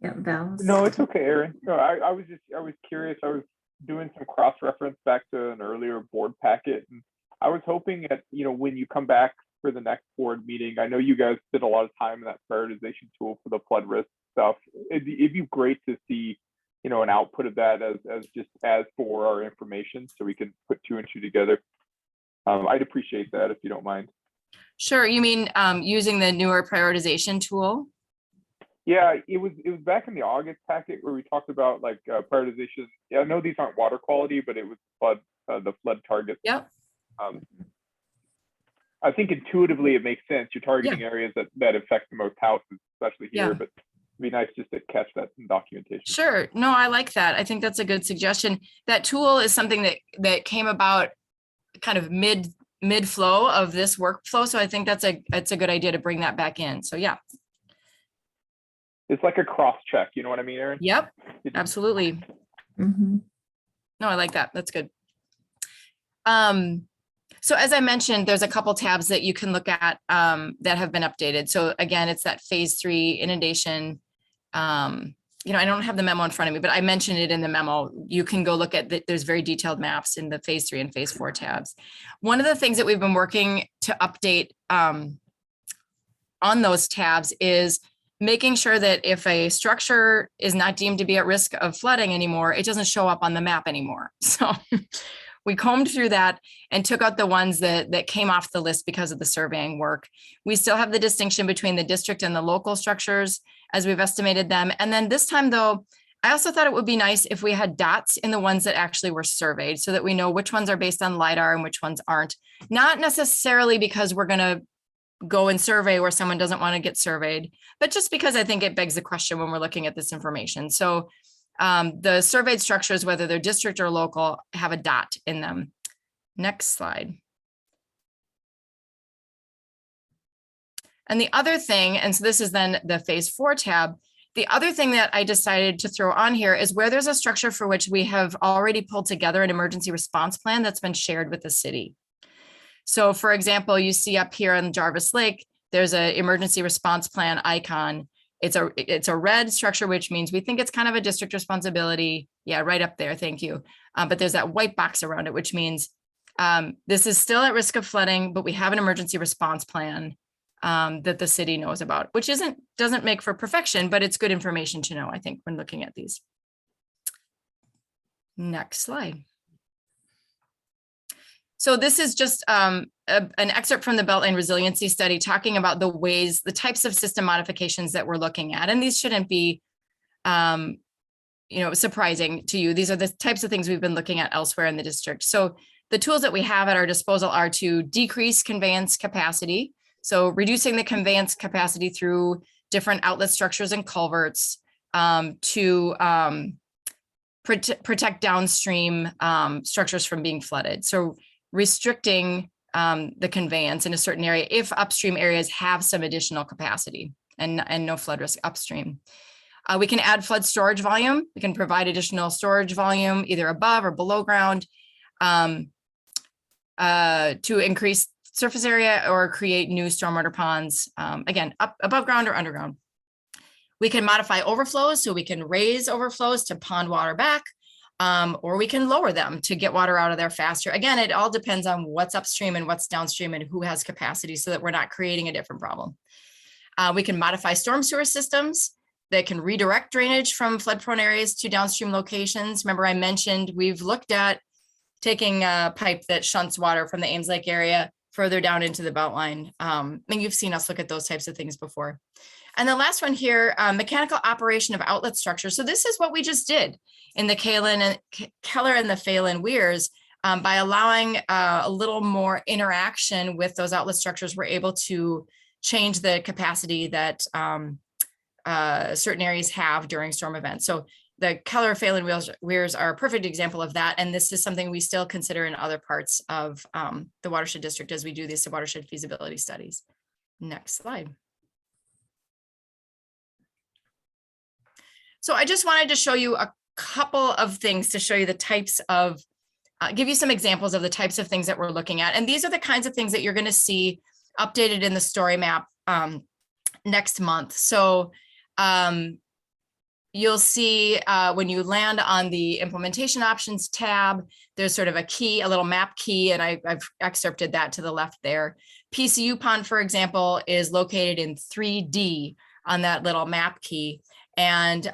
Yeah, Val. No, it's okay, Erin. No, I was curious. I was doing some cross-reference back to an earlier board packet, and I was hoping that, you know, when you come back for the next board meeting, I know you guys did a lot of time in that prioritization tool for the flood risk stuff. It'd be great to see, you know, an output of that as for our information, so we can put 2 and 2 together. I'd appreciate that if you don't mind. Sure. You mean using the newer prioritization tool? Yeah, it was back in the August packet where we talked about like prioritization. Yeah, I know these aren't water quality, but it was the flood targets. Yep. I think intuitively it makes sense. You're targeting areas that affect the most houses, especially here, but it'd be nice just to catch that in documentation. Sure. No, I like that. I think that's a good suggestion. That tool is something that came about kind of mid flow of this workflow. So I think that's a good idea to bring that back in. So yeah. It's like a cross check. You know what I mean, Erin? Yep, absolutely. Mm-hmm. No, I like that. That's good. So as I mentioned, there's a couple tabs that you can look at that have been updated. So again, it's that phase 3 inundation. You know, I don't have the memo in front of me, but I mentioned it in the memo. You can go look at there's very detailed maps in the phase 3 and phase 4 tabs. One of the things that we've been working to update on those tabs is making sure that if a structure is not deemed to be at risk of flooding anymore, it doesn't show up on the map anymore. So we combed through that and took out the ones that came off the list because of the surveying work. We still have the distinction between the district and the local structures as we've estimated them. And then this time though, I also thought it would be nice if we had dots in the ones that actually were surveyed so that we know which ones are based on LiDAR and which ones aren't. Not necessarily because we're gonna go and survey where someone doesn't want to get surveyed, but just because I think it begs the question when we're looking at this information. So the surveyed structures, whether they're district or local, have a dot in them. Next slide. And the other thing, and so this is then the phase 4 tab, The other thing that I decided to throw on here is where there's a structure for which we have already pulled together an emergency response plan that's been shared with the city. So for example, you see up here on Jarvis Lake, there's an emergency response plan icon. It's a red structure, which means we think it's kind of a district responsibility. Yeah, right up there, thank you. But there's that white box around it, which means this is still at risk of flooding, but we have an emergency response plan that the city knows about, which doesn't make for perfection, but it's good information to know, I think, when looking at these. Next slide. So this is just an excerpt from the Beltline Resiliency study talking about the types of system modifications that we're looking at. And these shouldn't be surprising to you. These are the types of things we've been looking at elsewhere in the district. So the tools that we have at our disposal are to decrease conveyance capacity. So reducing the conveyance capacity through different outlet structures and culverts to protect downstream structures from being flooded. So restricting the conveyance in a certain area if upstream areas have some additional capacity and no flood risk upstream. We can add flood storage volume. We can provide additional storage volume either above or below ground to increase surface area or create new stormwater ponds, again, above ground or underground. We can modify overflows, so we can raise overflows to pond water back, or we can lower them to get water out of there faster. Again, it all depends on what's upstream and what's downstream and who has capacity so that we're not creating a different problem. We can modify storm sewer systems that can redirect drainage from flood-prone areas to downstream locations. Remember, I mentioned we've looked at taking a pipe that shunts water from the Ames Lake area further down into the Beltline. And you've seen us look at those types of things before. And the last one here, mechanical operation of outlet structures. So this is what we just did in the Keller and the Phelan weirs. By allowing a little more interaction with those outlet structures, we're able to change the capacity that certain areas have during storm events. So the Keller Phelan weirs are a perfect example of that. And this is something we still consider in other parts of the watershed district as we do these watershed feasibility studies. Next slide. So I just wanted to show you a couple of things to show you the types of, give you some examples of the types of things that we're looking at. And these are the kinds of things that you're going to see updated in the story map next month. So you'll see when you land on the implementation options tab, there's sort of a key, a little map key, and I've excerpted that to the left there. PCU pond, for example, is located in 3D on that little map key. And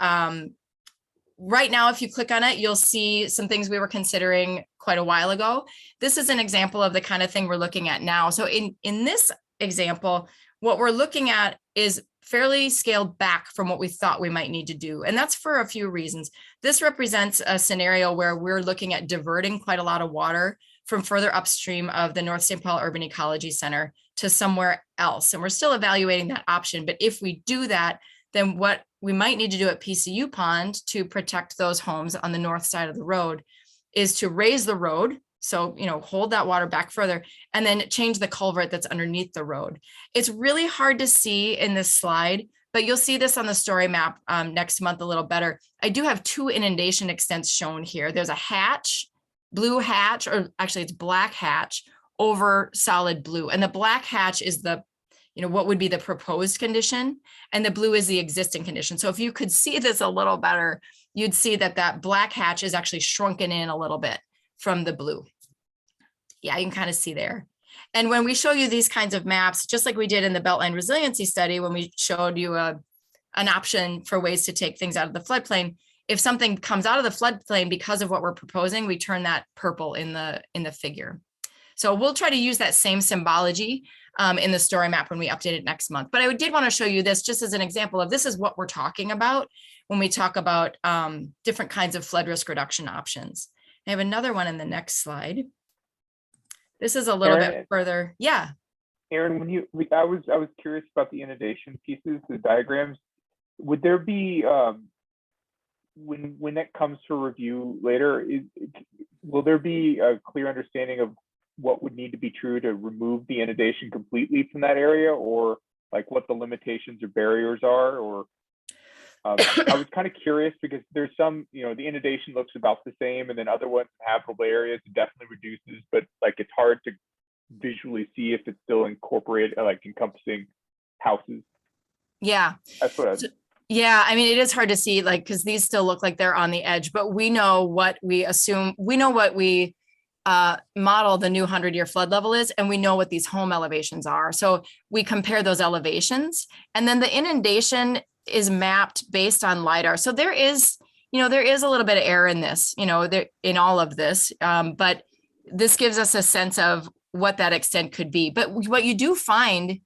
right now, if you click on it, you'll see some things we were considering quite a while ago. This is an example of the kind of thing we're looking at now. So in this example, what we're looking at is fairly scaled back from what we thought we might need to do. And that's for a few reasons. This represents a scenario where we're looking at diverting quite a lot of water from further upstream of the North St. Paul Urban Ecology Center to somewhere else. And we're still evaluating that option. But if we do that, then what we might need to do at PCU Pond to protect those homes on the north side of the road is to raise the road. So, hold that water back further and then change the culvert that's underneath the road. It's really hard to see in this slide, but you'll see this on the story map next month a little better. I do have 2 inundation extents shown here. There's a hatch, blue hatch, or actually it's black hatch over solid blue. And the black hatch is the what would be the proposed condition, and the blue is the existing condition. So if you could see this a little better, you'd see that that black hatch is actually shrunken in a little bit from the blue. Yeah, you can kind of see there. And when we show you these kinds of maps, just like we did in the Beltline Resiliency study, when we showed you an option for ways to take things out of the floodplain, if something comes out of the floodplain because of what we're proposing, we turn that purple in the figure. So we'll try to use that same symbology in the story map when we update it next month. But I did want to show you this just as an example of this is what we're talking about when we talk about different kinds of flood risk reduction options. I have another one in the next slide. This is a little bit further. Yeah. Aaron, I was curious about the inundation pieces, the diagrams. Would there be when that comes for review later, will there be a clear understanding of what would need to be true to remove the inundation completely from that area, or like what the limitations or barriers are, or? I was kind of curious because there's some, you know, the inundation looks about the same, and then other ones in habitable areas it definitely reduces, but like it's hard to visually see if it's still incorporated, like encompassing houses. Yeah. That's what I was. So- yeah, I mean, it is hard to see, like, because these still look like they're on the edge, but we know what we assume, we know what we model the new 100-year flood level is, and we know what these home elevations are. So we compare those elevations, and then the inundation is mapped based on LiDAR. So there is, you know, there is a little bit of error in this, you know, there, in all of this, but this gives us a sense of what that extent could be. But what you do find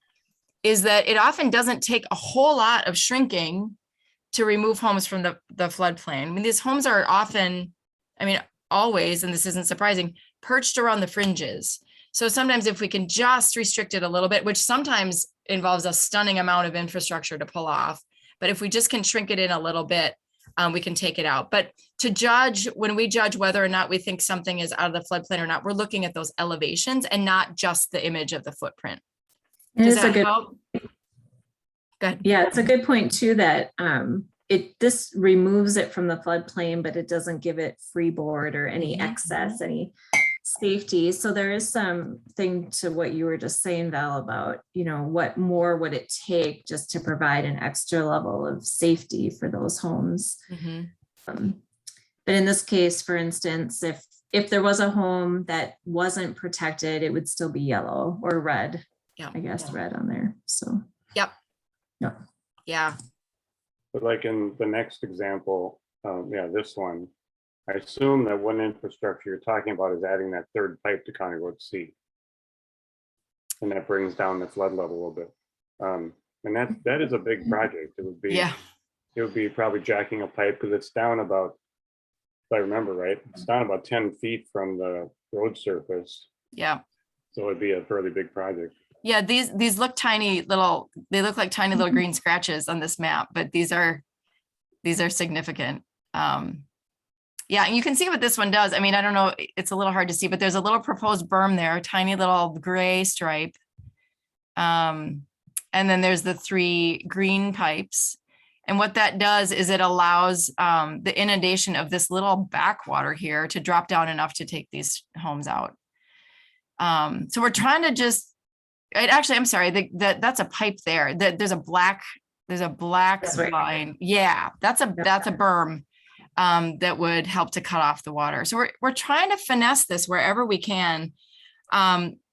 is that it often doesn't take a whole lot of shrinking to remove homes from the floodplain. I mean, these homes are often, I mean, always, and this isn't surprising, perched around the fringes. So sometimes if we can just restrict it a little bit, which sometimes involves a stunning amount of infrastructure to pull off, but if we just can shrink it in a little bit, we can take it out. But to judge, when we judge whether or not we think something is out of the floodplain or not, we're looking at those elevations and not just the image of the footprint. Does that help? Go ahead. Yeah, it's a good point too, that this removes it from the floodplain, but it doesn't give it freeboard or any excess, any safety. So there is something to what you were just saying, Val, about, you know, what more would it take just to provide an extra level of safety for those homes. But in this case, for instance, if there was a home that wasn't protected, it would still be yellow or red. Yeah, I guess red on there. So yeah. But like in the next example, yeah, this one, I assume that one infrastructure you're talking about is adding that third pipe to County Road C. And that brings down the flood level a little bit. And that is a big project. It would be probably jacking a pipe because it's down about, if I remember right, it's down about 10 feet from the road surface. Yeah. So it'd be a fairly big project. Yeah, these look tiny little, they look like tiny little green scratches on this map, but these are significant. Yeah, and you can see what this one does. I mean, I don't know, it's a little hard to see, but there's a little proposed berm there, a tiny little gray stripe. And then there's the 3 green pipes. And what that does is it allows the inundation of this little backwater here to drop down enough to take these homes out. So we're trying to just, actually, I'm sorry, that's a pipe there. There's a black line. Yeah, that's a berm that would help to cut off the water. So we're trying to finesse this wherever we can.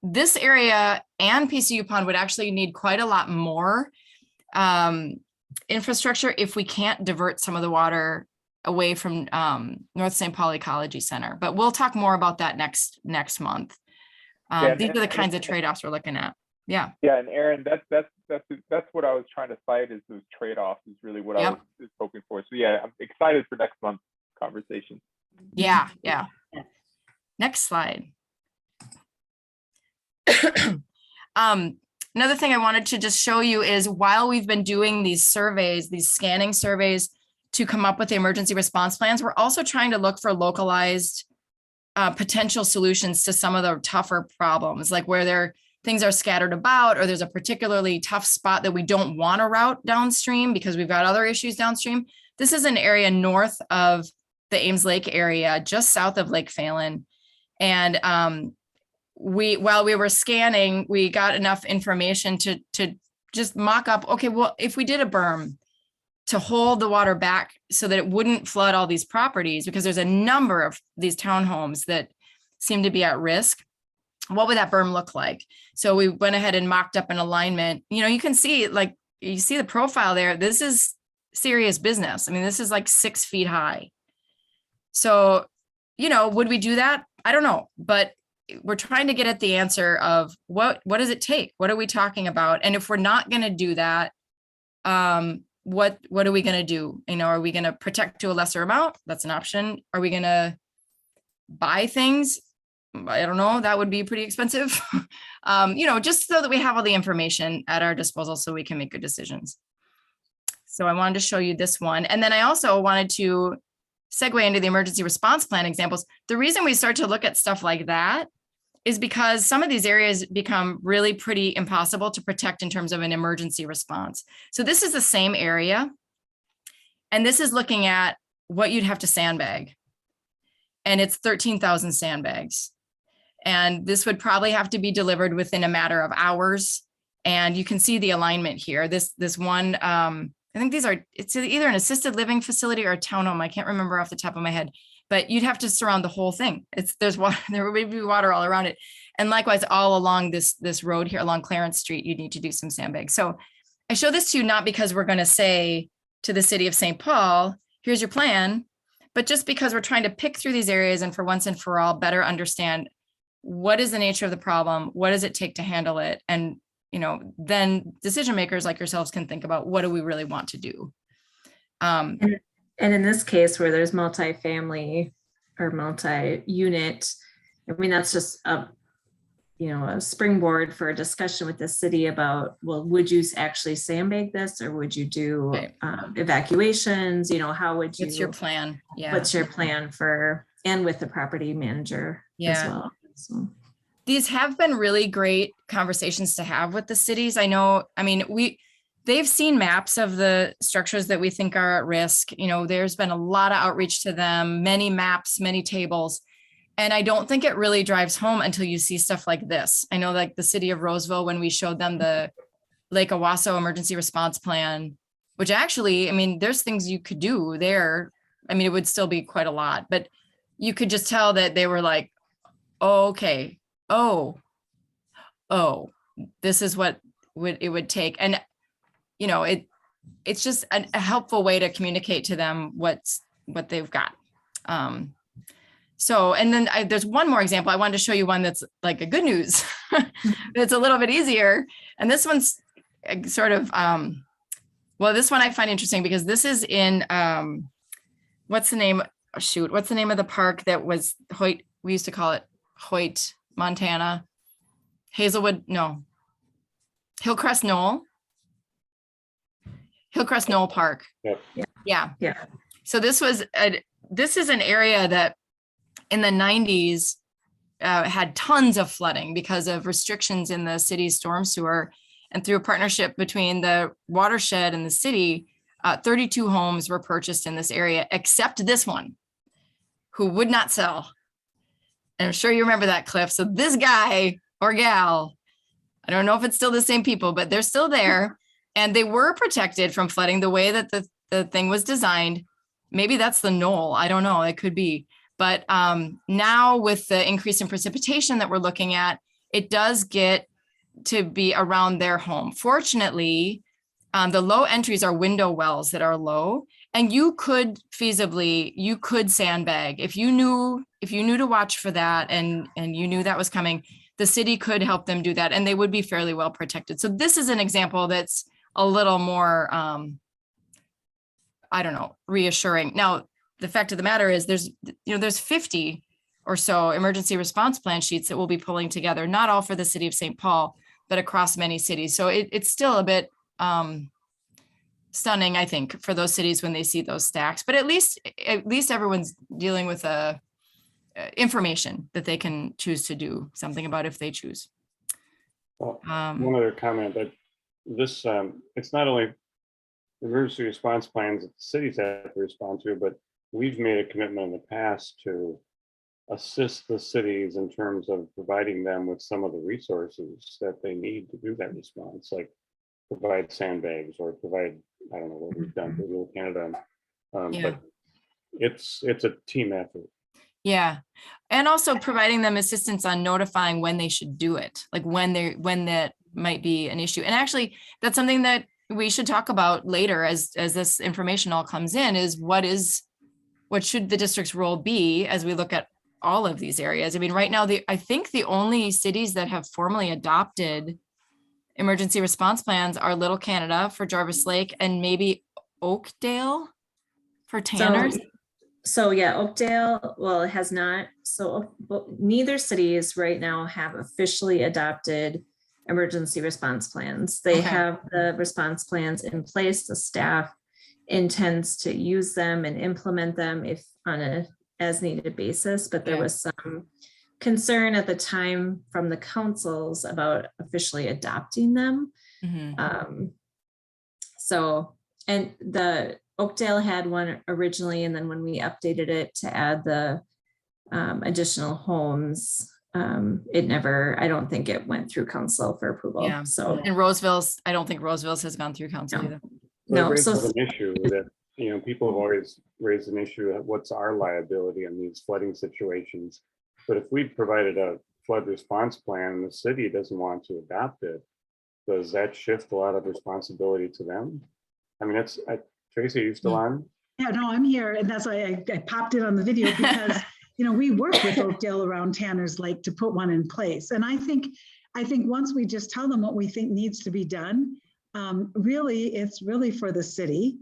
This area and PCU Pond would actually need quite a lot more infrastructure if we can't divert some of the water away from North St. Paul Ecology Center. But we'll talk more about that next month. These are the kinds of trade-offs we're looking at. Yeah. Yeah, and Aaron, that's what I was trying to cite, is those trade-offs is really what I was hoping for. So yeah, I'm excited for next month's conversation. Yeah. Next slide. Another thing I wanted to just show you is, while we've been doing these surveys, these scanning surveys to come up with the emergency response plans, we're also trying to look for localized potential solutions to some of the tougher problems, like where things are scattered about, or there's a particularly tough spot that we don't want to route downstream because we've got other issues downstream. This is an area north of the Ames Lake area, just south of Lake Phelan. And while we were scanning, we got enough information to just mock up, okay, well, if we did a berm to hold the water back so that it wouldn't flood all these properties, because there's a number of these townhomes that seem to be at risk, what would that berm look like? So we went ahead and mocked up an alignment. You know, you can see, like, you see the profile there. This is serious business. I mean, this is like 6 feet high. So, you know, would we do that? I don't know, but we're trying to get at the answer of what does it take? What are we talking about? And if we're not going to do that, what are we going to do? You know, are we going to protect to a lesser amount? That's an option. Are we going to buy things? I don't know. That would be pretty expensive. You know, just so that we have all the information at our disposal so we can make good decisions. So I wanted to show you this one. And then I also wanted to segue into the emergency response plan examples. The reason we start to look at stuff like that is because some of these areas become really pretty impossible to protect in terms of an emergency response. So this is the same area. And this is looking at what you'd have to sandbag. And it's 13,000 sandbags. And this would probably have to be delivered within a matter of hours. And you can see the alignment here. This one, I think it's either an assisted living facility or a townhome. I can't remember off the top of my head, but you'd have to surround the whole thing. There's water, there would be water all around it. And likewise, all along this road here along Clarence Street, you need to do some sandbags. So I show this to you not because we're going to say to the city of St. Paul, here's your plan, but just because we're trying to pick through these areas and for once and for all, better understand what is the nature of the problem? What does it take to handle it? And, then decision makers like yourselves can think about what do we really want to do? And in this case where there's multi-family or multi-unit, I mean, that's just a springboard for a discussion with the city about, well, would you actually sandbag this or would you do evacuations? How would you? What's your plan? Yeah. What's your plan and with the property manager as well? So. These have been really great conversations to have with the cities. They've seen maps of the structures that we think are at risk. There's been a lot of outreach to them, many maps, many tables. And I don't think it really drives home until you see stuff like this. I know like the city of Roseville, when we showed them the Lake Owasso emergency response plan, which actually, there's things you could do there. It would still be quite a lot, but you could just tell that they were like, oh, okay. Oh, this is what it would take. And, it's just a helpful way to communicate to them what they've got. And then there's one more example. I wanted to show you one that's like a good news. It's a little bit easier. And this one's sort of, this one I find interesting because this is in, what's the name of the park that was Hoyt? We used to call it Hoyt, Montana. Hillcrest Knoll Park. Yep. Yeah. So this is an area that in the 90s had tons of flooding because of restrictions in the city's storm sewer. And through a partnership between the watershed and the city, 32 homes were purchased in this area, except this one, who would not sell. And I'm sure you remember that, Cliff. So this guy or gal, I don't know if it's still the same people, but they're still there. And they were protected from flooding the way that the thing was designed. Maybe that's the knoll. I don't know. It could be. But now with the increase in precipitation that we're looking at, it does get to be around their home. Fortunately, the low entries are window wells that are low. And you could sandbag if you knew to watch for that and you knew that was coming, the city could help them do that and they would be fairly well protected. So this is an example that's a little more, reassuring. Now, the fact of the matter is there's 50 or so emergency response plan sheets that we'll be pulling together, not all for the city of St. Paul, but across many cities. So it's still a bit, stunning, I think, for those cities when they see those stacks, but at least everyone's dealing with information that they can choose to do something about if they choose. Well, one other comment that this, it's not only emergency response plans that the cities have to respond to, but we've made a commitment in the past to assist the cities in terms of providing them with some of the resources that they need to do that response, like provide sandbags or provide, I don't know what we've done for Little Canada. But it's a team effort. Yeah. And also providing them assistance on notifying when they should do it, like when that might be an issue. And actually that's something that we should talk about later as this information all comes in, is what should the district's role be as we look at all of these areas. Right now, I think the only cities that have formally adopted emergency response plans are Little Canada for Jarvis Lake and maybe Oakdale for Tanners. So yeah, Oakdale, well, it has not. So neither cities right now have officially adopted emergency response plans. They have the response plans in place. The staff intends to use them and implement them if on a as needed basis, but there was some concern at the time from the councils about officially adopting them. So, and the Oakdale had one originally, and then when we updated it to add the additional homes, it never, I don't think it went through council for approval. Yeah. So And Roseville's, I don't think Roseville's has gone through council No. either. Well, it no, raises so an issue that, people have always raised an issue of what's our liability in these flooding situations. But if we provided a flood response plan and the city doesn't want to adopt it, does that shift a lot of responsibility to them? I mean, Tracy, are you still on? Yeah, no, I'm here, and that's why I popped in on the video because we work with Oakdale around Tanner's Lake to put one in place, and I think once we just tell them what we think needs to be done, really, it's really for the city.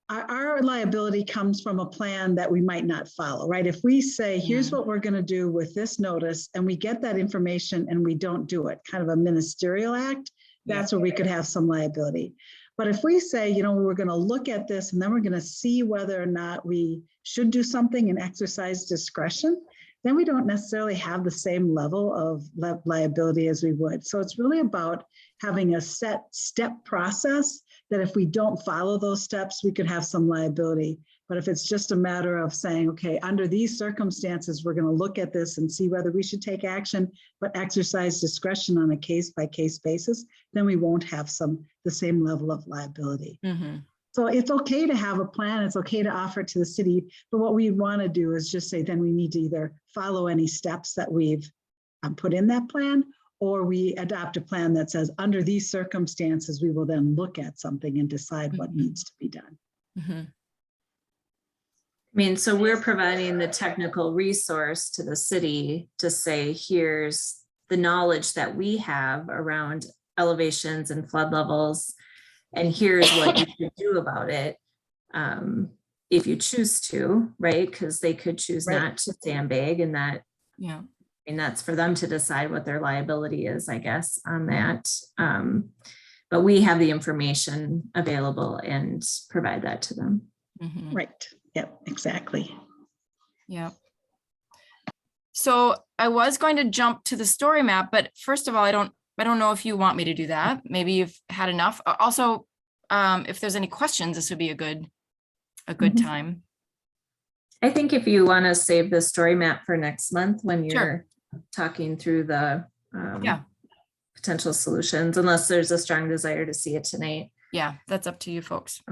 Our liability comes from a plan that we might not follow, right? If we say, here's what we're going to do with this notice, and we get that information and we don't do it, kind of a ministerial act, that's where we could have some liability. But if we say, we're going to look at this and then we're going to see whether or not we should do something and exercise discretion, then we don't necessarily have the same level of liability as we would. So it's really about having a set step process that if we don't follow those steps, we could have some liability. But if it's just a matter of saying, okay, under these circumstances, we're going to look at this and see whether we should take action, but exercise discretion on a case-by-case basis, then we won't have the same level of liability. Mm-hmm. So it's okay to have a plan, it's okay to offer it to the city, but what we want to do is just say, then we need to either follow any steps that we've put in that plan, or we adopt a plan that says, under these circumstances, we will then look at something and decide what needs to be done. Mm-hmm. I mean, so we're providing the technical resource to the city to say, here's the knowledge that we have around elevations and flood levels, and here's what you should do about it if you choose to, right? Because they could choose not to sandbag, and that, and that's for them to decide what their liability is, I guess, on that. But we have the information available and provide that to them. Mm-hmm. Right. Yep, exactly. Yeah. So I was going to jump to the story map, but first of all, I don't know if you want me to do that. Maybe you've had enough. Also, if there's any questions, this would be a good time. I think if you want to save the story map for next month when you're talking through the potential solutions, unless there's a strong desire to see it tonight. Yeah, that's up to you folks.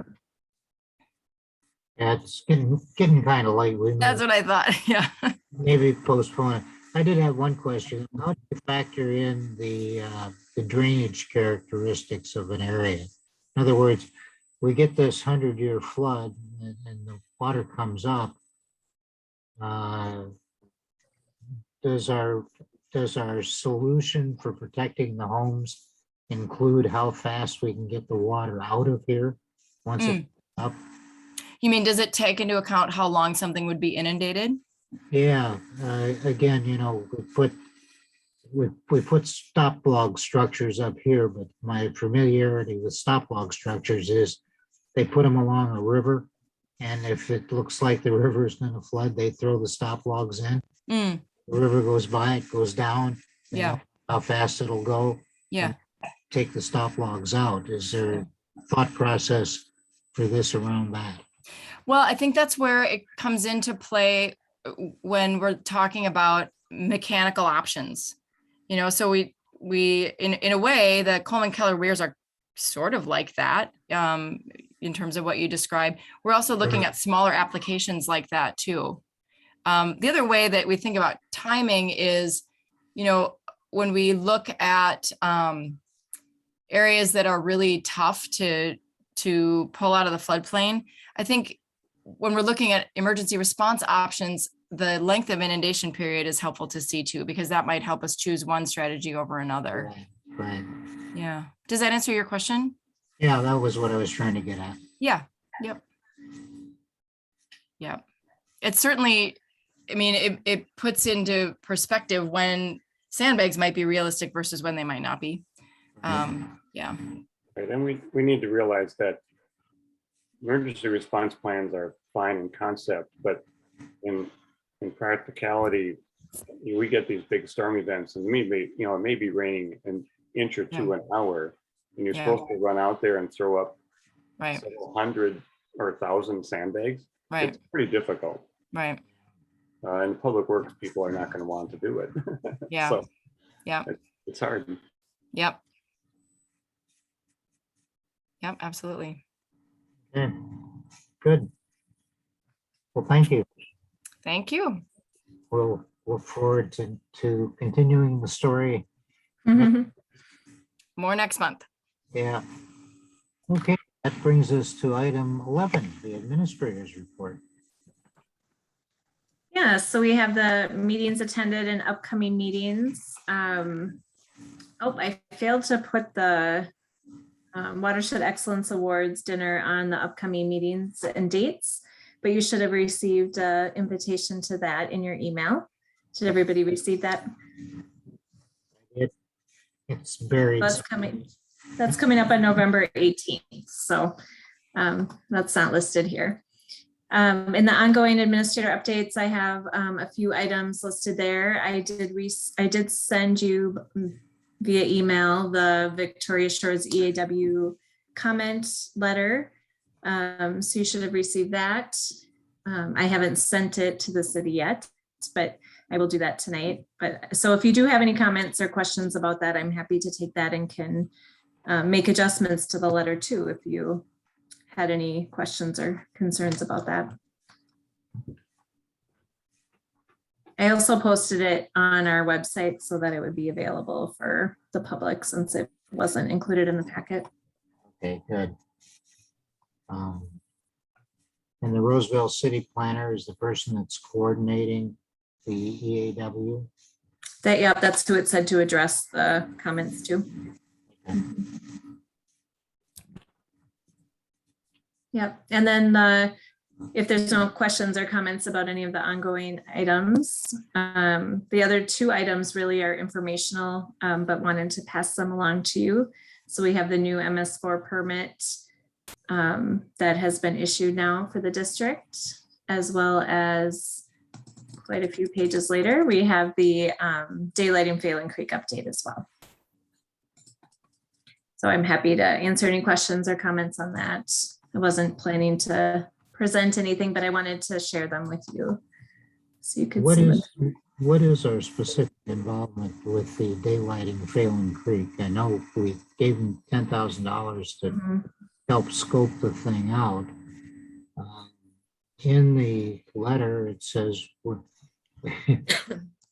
Yeah, it's getting kind of late. That's what I thought. Yeah. Maybe postpone it. I did have one question. How do you factor in the drainage characteristics of an area? In other words, we get this 100-year flood and the water comes up. Does our solution for protecting the homes include how fast we can get the water out of here once it's up? You mean, does it take into account how long something would be inundated? Yeah, again, we put stop log structures up here, but my familiarity with stop log structures is they put them along a river, and if it looks like the river is going to flood, they throw the stop logs in. The river goes by, it goes down. Yeah. How fast it'll go. Yeah. Take the stop logs out. Is there a thought process for this around that? Well, I think that's where it comes into play when we're talking about mechanical options. So we in a way, the Coleman Keller weirs are sort of like that in terms of what you described. We're also looking at smaller applications like that too. The other way that we think about timing is, when we look at areas that are really tough to pull out of the floodplain, I think when we're looking at emergency response options, the length of inundation period is helpful to see too, because that might help us choose one strategy over another. Right. Yeah. Does that answer your question? Yeah, that was what I was trying to get at. Yeah. Yep. Yeah. It's certainly, it puts into perspective when sandbags might be realistic versus when they might not be. Yeah. Right, and we need to realize that emergency response plans are fine in concept, but in practicality, we get these big storm events, and it may be raining an inch or two an hour, and you're supposed to run out there and throw up several hundred or 1,000 sandbags. Right, It's pretty difficult. right. And public works people are not going to want to do it. Yeah. So Yeah. it's hard. Yep. Yep, absolutely. Okay, good. Well, thank you. Thank you. We'll look forward to continuing the story. More next month. Yeah. Okay, that brings us to item 11, the administrator's report. Yeah, so we have the meetings attended and upcoming meetings. Oh, I failed to put the Watershed Excellence Awards dinner on the upcoming meetings and dates, but you should have received an invitation to that in your email. Did everybody receive that? It's buried. That's coming up on November 18th. So that's not listed here. In the ongoing administrator updates, I have a few items listed there. I did send you via email the Victoria Shores EAW comment letter. So you should have received that. I haven't sent it to the city yet, but I will do that tonight. But so if you do have any comments or questions about that, I'm happy to take that and can make adjustments to the letter too, if you had any questions or concerns about that. I also posted it on our website so that it would be available for the public since it wasn't included in the packet. Okay, good. And the Roseville City Planner is the person that's coordinating the EAW. That's who it said to address the comments to. Okay. Yep, and then if there's no questions or comments about any of the ongoing items, the other two items really are informational, but wanted to pass them along to you. So we have the new MS4 permit that has been issued now for the district, as well as quite a few pages later, we have the daylighting Phelan Creek update as well. So I'm happy to answer any questions or comments on that. I wasn't planning to present anything, but I wanted to share them with you so you could see. What is our specific involvement with the daylighting Phelan Creek? I know we gave them $10,000 to help scope the thing out. In the letter, it says,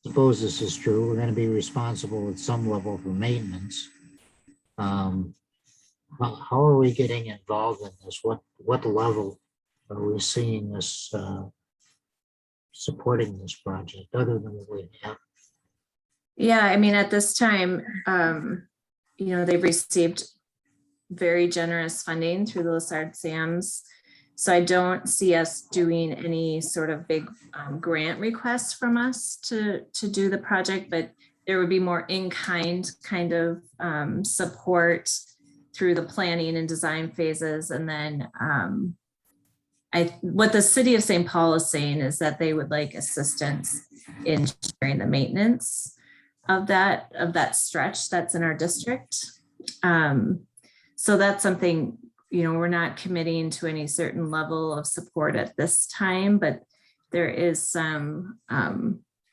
suppose this is true, we're going to be responsible at some level for maintenance. How are we getting involved in this? What level are we seeing this supporting this project other than what we have? Yeah, I mean, at this time, they've received very generous funding through the Lessard SAMs. So I don't see us doing any sort of big grant requests from us to do the project, but there would be more in-kind kind of support through the planning and design phases. And then what the city of St. Paul is saying is that they would like assistance in sharing the maintenance of that stretch that's in our district. So that's something, we're not committing to any certain level of support at this time, but there is some,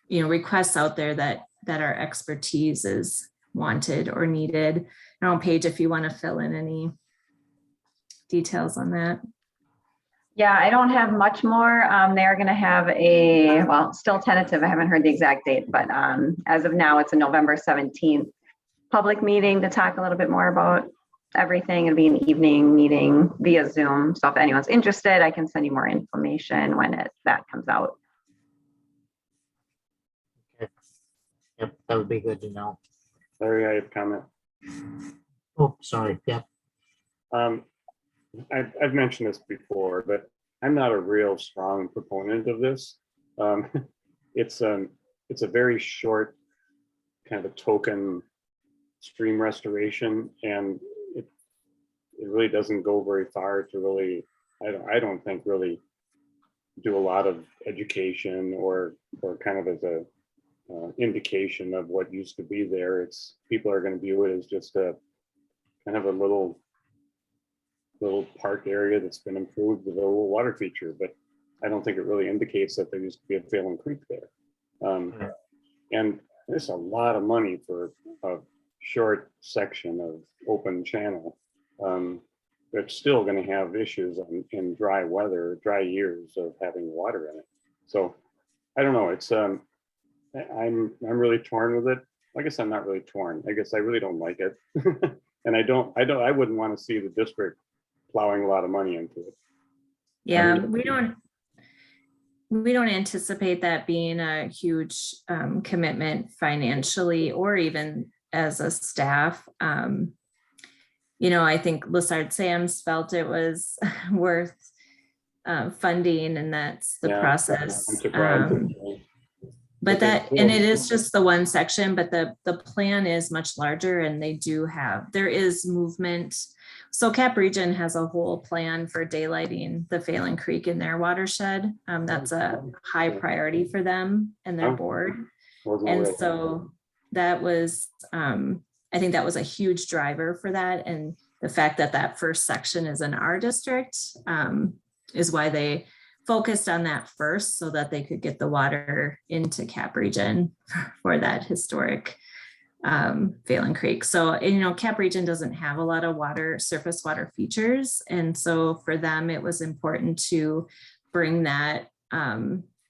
requests out there that our expertise is wanted or needed. I don't know, Paige, if you want to fill in any details on that. Yeah, I don't have much more. They're going to have still tentative. I haven't heard the exact date, but as of now, it's a November 17th public meeting to talk a little bit more about everything. It'll be an evening meeting via Zoom. So if anyone's interested, I can send you more information when that comes out. Okay. Yep, that would be good to know. Larry, I have a comment. Oh, sorry. Yep. I've mentioned this before, but I'm not a real strong proponent of this. It's a very short kind of a token stream restoration, and it really doesn't go very far to really, I don't think really do a lot of education or kind of as a indication of what used to be there. People are going to view it as just a kind of a little little park area that's been improved with a little water feature, but I don't think it really indicates that there used to be a failing creek there. And there's a lot of money for a short section of open channel. It's still going to have issues in dry weather, dry years of having water in it. So I don't know. It's I'm really torn with it. I guess I'm not really torn. I guess I really don't like it, and I wouldn't want to see the district plowing a lot of money into it. Yeah, we don't anticipate that being a huge commitment financially or even as a staff. You know, I think Lessard Sams felt it was worth funding, and that's the process. But that, and it is just the one section, but the plan is much larger, and there is movement. So Cap Region has a whole plan for daylighting the Phelan Creek in their watershed. That's a high priority for them and their board. And so that was, I think that was a huge driver for that. And the fact that that first section is in our district is why they focused on that first, so that they could get the water into Cap Region for that historic Phelan Creek. So, you know, Cap Region doesn't have a lot of surface water features. And so for them, it was important to bring that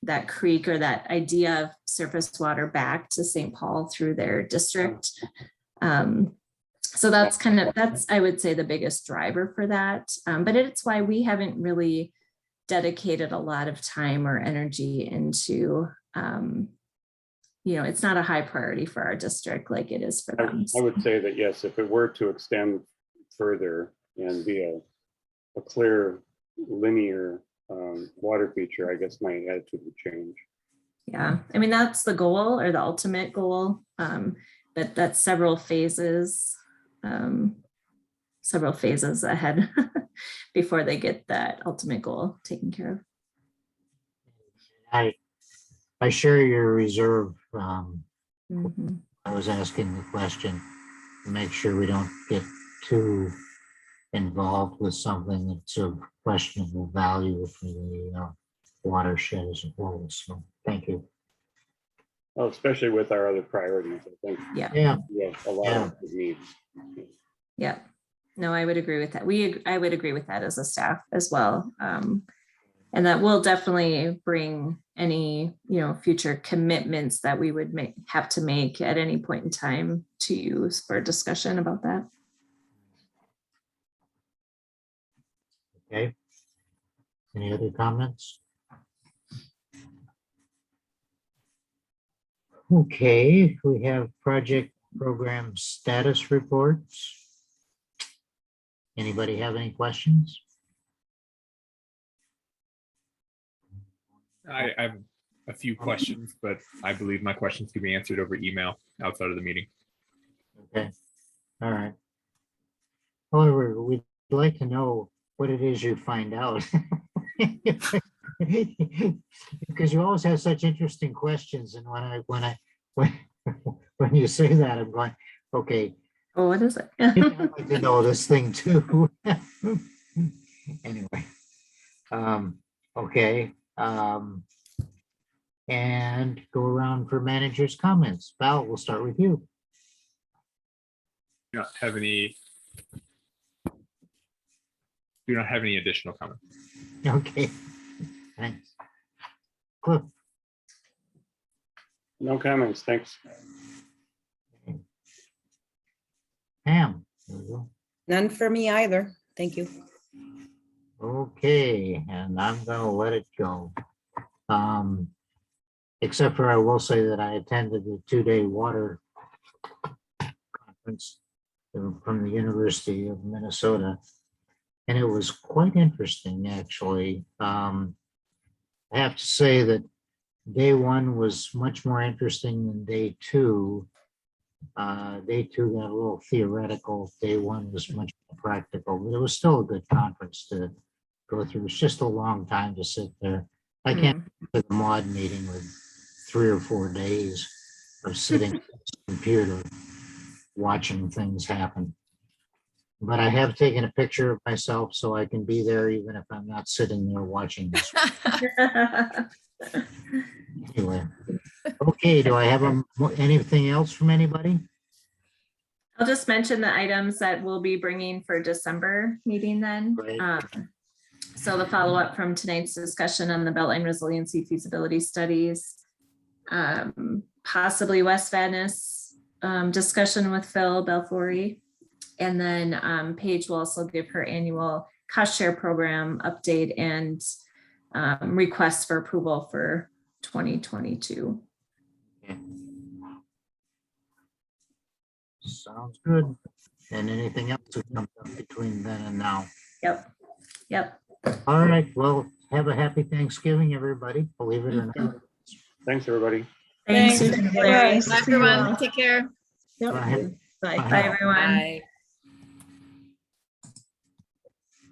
that creek, or that idea of surface water, back to St. Paul through their district. So that's I would say the biggest driver for that. But it's why we haven't really dedicated a lot of time or energy into, you know, it's not a high priority for our district like it is for them. I would say that, yes, if it were to extend further and be a clear, linear water feature, I guess my attitude would change. Yeah, I mean, that's the goal, or the ultimate goal, but that's several phases ahead before they get that ultimate goal taken care of. I share your reserve. Mhm. I was asking the question to make sure we don't get too involved with something that's of questionable value for the watershed as a whole. So thank you. Well, especially with our other priorities, I think. Yeah. We have a lot of needs. Yeah. No, I would agree with that. I would agree with that as a staff as well. And that will definitely bring any, you know, future commitments that we would have to make at any point in time to you for discussion about that. Okay. Any other comments? Okay, we have project program status reports. Anybody have any questions? I have a few questions, but I believe my questions can be answered over email outside of the meeting. Okay, all right. However, we'd like to know what it is you find out. Because you always have such interesting questions, and when you say that, I'm going, okay. Oh, what is it? I'd like to know this thing too. Anyway, okay. And go around for managers' comments. Val, we'll start with you. Do not have any additional comments. Okay, thanks. Cliff. No comments, thanks. Pam. There we go. None for me either. Thank you. Okay, and I'm gonna let it go. Except for I will say that I attended the 2-day water conference from the University of Minnesota, and it was quite interesting, actually. I have to say that day one was much more interesting than day two. Day two got a little theoretical. Day one was much more practical, but it was still a good conference to go through. It's just a long time to sit there. I can't do the mod meeting with 3 or 4 days of sitting at the computer watching things happen. But I have taken a picture of myself so I can be there even if I'm not sitting there watching this. Anyway, okay, do I have anything else from anybody? I'll just mention the items that we'll be bringing for December meeting then. Right. So the follow-up from tonight's discussion on the Beltline Resiliency Feasibility Studies, possibly West Venice discussion with Phil Belfori. And then Paige will also give her annual cost share program update and request for approval for 2022. Okay. Sounds good. And anything else that comes up between then and now? Yep. Yep. All right. Well, have a happy Thanksgiving, everybody. Believe it or not. Thanks, everybody. Thanks. Thanks. Larry. Bye, everyone. Take care. Yep. Bye. Bye. Bye, everyone. Bye.